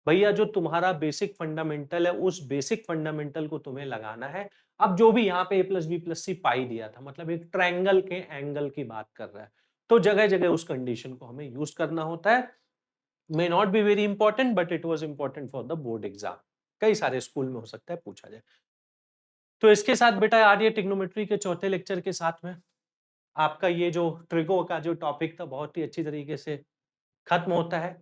भैया, जो तुम्हारा बेसिक फंडामेंटल है उस बेसिक फंडामेंटल को तुम्हें लगाना है। अब जो भी यहाँ पे a प्लस बी प्लस सी पाई दिया था, मतलब एक ट्रायंगल के एंगल की बात कर रहा है, तो जगह जगह उस कंडीशन को हमें यूज करना होता है। May not be very important but it was important for the board exam, कई सारे स्कूल में हो सकता है पूछा जाए। तो इसके साथ बेटा आज ये ट्रिग्नोमेट्री के चौथे लेक्चर के साथ में आपका ये जो ट्रिगो का जो टॉपिक था बहुत ही अच्छी तरीके से खत्म होता है।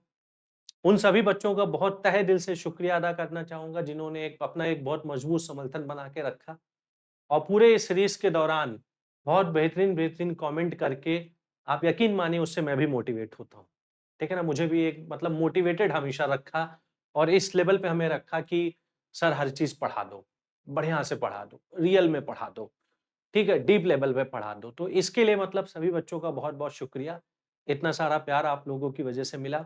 उन सभी बच्चों का बहुत तहे दिल से शुक्रिया अदा करना चाहूंगा जिन्होंने एक अपना एक बहुत मजबूत समर्थन बना के रखा, और पूरे इस सीरीज के दौरान बहुत बेहतरीन बेहतरीन कमेंट करके, आप यकीन मानिए उससे मैं भी मोटिवेट होता हूँ, ठीक है ना। मुझे भी एक मतलब मोटिवेटेड हमेशा रखा, और इस लेवल पे हमें रखा कि सर हर चीज पढ़ा दो, बढ़िया से पढ़ा दो, रियल में पढ़ा दो, ठीक है, डीप लेवल पे पढ़ा दो। तो इसके लिए मतलब सभी बच्चों का बहुत बहुत शुक्रिया, इतना सारा प्यार आप लोगों की वजह से मिला।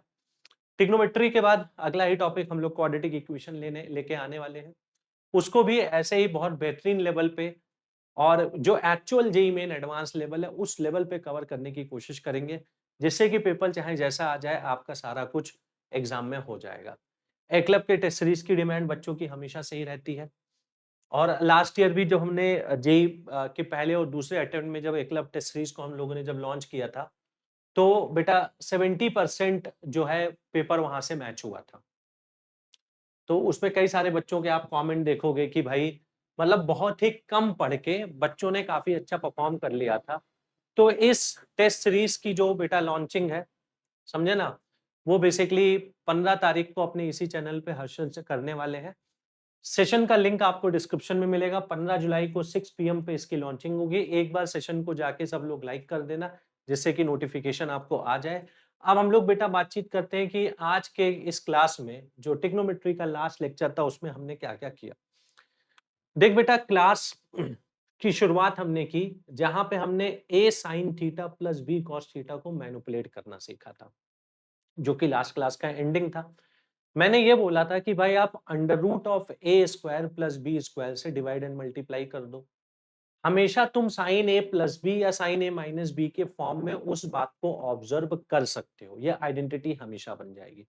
ट्रिग्नोमेट्री के बाद अगला ही टॉपिक हम लोग क्वाड्रेटिक इक्वेशन लेके आने वाले हैं, उसको भी ऐसे ही बहुत बेहतरीन लेवल पे और जो actual JEE main advance level है उस लेवल पे कवर करने की कोशिश करेंगे, जिससे कि पेपर चाहे जैसा आ जाए आपका सारा कुछ एग्जाम में हो जाएगा। ए क्लब के टेस्ट सीरीज की डिमांड बच्चों की हमेशा से ही रहती है, और लास्ट ईयर भी जो हमने जेईई के पहले और दूसरे अटेम्प्ट में जब ए क्लब टेस्ट सीरीज को हम लोगों ने जब लॉन्च किया था, तो बेटा 70% जो है पेपर वहां से मैच हुआ था। तो उसमें कई सारे बच्चों के आप कमेंट देखोगे कि भाई मतलब बहुत ही कम पढ़ के बच्चों ने काफी अच्छा परफॉर्म कर लिया था। तो इस टेस्ट सीरीज की जो बेटा लॉन्चिंग है, समझे ना, वो बेसिकली 15 तारीख को अपने इसी चैनल पे हर्षल से करने वाले हैं। सेशन का लिंक आपको डिस्क्रिप्शन में मिलेगा। 15 जुलाई को 6 पीएम पे इसकी लॉन्चिंग होगी। एक बार सेशन को जाके सब लोग लाइक कर देना, जिससे कि नोटिफिकेशन आपको आ जाए। अब हम लोग बेटा बातचीत करते हैं कि आज के इस क्लास में जो ट्रिग्नोमेट्री का लास्ट लेक्चर था उसमें हमने क्या-क्या किया। देख बेटा, क्लास की शुरुआत हमने की जहां पे हमने a sin theta plus b cos theta को मैनिपुलेट करना सीखा था, जो कि लास्ट क्लास का एंडिंग था। मैंने ये बोला था कि भाई आप under root of A square plus B square से डिवाइड एंड मल्टीप्लाई कर दो। हमेशा तुम साइन ए प्लस बी या साइन ए माइनस बी के फॉर्म में उस बात को ऑब्जर्व कर सकते हो, यह आइडेंटिटी हमेशा बन जाएगी।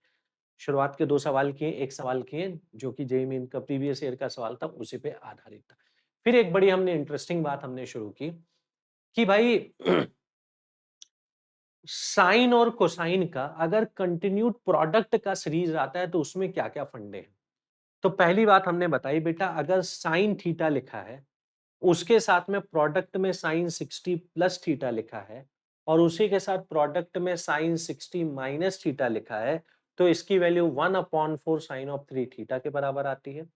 शुरुआत के 2 सवाल किए, एक सवाल किए जो कि जेईई मेन का प्रीवियस ईयर का सवाल था, उसी पे आधारित था। फिर एक बड़ी हमने इंटरेस्टिंग बात हमने शुरू की कि भाई साइन और कोसाइन का अगर कंटिन्यूड प्रोडक्ट का सीरीज आता है तो उसमें क्या-क्या फंडे हैं। तो पहली बात हमने बताई बेटा, अगर साइन थीटा लिखा है, उसके साथ में प्रोडक्ट में साइन 60 प्लस थीटा लिखा है, और उसी के साथ प्रोडक्ट में साइन 60 माइनस थीटा लिखा है, तो इसकी वैल्यू 1/4 साइन ऑफ 3 थीटा के बराबर आती है।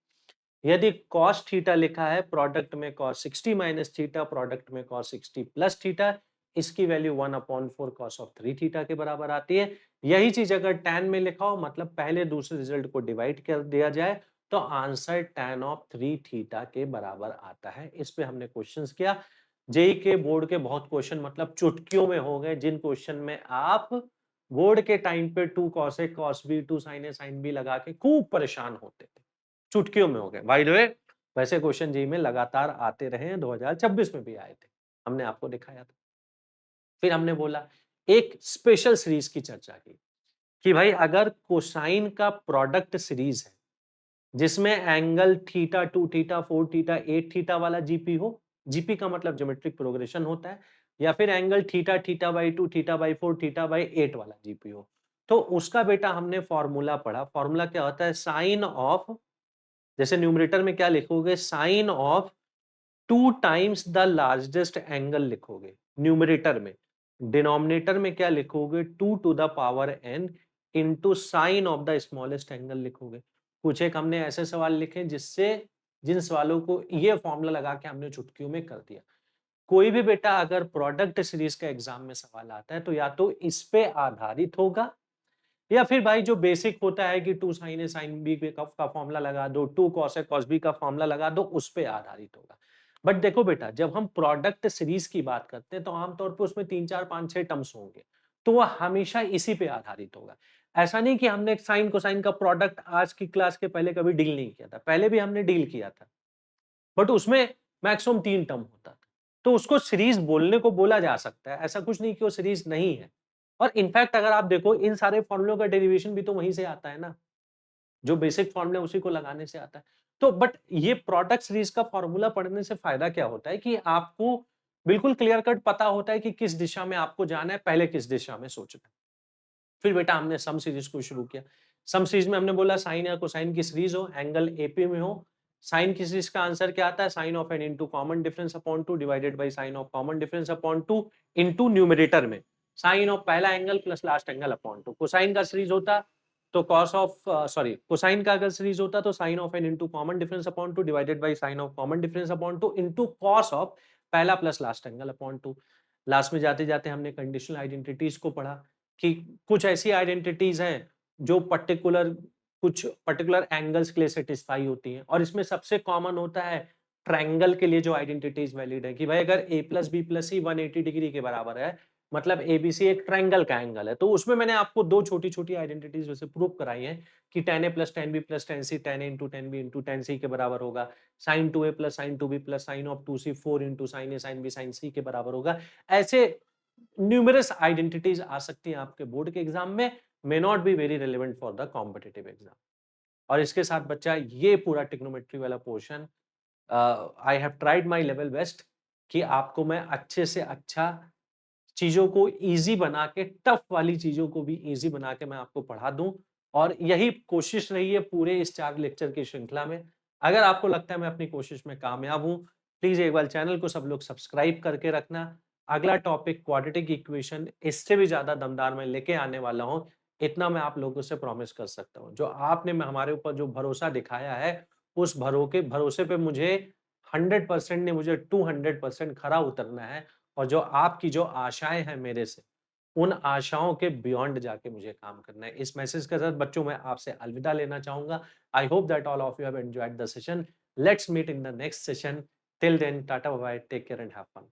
यदि cos थीटा लिखा है, प्रोडक्ट में cos 60 माइनस थीटा, प्रोडक्ट में cos 60 प्लस थीटा, इसकी वैल्यू 1/4 cos ऑफ 3 थीटा के बराबर आती है। यही चीज अगर tan में लिखा हो, मतलब पहले दूसरे रिजल्ट को डिवाइड कर दिया जाए, तो आंसर tan ऑफ 3 थीटा के बराबर आता है। इस पे हमने क्वेश्चंस किया। जेई के बोर्ड के बहुत क्वेश्चन मतलब चुटकियों में हो गए, जिन क्वेश्चन में आप बोर्ड के टाइम पे 2 cos A cos B 2 sin A sin B लगा के खूब परेशान होते थे, चुटकियों में हो गए। बाय द वे, वैसे क्वेश्चन जेईई में लगातार आते रहे हैं, 2026 में भी आए थे, हमने आपको दिखाया था। फिर हमने बोला एक स्पेशल सीरीज की चर्चा की कि भाई अगर कोसाइन का प्रोडक्ट सीरीज है जिसमें angle theta 2 theta 4 theta 8 theta वाला जीपी हो, जीपी का मतलब ज्योमेट्रिक प्रोग्रेशन होता है, या फिर angle theta theta by 2 theta by 4 theta by 8 वाला जीपी हो, तो उसका बेटा हमने फॉर्मूला पढ़ा। फॉर्मूला क्या होता है? साइन ऑफ, जैसे न्यूमरेटर में क्या लिखोगे, sine of 2 times the largest angle लिखोगे न्यूमरेटर में। डिनोमिनेटर में क्या लिखोगे? 2 to the power n into sine of the smallest angle लिखोगे। कुछ एक हमने ऐसे सवाल लिखे जिससे जिन सवालों को ये फॉर्मूला लगा के हमने चुटकियों में कर दिया। कोई भी बेटा अगर प्रोडक्ट सीरीज का एग्जाम में सवाल आता है तो या तो इस पे आधारित होगा, या फिर भाई जो बेसिक होता है कि 2 sin A sin B का फॉर्मूला लगा दो, 2 cos A cos B का फॉर्मूला लगा दो, उस पे आधारित होगा। बट देखो बेटा, जब हम प्रोडक्ट सीरीज की बात करते हैं तो आमतौर पे उसमें 3 4 5 6 टर्म्स होंगे, तो वो हमेशा इसी पे आधारित होगा। ऐसा नहीं कि हमने साइन कोसाइन का प्रोडक्ट आज की क्लास के पहले कभी डील नहीं किया था, पहले भी हमने डील किया था, बट उसमें मैक्सिमम 3 टर्म होता था, तो उसको सीरीज बोलने को बोला जा सकता है। ऐसा कुछ नहीं कि वो सीरीज नहीं है। और इनफैक्ट अगर आप देखो, इन सारे फॉर्मूलों का डेरिवेशन भी तो वहीं से आता है ना, जो बेसिक फॉर्मूला उसी को लगाने से आता है। तो बट ये प्रोडक्ट सीरीज का फॉर्मूला पढ़ने से फायदा क्या होता है कि आपको बिल्कुल क्लियर कट पता होता है कि किस दिशा में आपको जाना है, पहले किस दिशा में सोचना है। फिर बेटा हमने सम सीरीज को शुरू किया। सम सीरीज में हमने बोला साइन या कोसाइन की सीरीज हो, एंगल एपी में हो। साइन की सीरीज का आंसर क्या आता है? Sine of N into common difference upon 2 divided by sine of common difference upon 2 into numerator में साइन ऑफ पहला angle plus last angle upon 2। Cosine का सीरीज होता तो कॉस ऑफ कोसाइन का अगर सीरीज होता तो sine of N into common difference upon 2 divided by sine of common difference upon 2 into cos of पहला plus last angle upon 2। Last में जाते जाते हमने कंडीशनल आइडेंटिटीज को पढ़ा कि कुछ ऐसी आइडेंटिटीज हैं जो कुछ पर्टिकुलर एंगल्स के लिए सेटिस्फाई होती हैं, और इसमें सबसे कॉमन होता है ट्रायंगल के लिए जो आइडेंटिटीज वैलिड है कि भाई अगर a plus B plus C 180 degree के बराबर है, मतलब एबीसी एक ट्रायंगल का एंगल है। तो उसमें मैंने आपको 2 छोटी-छोटी आइडेंटिटीज वैसे प्रूव कराई हैं कि tan A + tan B + tan C tan A × tan B × tan C के बराबर होगा। sin 2A + sin 2B + sin of 2C 4 × sin A sin B sin C के बराबर होगा। ऐसे न्यूमरस आइडेंटिटीज आ सकती हैं आपके बोर्ड के एग्जाम में, may not be very relevant for the competitive exam. और इसके साथ बच्चा ये पूरा ट्रिग्नोमेट्री वाला portion I have tried my level best कि आपको मैं अच्छे से अच्छा चीजों को इजी बना के, टफ वाली चीजों को भी इजी बना के मैं आपको पढ़ा दूं। और यही कोशिश रही है पूरे इस 4 लेक्चर की श्रृंखला में। अगर आपको लगता है मैं अपनी कोशिश में कामयाब हूं, प्लीज एक बार चैनल को सब लोग सब्सक्राइब करके रखना। अगला टॉपिक क्वाड्रेटिक इक्वेशन, इससे भी ज्यादा दमदार मैं लेके आने वाला हूं, इतना मैं आप लोगों से प्रॉमिस कर सकता हूं। जो आपने हमारे ऊपर जो भरोसा दिखाया है, उस भरोसे पे मुझे 100% ने मुझे 200% खरा उतरना है। और जो आपकी जो आशाएं हैं मेरे से, उन आशाओं के बियॉन्ड जाके मुझे काम करना है। इस मैसेज के साथ बच्चों मैं आपसे अलविदा लेना चाहूंगा। I hope that all of you have enjoyed the session. Let's meet in the next session. Till then, tata bye bye, take care and have fun.